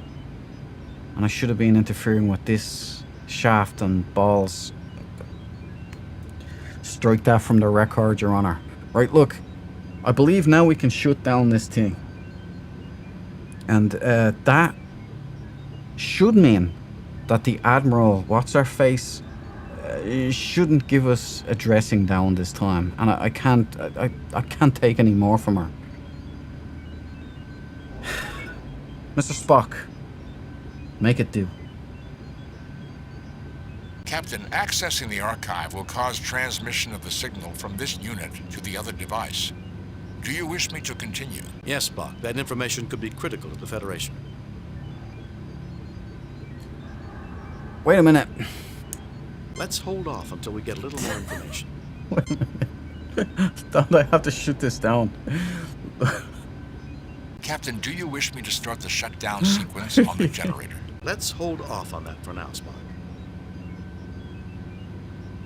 And I should have been interfering with this shaft and balls. Strike that from the record, Your Honor. Right, look. I believe now we can shut down this thing. And that should mean that the Admiral, what's her face, shouldn't give us a dressing down this time. And I can't take any more from her. Mr. Spock, make it do. Captain, accessing the archive will cause transmission of the signal from this unit to the other device. Do you wish me to continue? Yes, Spock. That information could be critical to the Federation. Wait a minute. Let's hold off until we get a little more information. Wait a minute. Don't I have to shoot this down? Captain, do you wish me to start the shutdown sequence on the generator? Let's hold off on that for now, Spock.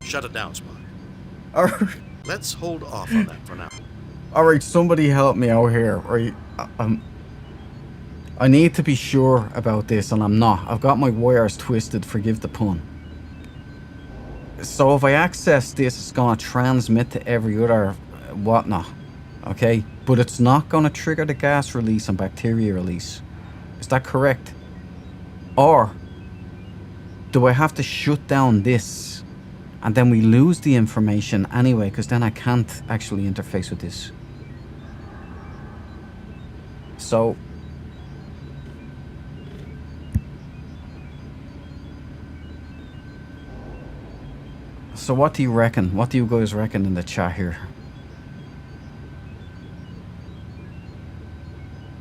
Shut it down, Spock. Alright. Let's hold off on that for now. Alright, somebody help me out here. Right, I need to be sure about this, and I'm not. I've got my wires twisted, forgive the pun. So if I access this, it's going to transmit to every other whatnot. Okay? But it's not going to trigger the gas release and bacteria release. Is that correct? Or do I have to shut down this? And then we lose the information anyway, because then I can't actually interface with this. So... So what do you reckon? What do you guys reckon in the chat here?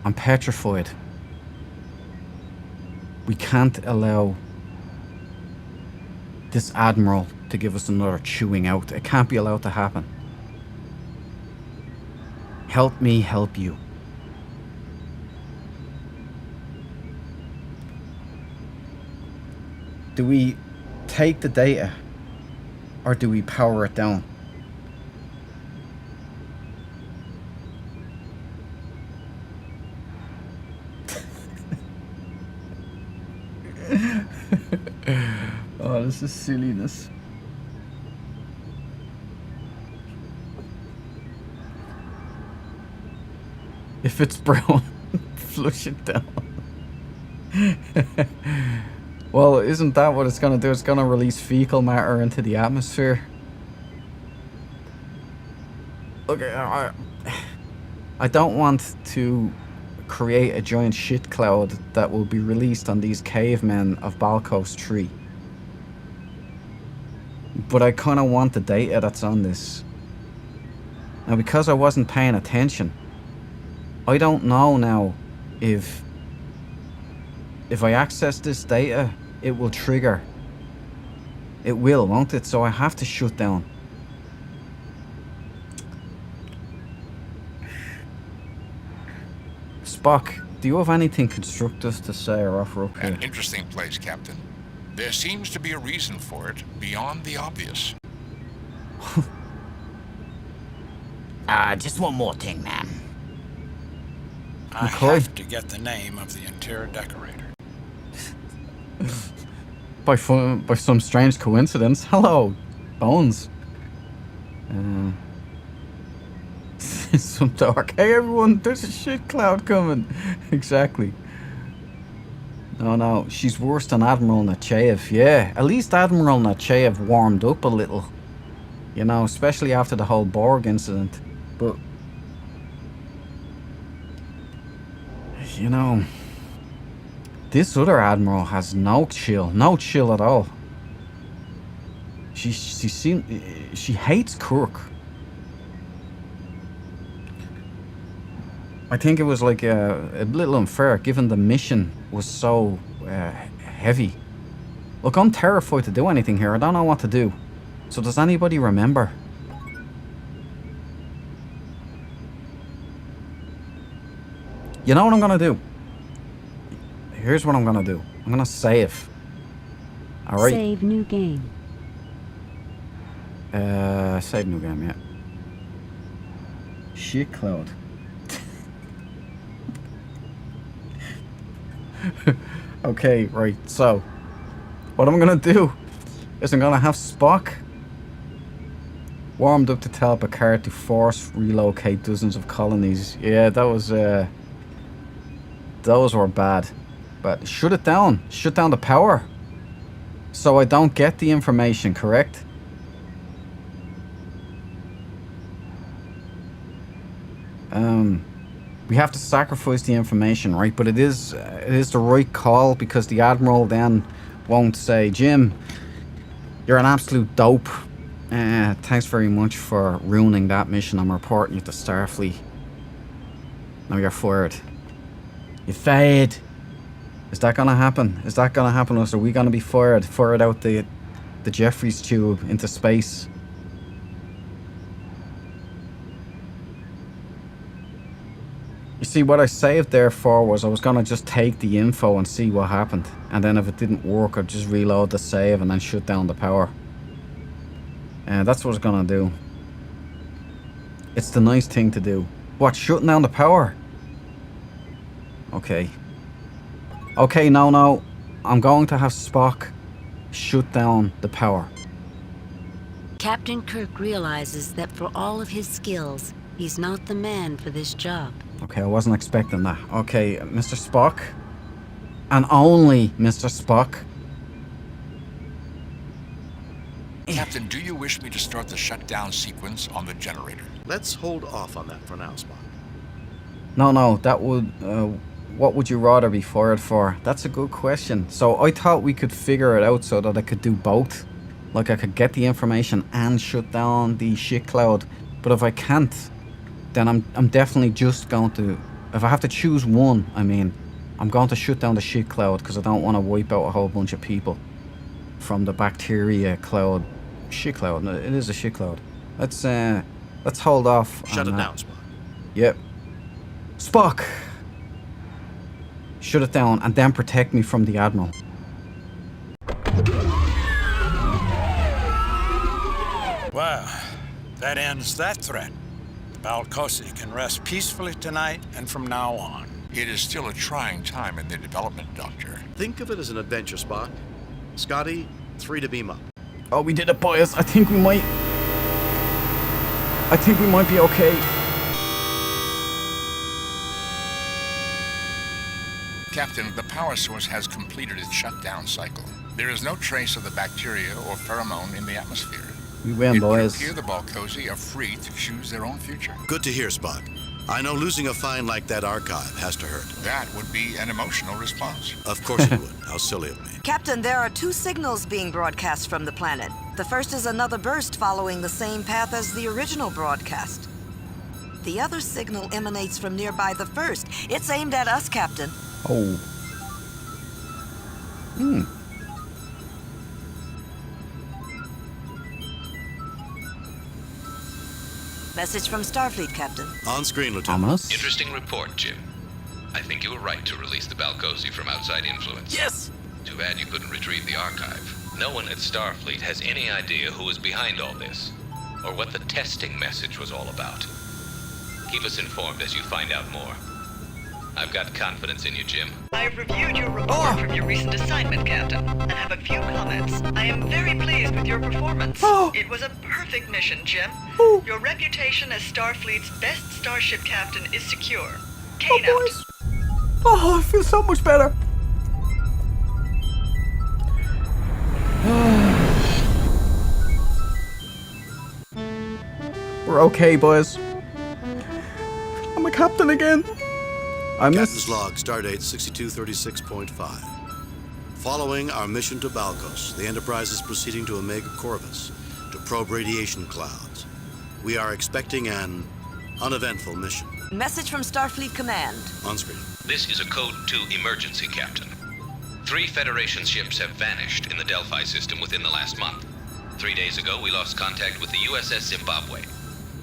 I'm petrified. We can't allow this Admiral to give us another chewing out. It can't be allowed to happen. Help me help you. Do we take the data or do we power it down? Oh, this is silliness. If it's brown, flush it down. Well, isn't that what it's going to do? It's going to release fecal matter into the atmosphere. Look, I don't want to create a giant shit cloud that will be released on these cavemen of Balcos 3. But I kind of want the data that's on this. Now, because I wasn't paying attention, I don't know now if I access this data, it will trigger. It will, won't it? So I have to shut down. Spock, do you have anything constructive to say or offer up here? An interesting place, Captain. There seems to be a reason for it beyond the obvious. Just one more thing, ma'am. I have to get the name of the interior decorator. By some strange coincidence. Hello, Bones. Some dark. Hey everyone, there's a shit cloud coming. Exactly. No, she's worse than Admiral Nechayev. Yeah, at least Admiral Nechayev warmed up a little. You know, especially after the whole Borg incident. But, you know, this other Admiral has no chill at all. She hates Kirk. I think it was like a little unfair given the mission was so heavy. Look, I'm terrified to do anything here. I don't know what to do. So does anybody remember? You know what I'm gonna do? Here's what I'm gonna do. I'm gonna save. Alright. Save new game. Save new game, yeah. Shit cloud. Okay, right, so what I'm gonna do is I'm gonna have Spock warmed up to tell Picard to force relocate dozens of colonies. Yeah, those were bad. But shut it down. Shut down the power. So I don't get the information, correct? We have to sacrifice the information, right? But it is the right call because the Admiral then won't say, Jim, you're an absolute dope. Thanks very much for ruining that mission. I'm reporting you to Starfleet. Now you're fired. You're fired. Is that gonna happen? Is that gonna happen? Or are we gonna be fired? Fired out the Jeffries tube into space? You see, what I saved there for was I was gonna just take the info and see what happened. And then if it didn't work, I'd just reload the save and then shut down the power. And that's what I was gonna do. It's the nice thing to do. What, shutting down the power? Okay. Okay, no. I'm going to have Spock shut down the power. Captain Kirk realizes that for all of his skills, he's not the man for this job. Okay, I wasn't expecting that. Okay, Mr. Spock. And only Mr. Spock. Captain, do you wish me to start the shutdown sequence on the generator? Let's hold off on that for now, Spock. No, that would... what would you rather be fired for? That's a good question. So I thought we could figure it out so that I could do both. Like I could get the information and shut down the shit cloud. But if I can't, then I'm definitely just going to If I have to choose one, I mean, I'm going to shut down the shit cloud because I don't want to wipe out a whole bunch of people from the bacteria cloud. Shit cloud. No, it is a shit cloud. Let's hold off. Shut it down, Spock. Yep. Spock! Shut it down and then protect me from the Admiral. Well, that ends that threat. The Balcosi can rest peacefully tonight and from now on. It is still a trying time in their development, Doctor. Think of it as an adventure, Spock. Scotty, 3 to beam up. Oh, we did it, boys. I think we might be okay. Captain, the power source has completed its shutdown cycle. There is no trace of the bacteria or pheromone in the atmosphere. We win, boys. It would appear the Balcosi are free to choose their own future. Good to hear, Spock. I know losing a find like that archive has to hurt. That would be an emotional response. Of course it would. How silly of me. Captain, there are 2 signals being broadcast from the planet. The first is another burst following the same path as the original broadcast. The other signal emanates from nearby the first. It's aimed at us, Captain. Oh. Message from Starfleet, Captain. On screen, Lieutenant. Interesting report, Jim. I think you were right to release the Balcosi from outside influence. Yes! Too bad you couldn't retrieve the archive. No one at Starfleet has any idea who is behind all this, or what the testing message was all about. Keep us informed as you find out more. I've got confidence in you, Jim. I've reviewed your report from your recent assignment, Captain, and have a few comments. I am very pleased with your performance. It was a perfect mission, Jim. Your reputation as Starfleet's best starship captain is secure. Kane out. Oh, I feel so much better. We're okay, boys. I'm a captain again. I Captain's log, stardate 6236.5. Following our mission to Balcos, the Enterprise is proceeding to Omega Corvus to probe radiation clouds. We are expecting an uneventful mission. Message from Starfleet Command. On screen. This is a Code 2 emergency, Captain. 3 Federation ships have vanished in the Delphi system within the last month. 3 days ago, we lost contact with the USS Zimbabwe.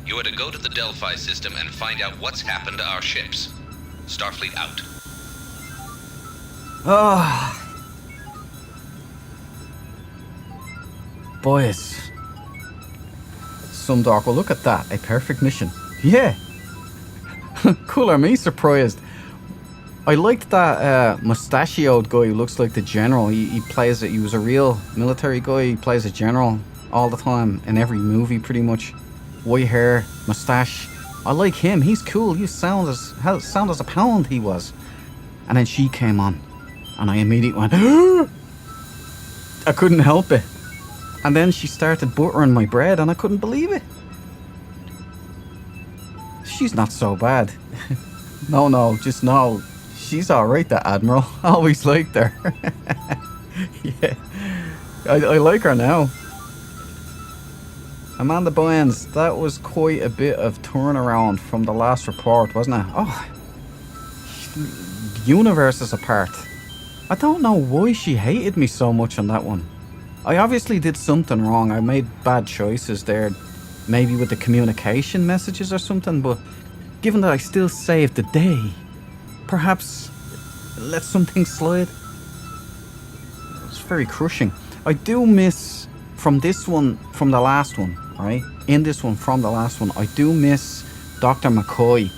You are to go to the Delphi system and find out what's happened to our ships. Starfleet out. Boys. Some dark. Well, look at that. A perfect mission. Yeah. Cool, me surprised. I liked that mustachioed guy who looks like the general. He plays it. He was a real military guy. He plays a general all the time in every movie, pretty much. White hair, mustache. I like him. He's cool. He sound as a pound he was. And then she came on, and I immediately went, I couldn't help it. And then she started buttering my bread, and I couldn't believe it. She's not so bad. No, just no. She's alright, that Admiral. I always liked her. Yeah. I like her now. Amanda Bynes, that was quite a bit of turnaround from the last report, wasn't it? Oh, universes apart. I don't know why she hated me so much on that one. I obviously did something wrong. I made bad choices there, maybe with the communication messages or something, but given that I still saved the day, perhaps let something slide. It's very crushing. I do miss from this one, from the last one, right? In this one, from the last one, I do miss Dr. McCoy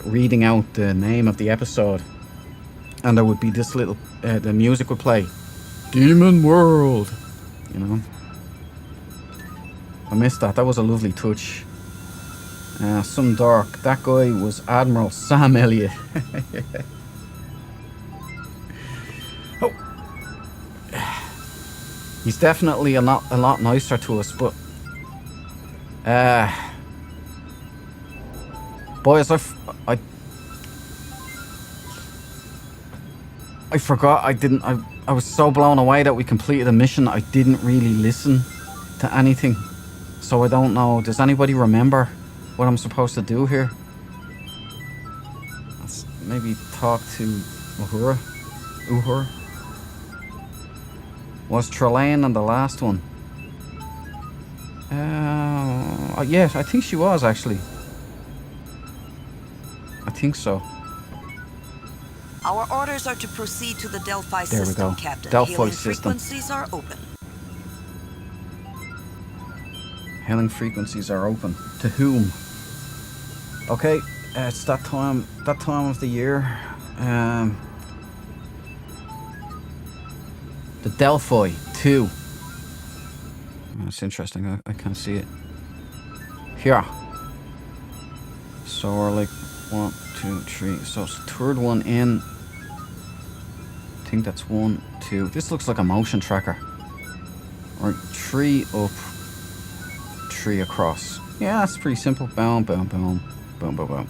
reading out the name of the episode. And there would be this little, the music would play. Demon World. You know? I missed that. That was a lovely touch. Some dark. That guy was Admiral Sam Elliott. Oh. He's definitely a lot nicer to us, but boys, I forgot. I was so blown away that we completed a mission. I didn't really listen to anything, so I don't know. Does anybody remember what I'm supposed to do here? maybe talk to Uhura. Was Trelane on the last one? Yes, I think she was actually. I think so. Our orders are to proceed to the Delphi There we system, go. Captain. Delphi Hailing system. frequencies are open. Hailing frequencies are open. To whom? Okay, it's that time of the year. The Delphi 2. That's interesting. I can't see it. Here. So we're like 1, 2, 3. So it's the third one in. I think that's 1, 2. This looks like a motion tracker. Right, 3 up, 3 across. Yeah, that's pretty simple. Boom, boom, boom, boom, boom, boom.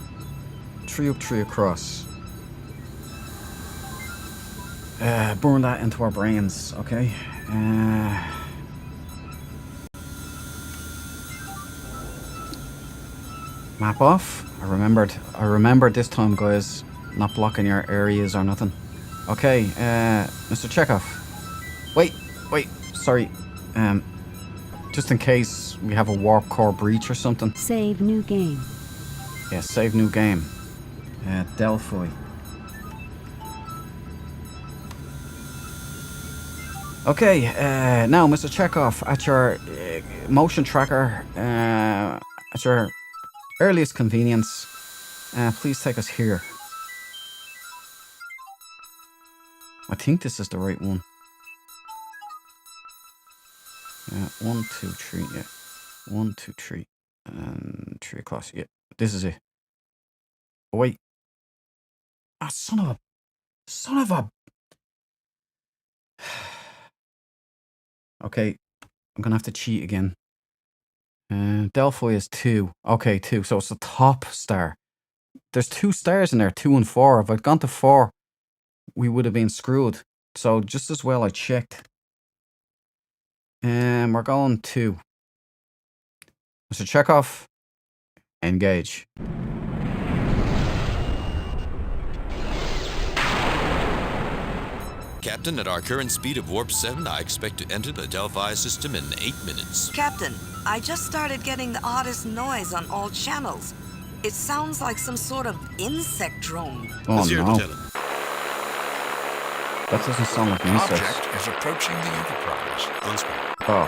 3 up, 3 across. Burn that into our brains, okay? Map off. I remembered this time, guys. Not blocking your areas or nothing. Okay, Mr. Chekhov. Wait, sorry. Just in case we have a warp core breach or something. Save new game. Yeah, save new game. Delphi. Okay, now Mr. Chekhov, at your motion tracker, at your earliest convenience, please take us here. I think this is the right one. Yeah, 1, 2, 3, yeah. 1, 2, 3. And 3 across, yeah. This is it. Oh, wait. Ah, son of a... Okay, I'm gonna have to cheat again. Delphi is 2. Okay, 2. So it's the top star. There's 2 stars in there, 2 and 4. If I'd gone to 4, we would have been screwed. So just as well I checked. We're going to Mr. Chekhov. Engage. Captain, at our current speed of warp 7, I expect to enter the Delphi system in 8 minutes. Captain, I just started getting the oddest noise on all channels. It sounds like some sort of insect drone. Oh, Monsieur no. Lieutenant. That doesn't sound like The insects. object is approaching the Enterprise. Unspoken. Oh.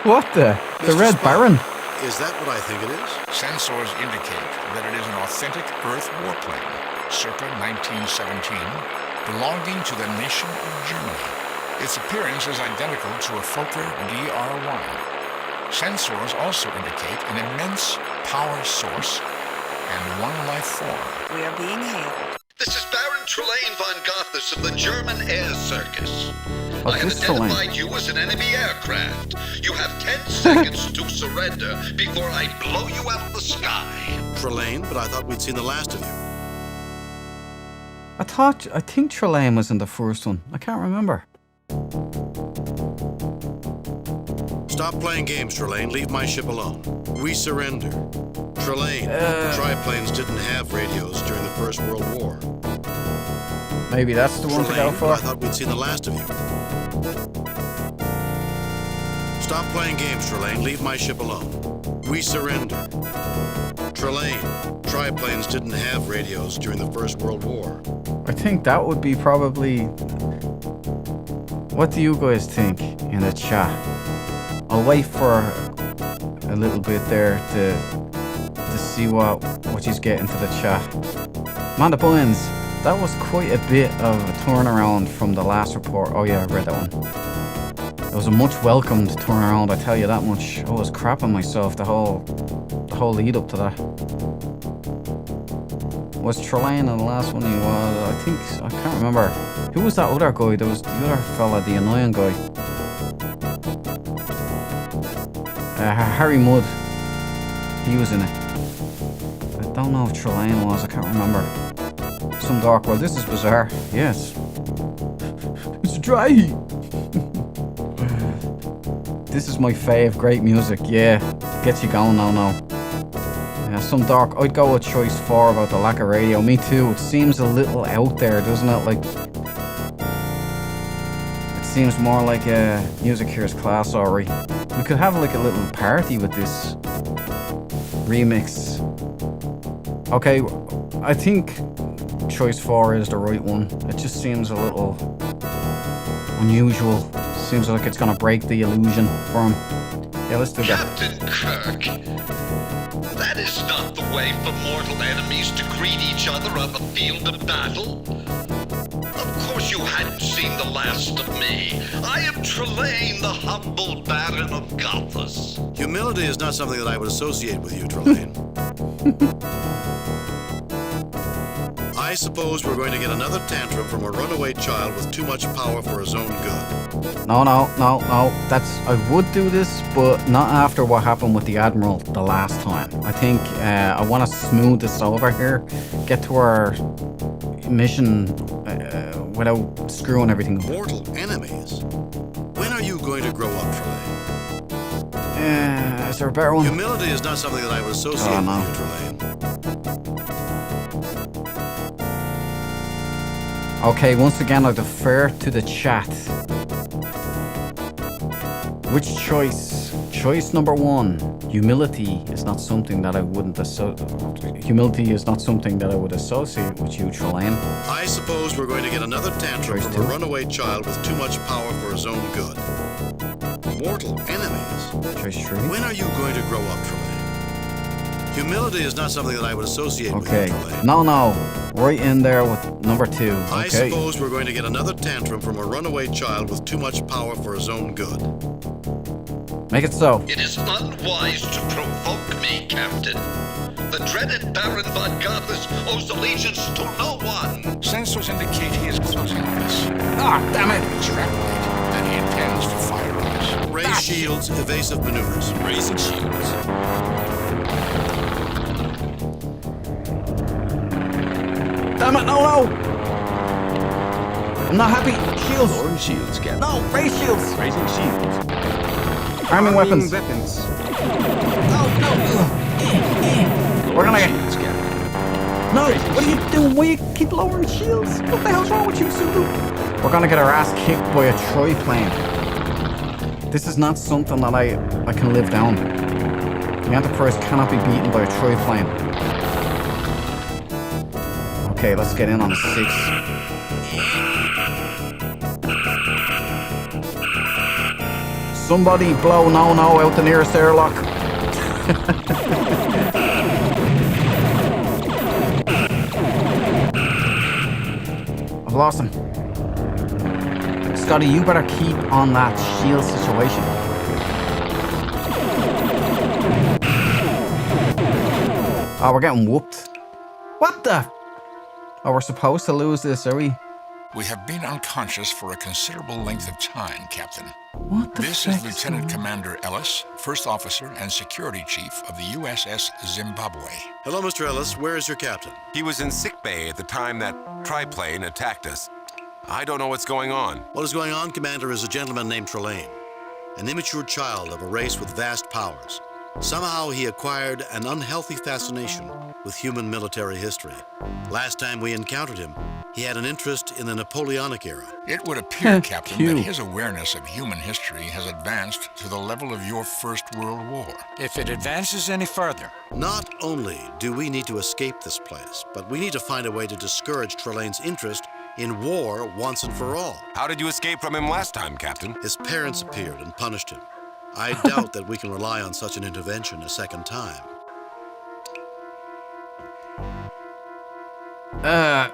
What the? The Mr. Red Spock, Baron? Is that what I think it is? Sensors indicate that it is an authentic Earth warplane, circa 1917, belonging to the nation of Germany. Its appearance is identical to a Fokker DR-1. Sensors also indicate an immense power source and one life form. We are being hailed. This is Baron Trelane von Gothis of the German Air Circus. Oh, I have this Trelane. identified you as an enemy aircraft. You have 10 seconds to surrender before I blow you out of the sky. Trelane, but I thought we'd seen the last of you. I think Trelane was in the first one. I can't remember. Stop playing games, Trelane. Leave my ship alone. We surrender. Trelane, triplanes didn't have radios during the First World War. Maybe that's the one to go Trelane, for. but I thought we'd seen the last of you. Stop playing games, Trelane. Leave my ship alone. We surrender. Trelane, triplanes didn't have radios during the First World War. I think that would be probably... What do you guys think in the chat? I'll wait for a little bit there to see what she's getting to the chat. Amanda Buns, that was quite a bit of a turnaround from the last report. Oh yeah, I read that one. It was a much welcomed turnaround, I tell you that much. I was crapping myself the whole lead up to that. Was Trelane in the last one? He was, I can't remember. Who was that other guy? There was the other fella, the annoying guy. Harry Mudd. He was in it. I don't know if Trelane was, I can't remember. Some dark world. This is bizarre. Yes. It's dry. This is my fave. Great music. Yeah. Gets you going. No. Yeah, some dark. I'd go with choice 4 about the lack of radio. Me too. It seems a little out there, doesn't it? Like, it seems more like a Music Here's Class, sorry. We could have like a little party with this remix. Okay, I think choice 4 is the right one. It just seems a little unusual. Seems like it's gonna break the illusion for him. Yeah, let's do that. Captain Kirk, that is not the way for mortal enemies to greet each other on the field of battle. Of course you hadn't seen the last of me. I am Trelane, the humble Baron of Gothas. Humility is not something that I would associate with you, Trelane. I suppose we're going to get another tantrum from a runaway child with too much power for his own good. No. I would do this, but not after what happened with the Admiral the last time. I think I want to smooth this over here, get to our mission without screwing everything up. Mortal enemies? When are you going to grow up, Trelane? Is there a better one? Humility is not something that I would associate with you, Trelane. Okay, once again, I defer to the chat. Which choice? Choice number 1. Humility is not something that I wouldn't Humility is not something that I would associate with you, Trelane. I suppose we're going to get another tantrum from a runaway child with too much power for his own good. Mortal enemies? Choice 3. When are you going to grow up, Trelane? Humility is not something that I would associate with you, Trelane. No. Right in there with number 2. Okay. I suppose we're going to get another tantrum from a runaway child with too much power for his own good. Make it so. It is unwise to provoke me, Captain. The dreaded Baron von Gothas owes allegiance to no one. Sensors indicate he is closing on us. Ah, damn it! Extrapolate that he intends to fire on us. Raise shields, evasive maneuvers. Raising shields. Damn it, no! I'm not happy. Shields. Lowering shields, Captain. No, raise shields. Raising shields. Arming weapons. No. We're gonna get... No, what are you doing? Why you keep lowering shields? What the hell's wrong with you, Sulu? We're gonna get our ass kicked by a triplane. This is not something that I can live down. The Enterprise cannot be beaten by a triplane. Okay, let's get in on a 6. Somebody blow no out the nearest airlock. I've lost him. Scotty, you better keep on that shield situation. Oh, we're getting whooped. What the? Oh, we're supposed to lose this, are we? We have been unconscious for a considerable length of time, Captain. What the This is Lieutenant Commander Ellis, First Officer and Security Chief of the USS Zimbabwe. Hello, Mr. Ellis. Where is your captain? He was in sickbay at the time that triplane attacked us. I don't know what's going on. What is going on, Commander, is a gentleman named Trelane, an immature child of a race with vast powers. Somehow he acquired an unhealthy fascination with human military history. Last time we encountered him, he had an interest in the Napoleonic era. It would appear, Captain, that his awareness of human history has advanced to the level of your First World War. If it advances any further. Not only do we need to escape this place, but we need to find a way to discourage Trelane's interest in war once and for all. How did you escape from him last time, Captain? His parents appeared and punished him. I doubt that we can rely on such an intervention a second time. I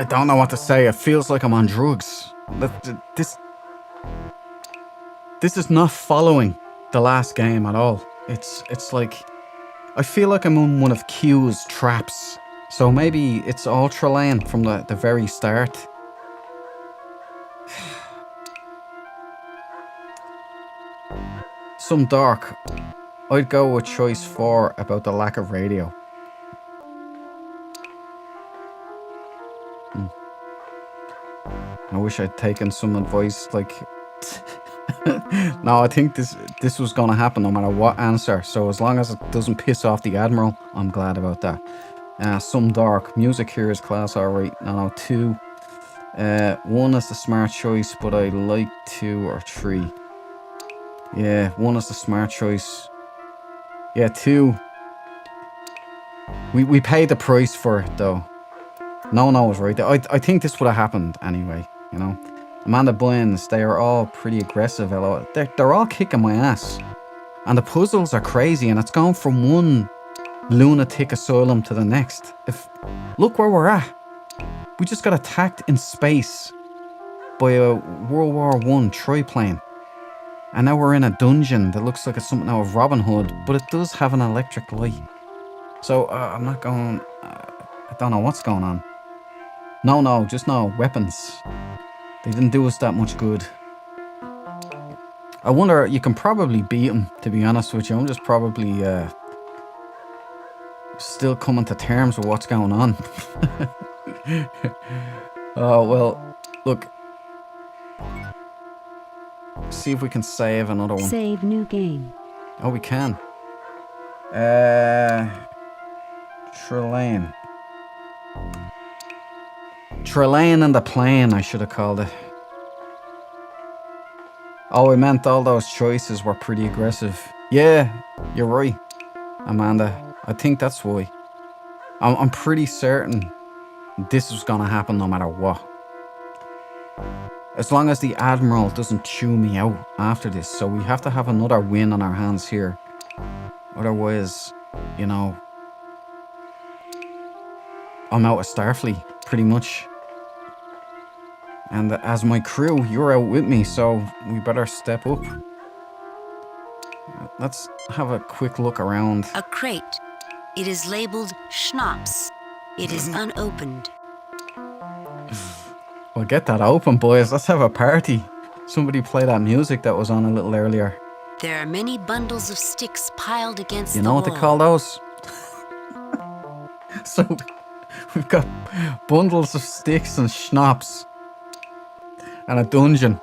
don't know what to say. It feels like I'm on drugs. This is not following the last game at all. It's like I feel like I'm in one of Q's traps. So maybe it's all Trelane from the very start. Some dark. I'd go with choice 4 about the lack of radio. I wish I'd taken some advice, like No, I think this was gonna happen no matter what answer. So as long as it doesn't piss off the Admiral, I'm glad about that. Some dark. Music here is class, alright. No, 2. 1 is the smart choice, but I like 2 or 3. Yeah, 1 is the smart choice. Yeah, 2. We paid the price for it, though. No was right. I think this would have happened anyway, you know. Amanda Bynes, they are all pretty aggressive. They're all kicking my ass. And the puzzles are crazy, and it's gone from one lunatic asylum to the next. Look where we're at. We just got attacked in space by a World War I triplane. And now we're in a dungeon that looks like it's something out of Robin Hood, but it does have an electric light. So, I'm not going... I don't know what's going on. No, just no. Weapons. They didn't do us that much good. I wonder, you can probably beat them, to be honest with you. I'm just probably still coming to terms with what's going on. Oh, well, look. See if we can save another one. Save new game. Oh, we can. Trelane. Trelane and the Plane, I should have called it. Oh, I meant all those choices were pretty aggressive. Yeah, you're right, Amanda. I think that's why. I'm pretty certain this was gonna happen no matter what. As long as the Admiral doesn't chew me out after this. So we have to have another win on our hands here. Otherwise, you know, I'm out of Starfleet, pretty much. And as my crew, you're out with me, so we better step up. Let's have a quick look around. A crate. It is labeled Schnapps. It is unopened. Well, get that open, boys. Let's have a party. Somebody play that music that was on a little earlier. There are many bundles of sticks piled against You the know wall. what they call those? So, we've got bundles of sticks and schnapps. And a dungeon.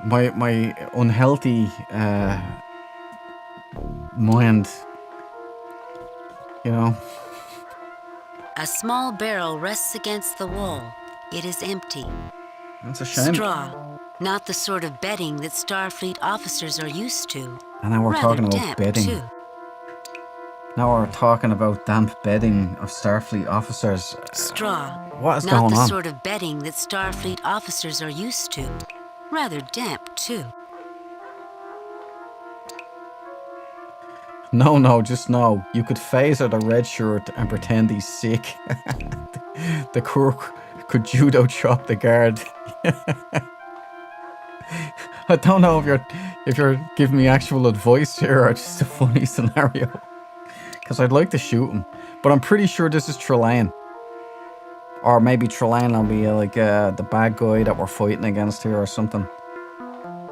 My unhealthy mind, you know. A small barrel rests against the wall. It is empty. That's a shame. Straw. Not the sort of bedding that Starfleet officers are used to. And now we're Rather talking about damp, bedding. too. Now we're talking about damp bedding of Starfleet officers. Straw. What is Not going the on? sort of bedding that Starfleet officers are used to. Rather damp, too. No, just no. You could phaser the red shirt and pretend he's sick. The Kirk could judo chop the guard. I don't know if you're giving me actual advice here or just a funny scenario. Because I'd like to shoot him. But I'm pretty sure this is Trelane. Or maybe Trelane will be like the bad guy that we're fighting against here or something.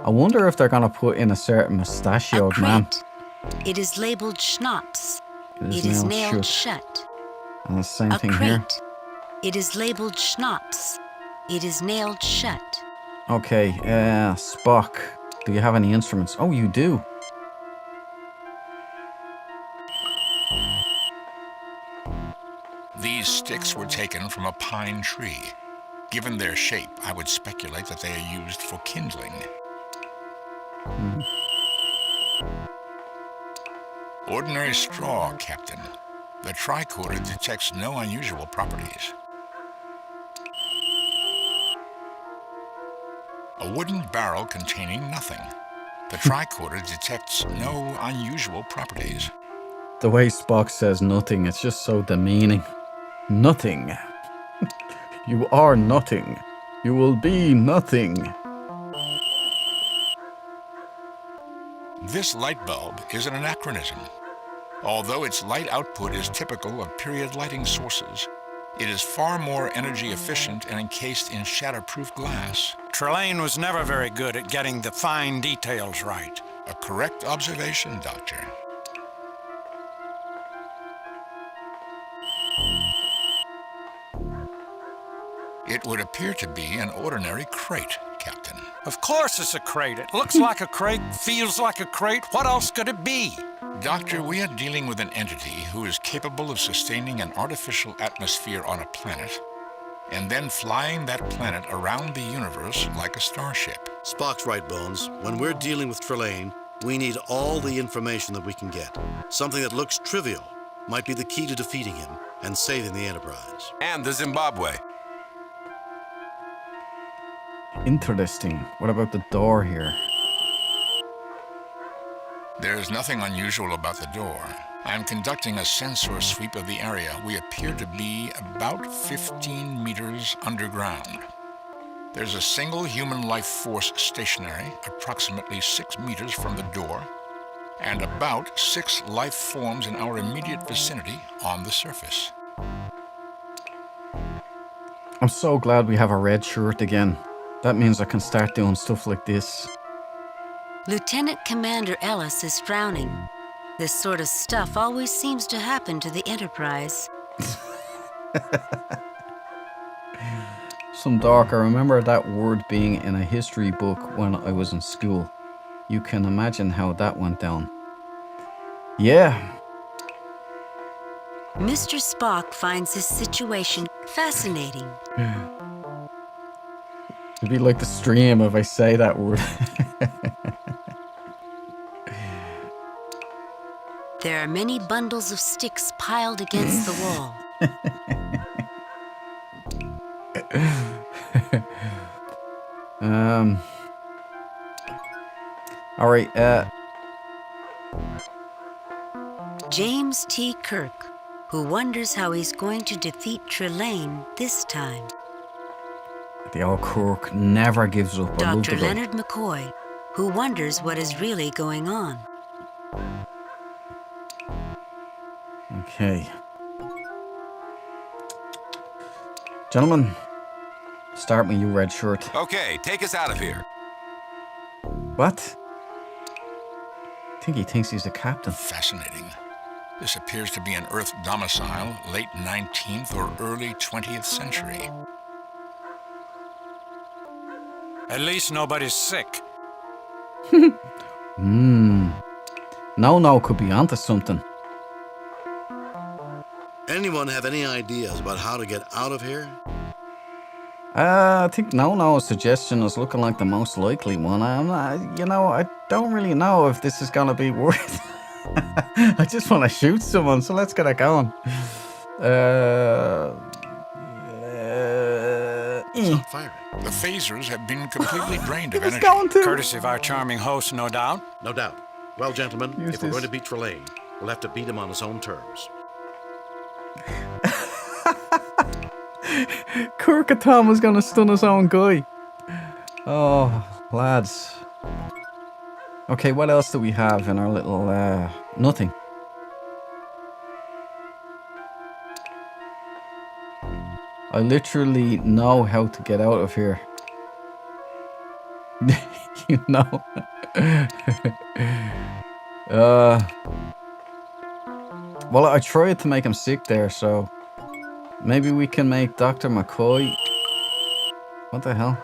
I wonder if they're going to put in a certain mustachioed man. It is labeled Schnapps. It It is nailed shut. And the same A thing crate. here. It is labeled Schnapps. It is nailed shut. Okay, Spock. Do you have any instruments? Oh, you do. These sticks were taken from a pine tree. Given their shape, I would speculate that they are used for kindling. Ordinary straw, Captain. The tricorder detects no unusual properties. A wooden barrel containing nothing. The tricorder detects no unusual properties. The way Spock says nothing, it's just so demeaning. Nothing. You are nothing. You will be nothing. This light bulb is an anachronism. Although its light output is typical of period lighting sources, it is far more energy efficient and encased in shatterproof glass. Trelane was never very good at getting the fine details right. A correct observation, Doctor. It would appear to be an ordinary crate, Captain. Of course it's a crate. It looks like a crate, feels like a crate. What else could it be? Doctor, we are dealing with an entity who is capable of sustaining an artificial atmosphere on a planet and then flying that planet around the universe like a starship. Spock's right, Bones. When we're dealing with Trelane, we need all the information that we can get. Something that looks trivial might be the key to defeating him and saving the Enterprise. And the Zimbabwe. Interesting. What about the door here? There's nothing unusual about the door. I'm conducting a sensor sweep of the area. We appear to be about 15 meters underground. There's a single human life force stationary, approximately 6 meters from the door, and about 6 life forms in our immediate vicinity on the surface. I'm so glad we have a red shirt again. That means I can start doing stuff like this. Lieutenant Commander Ellis is frowning. This sort of stuff always seems to happen to the Enterprise. Some dark. I remember that word being in a history book when I was in school. You can imagine how that went down. Yeah. Mr. Spock finds this situation fascinating. It'd be like the stream if I say that word. There are many bundles of sticks piled against the wall. All right. James T. Kirk, who wonders how he's going to defeat Trelane this time. The old Kirk never gives up. Dr. Leonard McCoy, who wonders what is really going on. Okay. Gentlemen, start with you, red shirt. Okay, take us out of here. What? I think he thinks he's the captain. Fascinating. This appears to be an Earth domicile, late 19th or early 20th century. At least nobody's sick. No, could be onto something. Anyone have any ideas about how to get out of here? I think No's suggestion is looking like the most likely one. I don't really know if this is gonna be worth. I just want to shoot someone, so let's get it going. Stop firing. The phasers have been completely drained of energy. Courtesy of our charming host, no doubt. No doubt. Well, gentlemen, if we're going to beat Trelane, we'll have to beat him on his own terms. Kirk and Tom was gonna stun his own guy. Oh, lads. Okay, what else do we have in our little, nothing. I literally know how to get out of here. You know. Well, I tried to make him sick there, so maybe we can make Dr. McCoy. What the hell?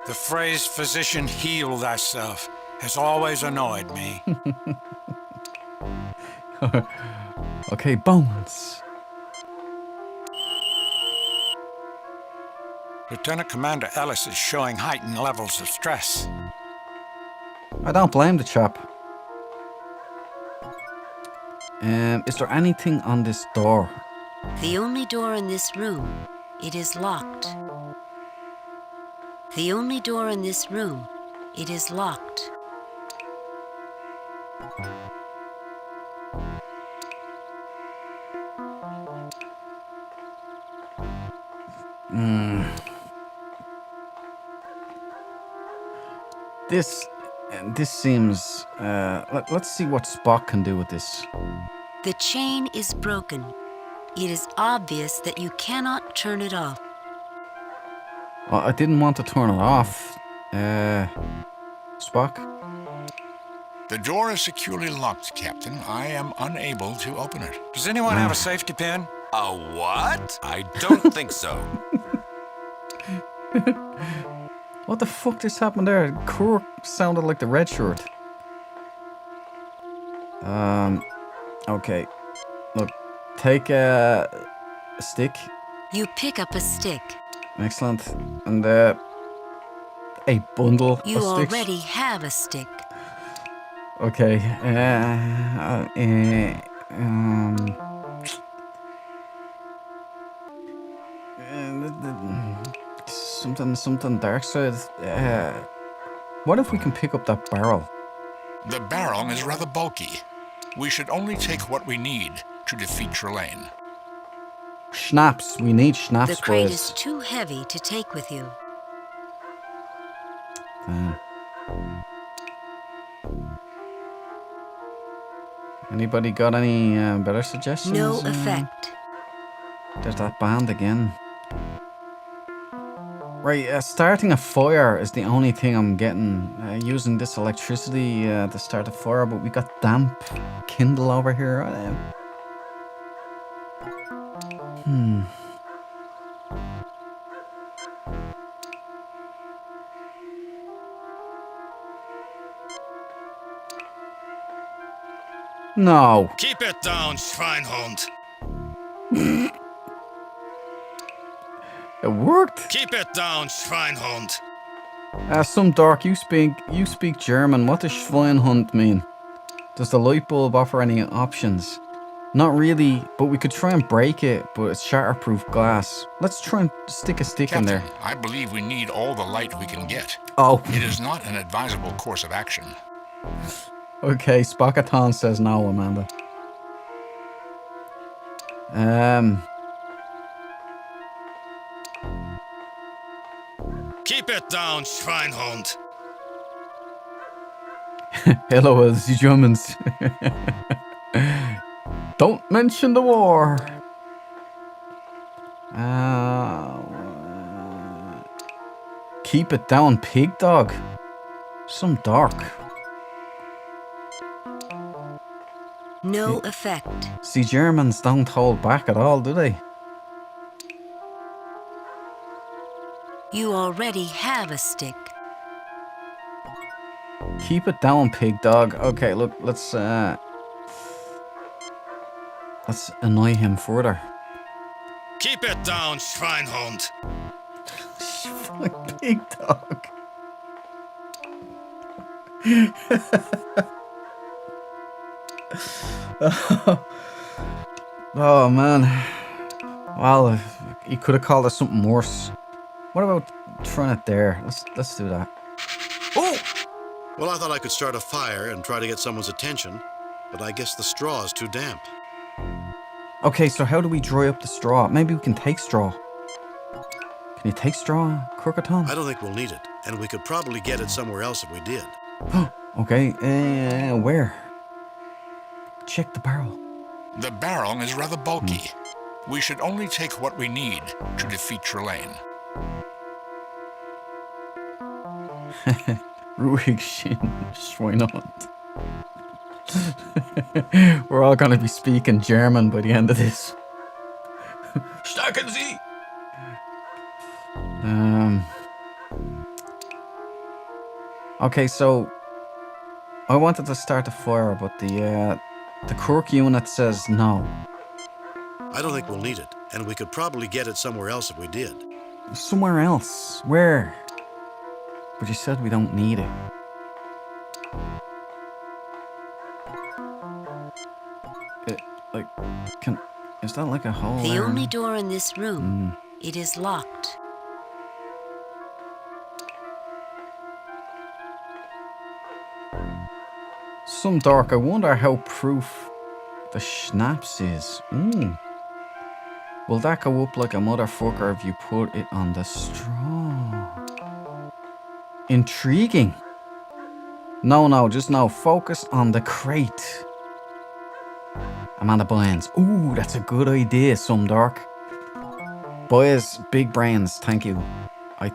The phrase physician heal thyself has always annoyed me. Okay, Bones. Lieutenant Commander Ellis is showing heightened levels of stress. I don't blame the chap. Is there anything on this door? The only door in this room, it is locked. The only door in this room, it is locked. This seems... let's see what Spock can do with this. The chain is broken. It is obvious that you cannot turn it off. Well, I didn't want to turn it off. Spock? The door is securely locked, Captain. I am unable to open it. Does anyone have a safety pin? A what? I don't think so. What the fuck just happened there? Kirk sounded like the red shirt. Okay. Look, take a stick. You pick up a stick. Excellent. And a bundle You of sticks. already have a stick. Okay. Something dark side. What if we can pick up that barrel? The barrel is rather bulky. We should only take what we need to defeat Trelane. Schnapps. We need schnapps, The crate boys. is too heavy to take with you. Anybody got any better suggestions? No effect. There's that band again. Right, starting a fire is the only thing I'm getting. Using this electricity to start a fire, but we got damp kindle over here. No. Keep it down, Schweinhund. It worked. Keep it down, Schweinhund. Some dark. You speak German. What does Schweinhund mean? Does the light bulb offer any options? Not really, but we could try and break it, but it's shatterproof glass. Let's try and stick a stick in there. I believe we need all the light we can get. Oh. It is not an advisable course of action. Okay, Spockathon says no, Amanda. Keep it down, Schweinhund. Hello, the Germans. Don't mention the war. Keep it down, pig dog. Some dark. No effect. See, Germans don't hold back at all, do they? You already have a stick. Keep it down, pig dog. Okay, look, let's annoy him further. Keep it down, Schweinhund. Pig dog. Oh man. Well, he could have called us something worse. What about throwing it there? Let's do that. Oh! Well, I thought I could start a fire and try to get someone's attention, but I guess the straw is too damp. Okay, so how do we dry up the straw? Maybe we can take straw. Can you take straw, Crocaton? I don't think we'll need it, and we could probably get it somewhere else if we did. Okay, where? Check the barrel. The barrel is rather bulky. We should only take what we need to defeat Trelane. Ruhig Schweinhund. We're all gonna be speaking German by the end of this. Starken Sie! Okay, so I wanted to start a fire, but the Kirk unit says no. I don't think we'll need it, and we could probably get it somewhere else if we did. Somewhere else? Where? But you said we don't need it. Is that like a hole The there? only door in this room, it is locked. Some dark. I wonder how proof the schnapps is. Will that go up like a motherfucker if you put it on the straw? Intriguing. No, just no. Focus on the crate. Amanda Bynes. Ooh, that's a good idea, some dark. Boys, big brains, thank you. I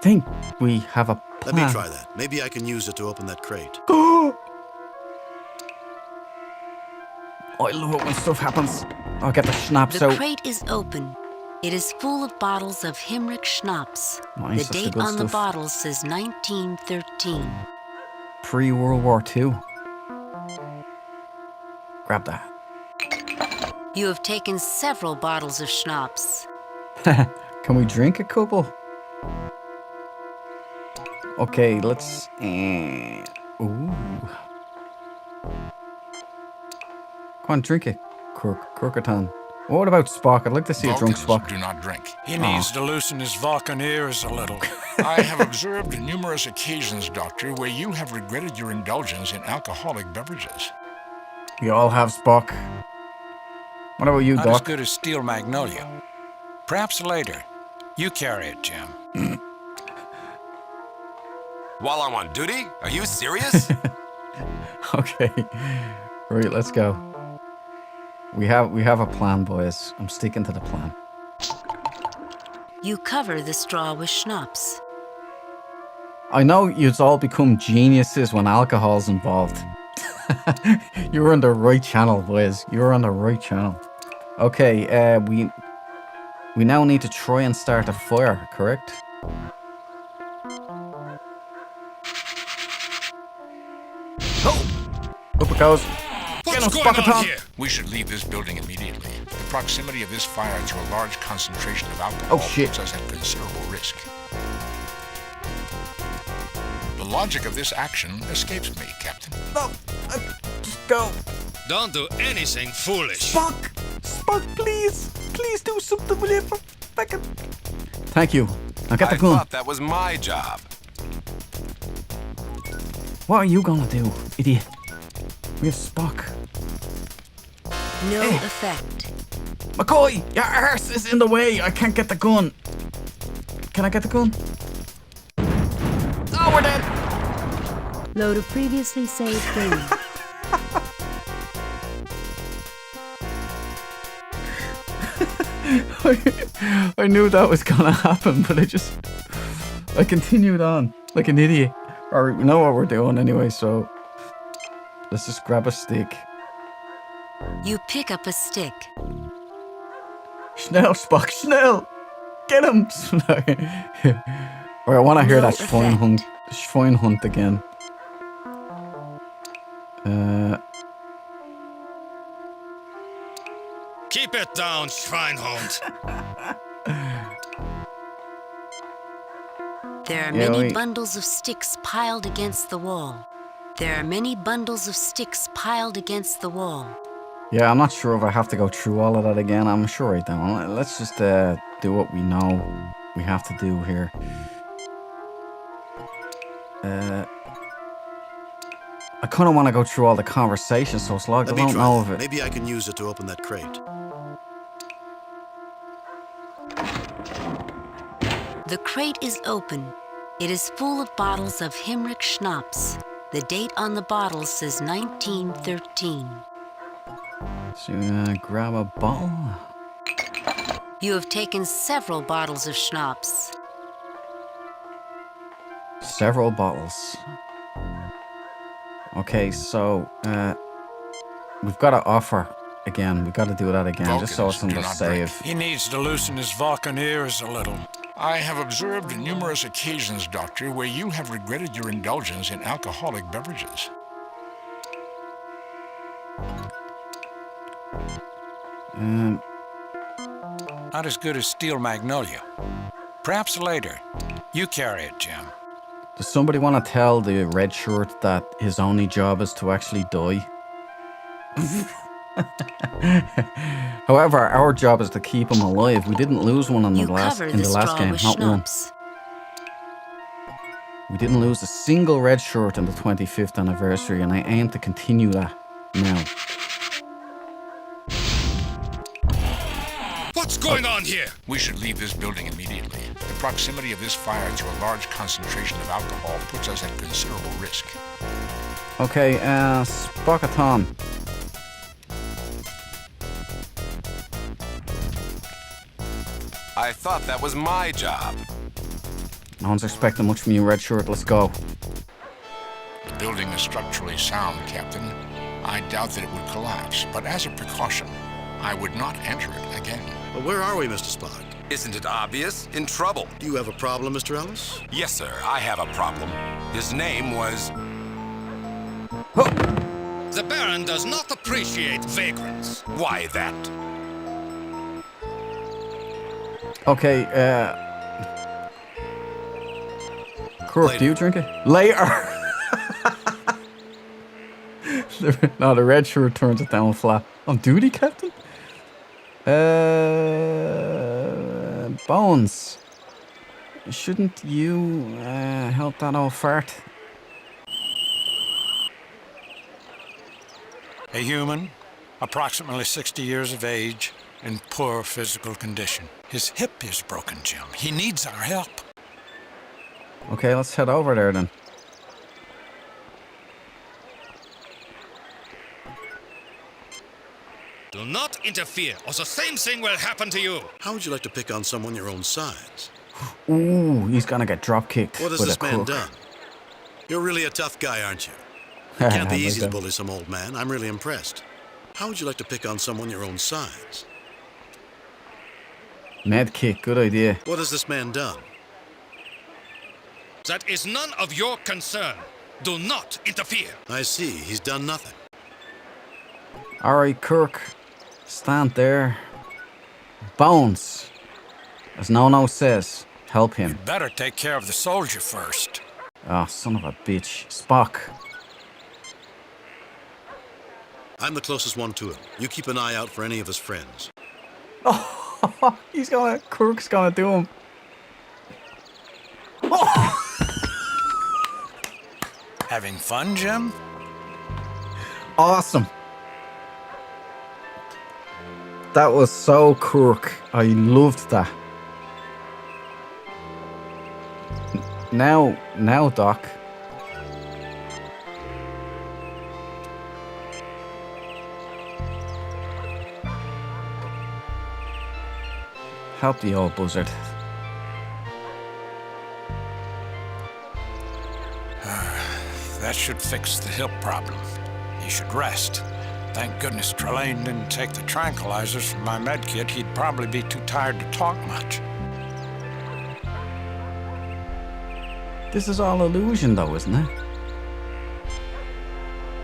think we have a plan. Let me try that. Maybe I can use it to open that crate. I love it when stuff happens. I'll get the schnapps out. The crate is open. It is full of bottles of Himrich schnapps. Nice, The that's the date good on the stuff. bottle says 1913. Pre-World War II. Grab that. You have taken several bottles of schnapps. Can we drink a couple? Okay, let's... ooh. Come on, drink it, Kirkatan. What about Spock? I'd like to see a drunk Vulcans Spock. do not drink. He needs to loosen his Vulcan ears a little. I have observed numerous occasions, Doctor, where you have regretted your indulgence in alcoholic beverages. We all have Spock. What about you, Not as Doc? good as Steel Magnolia. Perhaps later. You carry it, Jim. While I'm on duty? Are you serious? Okay. Right, let's go. We have a plan, boys. I'm sticking to the plan. You cover the straw with schnapps. I know you'd all become geniuses when alcohol's involved. You were on the right channel, boys. You were on the right channel. Okay, we now need to try and start a fire, correct? Up it goes. Get him, Spock-a-tom. We should leave this building immediately. The proximity of this fire to a large concentration of alcohol puts us at considerable risk. The logic of this action escapes me, Captain. No, go. Don't do anything foolish. Spock, please. Please do something with it for fucking... Thank you. Now get the gun. I thought that was my job. What are you gonna do, idiot? We have Spock. No effect. McCoy, your arse is in the way. I can't get the gun. Can I get the gun? Oh, we're dead. Load a previously saved game. I knew that was gonna happen, but I continued on like an idiot. Or we know what we're doing anyway, so let's just grab a stick. You pick up a stick. Schnell, Spock, Schnell! Get him! Or I want to hear that Schweinhund again. Keep it down, Schweinhund. There are many bundles of sticks piled against the wall. There are many bundles of sticks piled against the wall. Yeah, I'm not sure if I have to go through all of that again. I'm sure I don't. Let's just do what we know we have to do here. I kind of want to go through all the conversations, so it's logged. I don't know if it... Maybe I can use it to open that crate. The crate is open. It is full of bottles of Himrich schnapps. The date on the bottle says 1913. So grab a bottle. You have taken several bottles of schnapps. Several bottles. Okay, so we've got to offer again. We've got to do that again, just so it's on the save. He needs to loosen his Vulcan ears a little. I have observed numerous occasions, Doctor, where you have regretted your indulgence in alcoholic beverages. Not as good as Steel Magnolia. Perhaps later. You carry it, Jim. Does somebody want to tell the red shirt that his only job is to actually die? However, our job is to keep him alive. We didn't lose one in the last game, not one. We didn't lose a single red shirt in the 25th anniversary, and I aim to continue that now. What's going on here? We should leave this building immediately. The proximity of this fire to a large concentration of alcohol puts us at considerable risk. Okay, Spock-a-tom. I thought that was my job. No one's expecting much from you, red shirt. Let's go. The building is structurally sound, Captain. I doubt that it would collapse, but as a precaution, I would not enter it again. Well, where are we, Mr. Spock? Isn't it obvious? In trouble. Do you have a problem, Mr. Ellis? Yes, sir, I have a problem. His name was... The Baron does not appreciate vagrants. Why that? Okay, Kirk, do you drink it? Later! No, the red shirt turns it down flat. On duty, Captain? Bones. Shouldn't you help that old fart? A human, approximately 60 years of age, in poor physical condition. His hip is broken, Jim. He needs our help. Okay, let's head over there then. Do not interfere, or the same thing will happen to you. How would you like to pick on someone your own size? Ooh, he's gonna get drop kicked. What has with this a man crook. done? You're really a tough guy, aren't you? It can't be easy to bully some old man. I'm really impressed. How would you like to pick on someone your own size? Med kick, good idea. What has this man done? That is none of your concern. Do not interfere. I see. He's done nothing. Alright, Kirk. Stand there. Bones. As No says, help him. Better take care of the soldier first. Ah, son of a bitch. Spock. I'm the closest one to him. You keep an eye out for any of his friends. Oh, Kirk's gonna do him. Oh. Having fun, Jim? Awesome. That was so Kirk. I loved that. Now, Doc. Help the old buzzard. That should fix the hip problem. He should rest. Thank goodness Trelane didn't take the tranquilizers from my med kit. He'd probably be too tired to talk much. This is all illusion, though, isn't it?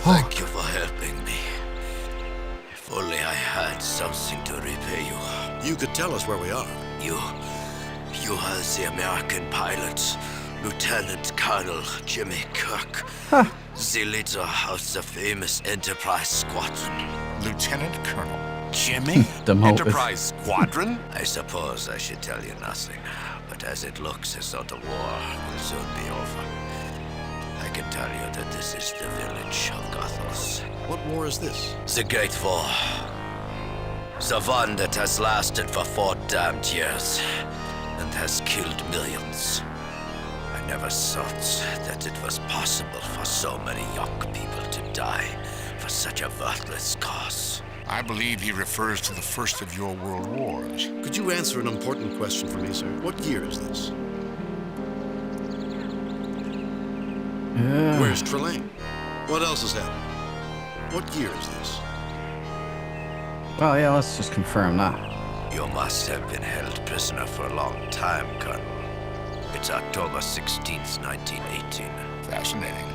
Thank you for helping me. If only I had something to repay you. You could tell us where we are. You are the American pilot, Lieutenant Colonel Jimmy Kirk, the leader of the famous Enterprise Squadron. Lieutenant Colonel Jimmy? Enterprise Squadron? I suppose I should tell you nothing, but as it looks as though the war will soon be over, I can tell you that this is the village of Gothos. What war is this? The Great War. The one that has lasted for 4 damned years and has killed millions. I never thought that it was possible for so many young people to die for such a worthless cause. I believe he refers to the first of your world wars. Could you answer an important question for me, sir? What year is this? Where's Trelane? What else has happened? What year is this? Well, yeah, let's just confirm that. You must have been held prisoner for a long time, Colonel. It's October 16th, 1918. Fascinating.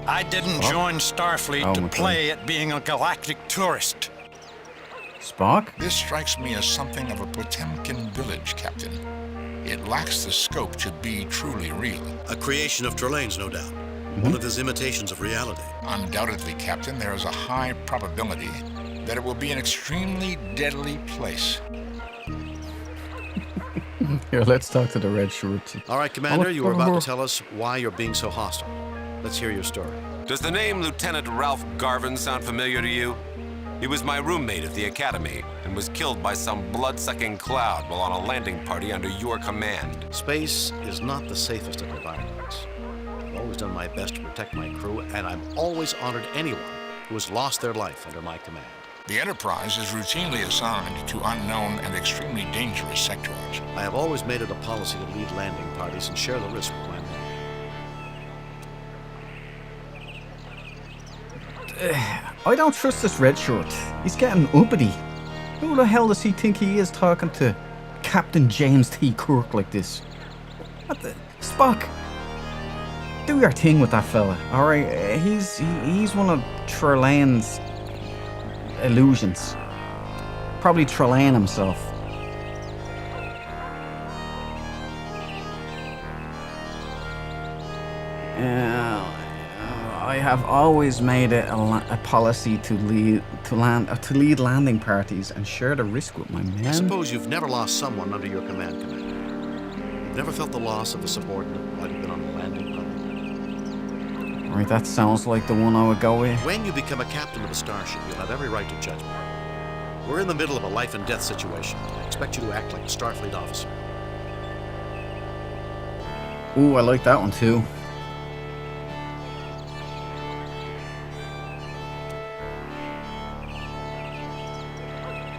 I didn't join Starfleet to play at being a galactic tourist. Spock? This strikes me as something of a Potemkin village, Captain. It lacks the scope to be truly real. A creation of Trelane's, no doubt. One of his imitations of reality. Undoubtedly, Captain, there is a high probability that it will be an extremely deadly place. Here, let's talk to the red shirts. All right, Commander, you were about to tell us why you're being so hostile. Let's hear your story. Does the name Lieutenant Ralph Garvin sound familiar to you? He was my roommate at the academy and was killed by some blood-sucking cloud while on a landing party under your command. Space is not the safest of environments. I've always done my best to protect my crew, and I've always honored anyone who has lost their life under my command. The Enterprise is routinely assigned to unknown and extremely dangerous sectors. I have always made it a policy to lead landing parties and share the risk with my men. I don't trust this red shirt. He's getting uppity. Who the hell does he think he is talking to Captain James T. Kirk like this? What the... Spock! Do your thing with that fella, alright? He's one of Trelane's illusions. Probably Trelane himself. I have always made it a policy to lead landing parties and share the risk with my men. I suppose you've never lost someone under your command, Commander. You've never felt the loss of a subordinate while you've been on the landing party. Right, that sounds like the one I would go with. When you become a captain of a starship, you'll have every right to judgment. We're in the middle of a life and death situation. I expect you to act like a Starfleet officer. Ooh, I like that one too.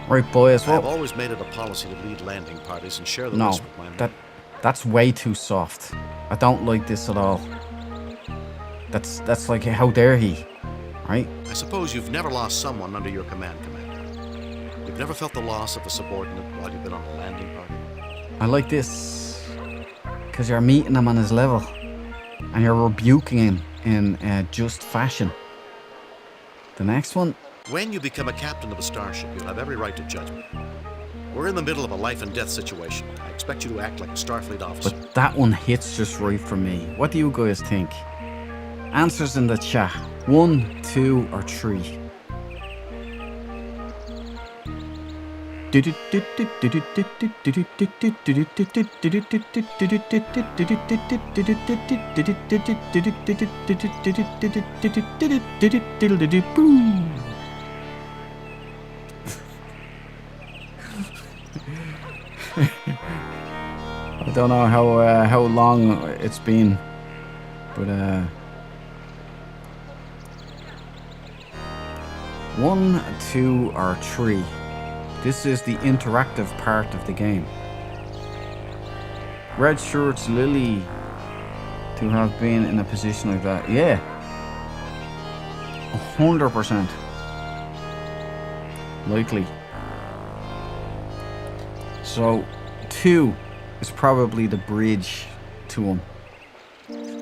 Right, boys. I've always made it a policy to lead landing parties and share the No, risk with my men. that's way too soft. I don't like this at all. That's like, how dare he, right? I suppose you've never lost someone under your command, Commander. You've never felt the loss of a subordinate while you've been on a landing party. I like this because you're meeting him on his level and you're rebuking him in just fashion. The next one. When you become a captain of a starship, you'll have every right to judgment. We're in the middle of a life and death situation. I expect you to act like a Starfleet officer. But that one hits just right for me. What do you guys think? Answers in the chat. 1, 2, or 3. I don't know how long it's been, but 1, 2, or 3. This is the interactive part of the game. Red shirts Lily to have been in a position like that. Yeah, 100% likely. So 2 is probably the bridge to him.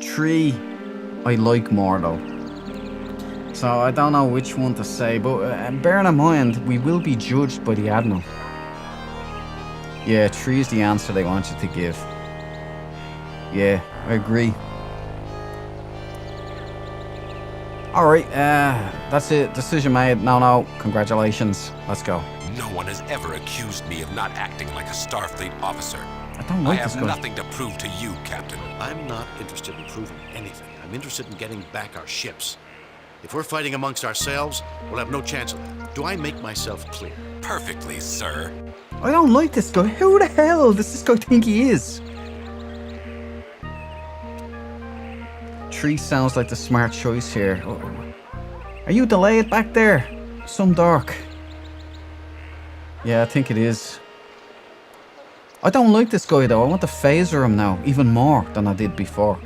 3 I like more though. So I don't know which one to say, but bearing in mind we will be judged by the Admiral. Yeah, 3 is the answer they want you to give. Yeah, I agree. Alright, that's it. Decision made. No, congratulations. Let's go. No one has ever accused me of not acting like a Starfleet officer. I don't like I this have guy. nothing to prove to you, Captain. I'm not interested in proving anything. I'm interested in getting back our ships. If we're fighting amongst ourselves, we'll have no chance of that. Do I make myself clear? Perfectly, sir. I don't like this guy. Who the hell does this guy think he is? 3 sounds like the smart choice here. Are you delayed back there? Some dark. Yeah, I think it is. I don't like this guy though. I want to phaser him now, even more than I did before.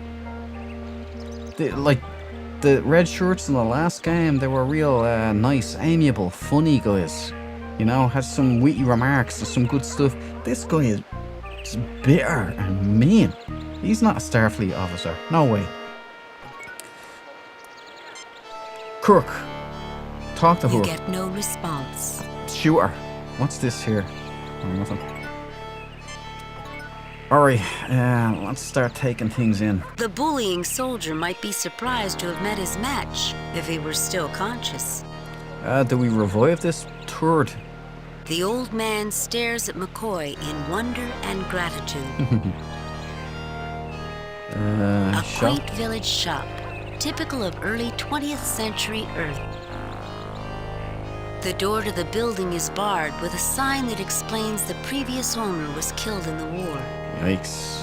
The red shirts in the last game, they were real nice, amiable, funny guys. You know, had some witty remarks and some good stuff. This guy is bitter and mean. He's not a Starfleet officer. No way. Kirk, talk to her. You get no response. Shoot her. What's this here? Oh, nothing. Alright, let's start taking things in. The bullying soldier might be surprised to have met his match if he were still conscious. Do we revive this turd? The old man stares at McCoy in wonder and gratitude. A shop. quaint village shop, typical of early 20th century Earth. The door to the building is barred with a sign that explains the previous owner was killed in the war. Yikes.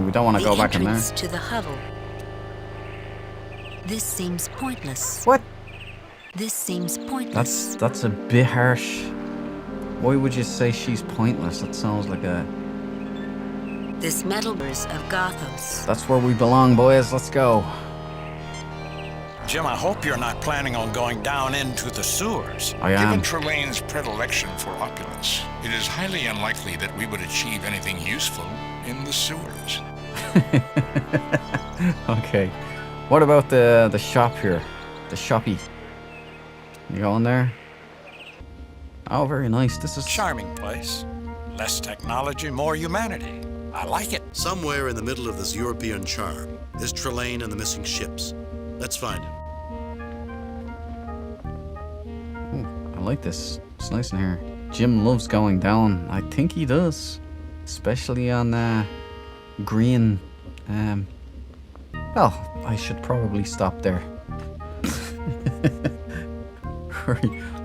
We don't want to go back in there. The entrance to the hovel. This seems pointless. What? This seems pointless. That's a bit harsh. Why would you say she's pointless? That sounds like a... This metalverse of Gothos. That's where we belong, boys. Let's go. Jim, I hope you're not planning on going down into the sewers. I am. Given Trelane's predilection for opulence, it is highly unlikely that we would achieve anything useful in the sewers. Okay. What about the shop here? The shoppy. You going there? Oh, very nice. This is Charming place. Less technology, more humanity. I like it. Somewhere in the middle of this European charm is Trelane and the missing ships. Let's find him. I like this. It's nice in here. Jim loves going down. I think he does. Especially on green. Well, I should probably stop there.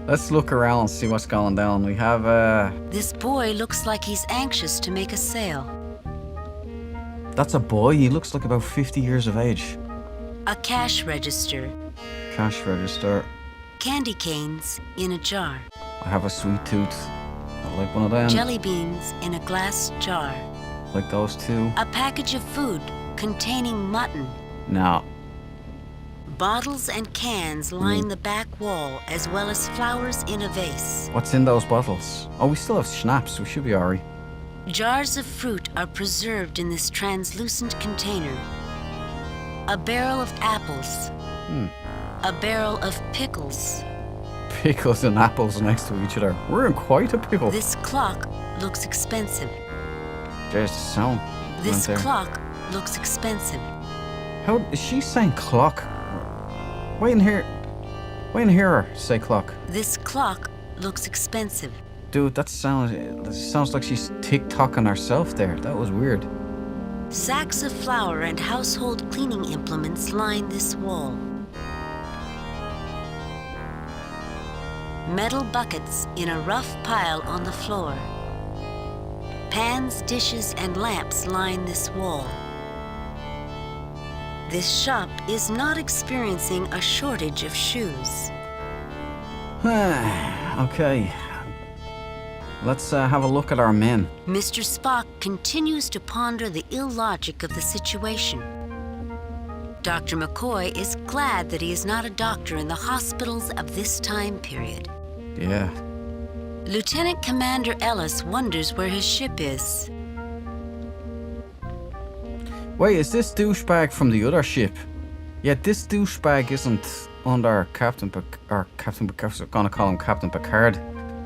Let's look around and see what's going down. We have This boy looks like he's anxious to make a sale. That's a boy. He looks like about 50 years of age. A cash register. Cash register. Candy canes in a jar. I have a sweet tooth. I like one of them. Jelly beans in a glass jar. Like those two. A package of food containing mutton. No. Bottles and cans line the back wall, as well as flowers in a vase. What's in those bottles? Oh, we still have schnapps. We should be alright. Jars of fruit are preserved in this translucent container. A barrel of apples. A barrel of pickles. Pickles and apples next to each other. We're in quite a pickle. This clock looks expensive. There's the sound. This went there. clock looks expensive. How is she saying clock? Wait and hear her say clock. This clock looks expensive. Dude, that sounds like she's tick-tocking herself there. That was weird. Sacks of flour and household cleaning implements line this wall. Metal buckets in a rough pile on the floor. Pans, dishes, and lamps line this wall. This shop is not experiencing a shortage of shoes. Okay. Let's have a look at our men. Mr. Spock continues to ponder the illogic of the situation. Dr. McCoy is glad that he is not a doctor in the hospitals of this time period. Yeah. Lieutenant Commander Ellis wonders where his ship is. Wait, is this douchebag from the other ship? Yeah, this douchebag isn't under Captain Picard. I'm gonna call him Captain Picard.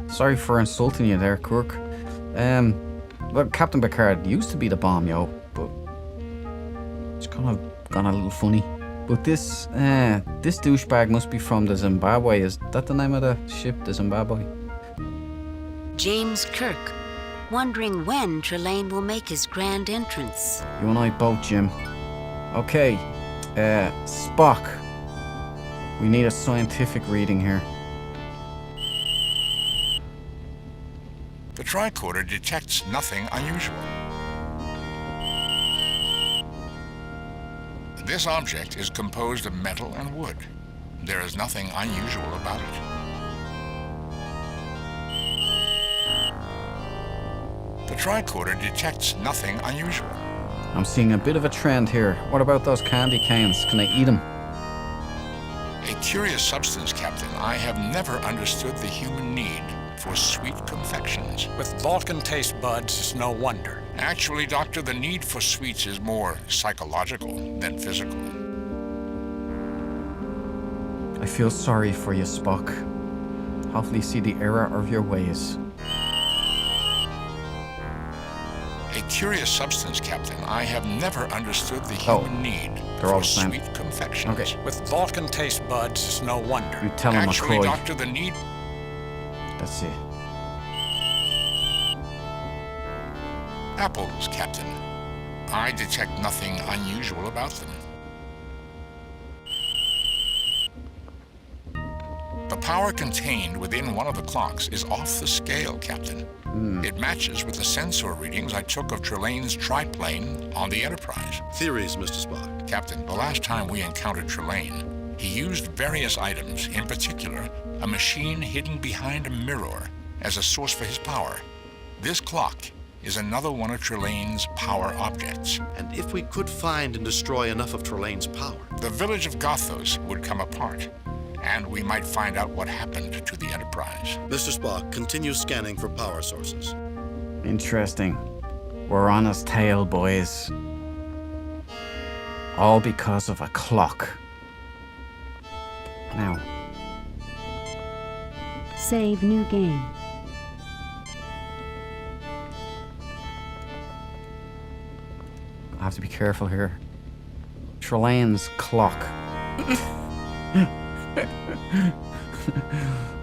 Sorry for insulting you there, Kirk. Well, Captain Picard used to be the bomb, yo, but it's kind of gone a little funny. But this douchebag must be from the Zimbabwe. Is that the name of the ship, the Zimbabwe? James Kirk, wondering when Trelane will make his grand entrance. You and I both, Jim. Okay, Spock. We need a scientific reading here. The tricorder detects nothing unusual. This object is composed of metal and wood. There is nothing unusual about it. The tricorder detects nothing unusual. I'm seeing a bit of a trend here. What about those candy canes? Can I eat them? A curious substance, Captain. I have never understood the human need for sweet confections. With Vulcan taste buds, it's no wonder. Actually, Doctor, the need for sweets is more psychological than physical. I feel sorry for you, Spock. Hopefully see the error of your ways. A curious substance, Captain. I have never understood the human need they're all for the same. sweet confections. Okay. With Vulcan taste buds, it's no wonder. You tell him, Actually, McCoy. Doctor, the need... That's it. Apples, Captain. I detect nothing unusual about them. The power contained within one of the clocks is off the scale, Captain. It matches with the sensor readings I took of Trelane's triplane on the Enterprise. Theories, Mr. Spock. Captain, the last time we encountered Trelane, he used various items, in particular, a machine hidden behind a mirror, as a source for his power. This clock is another one of Trelane's power objects. And if we could find and destroy enough of Trelane's power, the village of Gothos would come apart, and we might find out what happened to the Enterprise. Mr. Spock, continue scanning for power sources. Interesting. We're on his tail, boys. All because of a clock. Now. Save new game. I have to be careful here. Trelane's clock.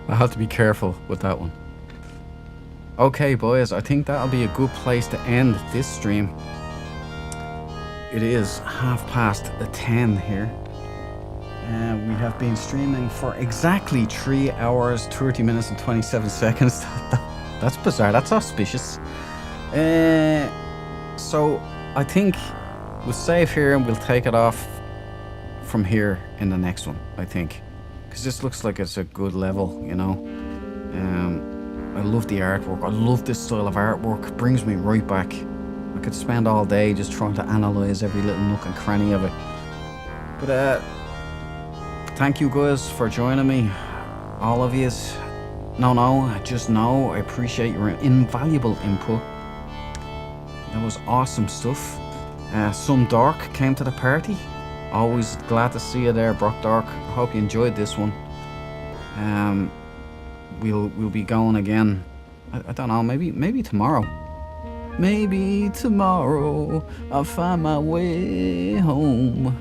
I have to be careful with that one. Okay, boys, I think that'll be a good place to end this stream. It is 10:30 here. We have been streaming for exactly 3 hours, 30 minutes and 27 seconds. That's bizarre, that's auspicious. So I think we'll save here and we'll take it off from here in the next one, I think. Because this looks like it's a good level, you know. I love the artwork. I love this style of artwork. It brings me right back. I could spend all day just trying to analyze every little nook and cranny of it. But thank you guys for joining me. All of yous. Just know I appreciate your invaluable input. That was awesome stuff. Some Dark came to the party. Always glad to see you there, Brock Dark. I hope you enjoyed this one. We'll be going again. I don't know, maybe tomorrow. Maybe tomorrow I'll find my way home.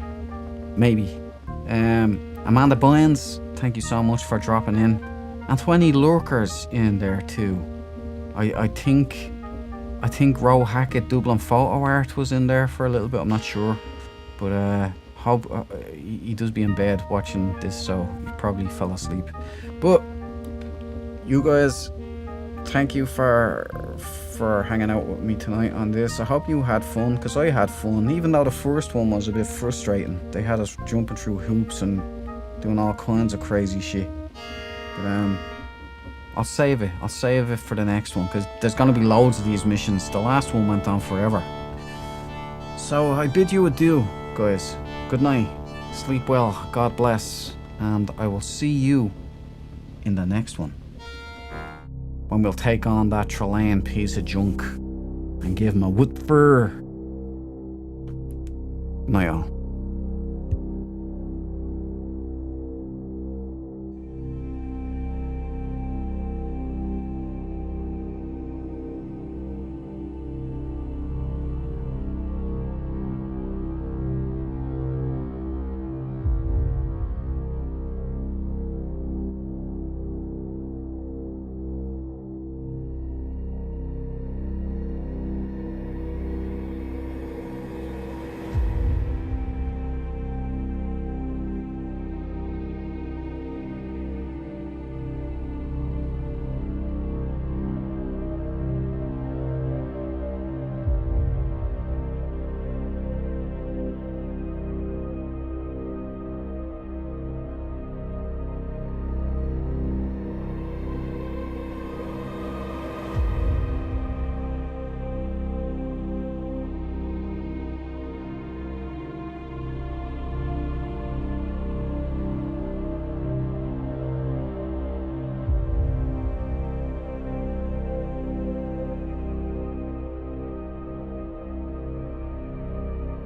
Maybe. Amanda Bynes, thank you so much for dropping in. And 20 lurkers in there too. I think Ro Hackett Dublin Photo Art was in there for a little bit, I'm not sure. But hope he does be in bed watching this, so he probably fell asleep. But you guys, thank you for hanging out with me tonight on this. I hope you had fun, because I had fun, even though the first one was a bit frustrating. They had us jumping through hoops and doing all kinds of crazy shit. But I'll save it for the next one, because there's going to be loads of these missions. The last one went on forever. So I bid you adieu, guys. Good night. Sleep well. God bless. And I will see you in the next one, when we'll take on that Trelane piece of junk and give him a wood fur. Night all.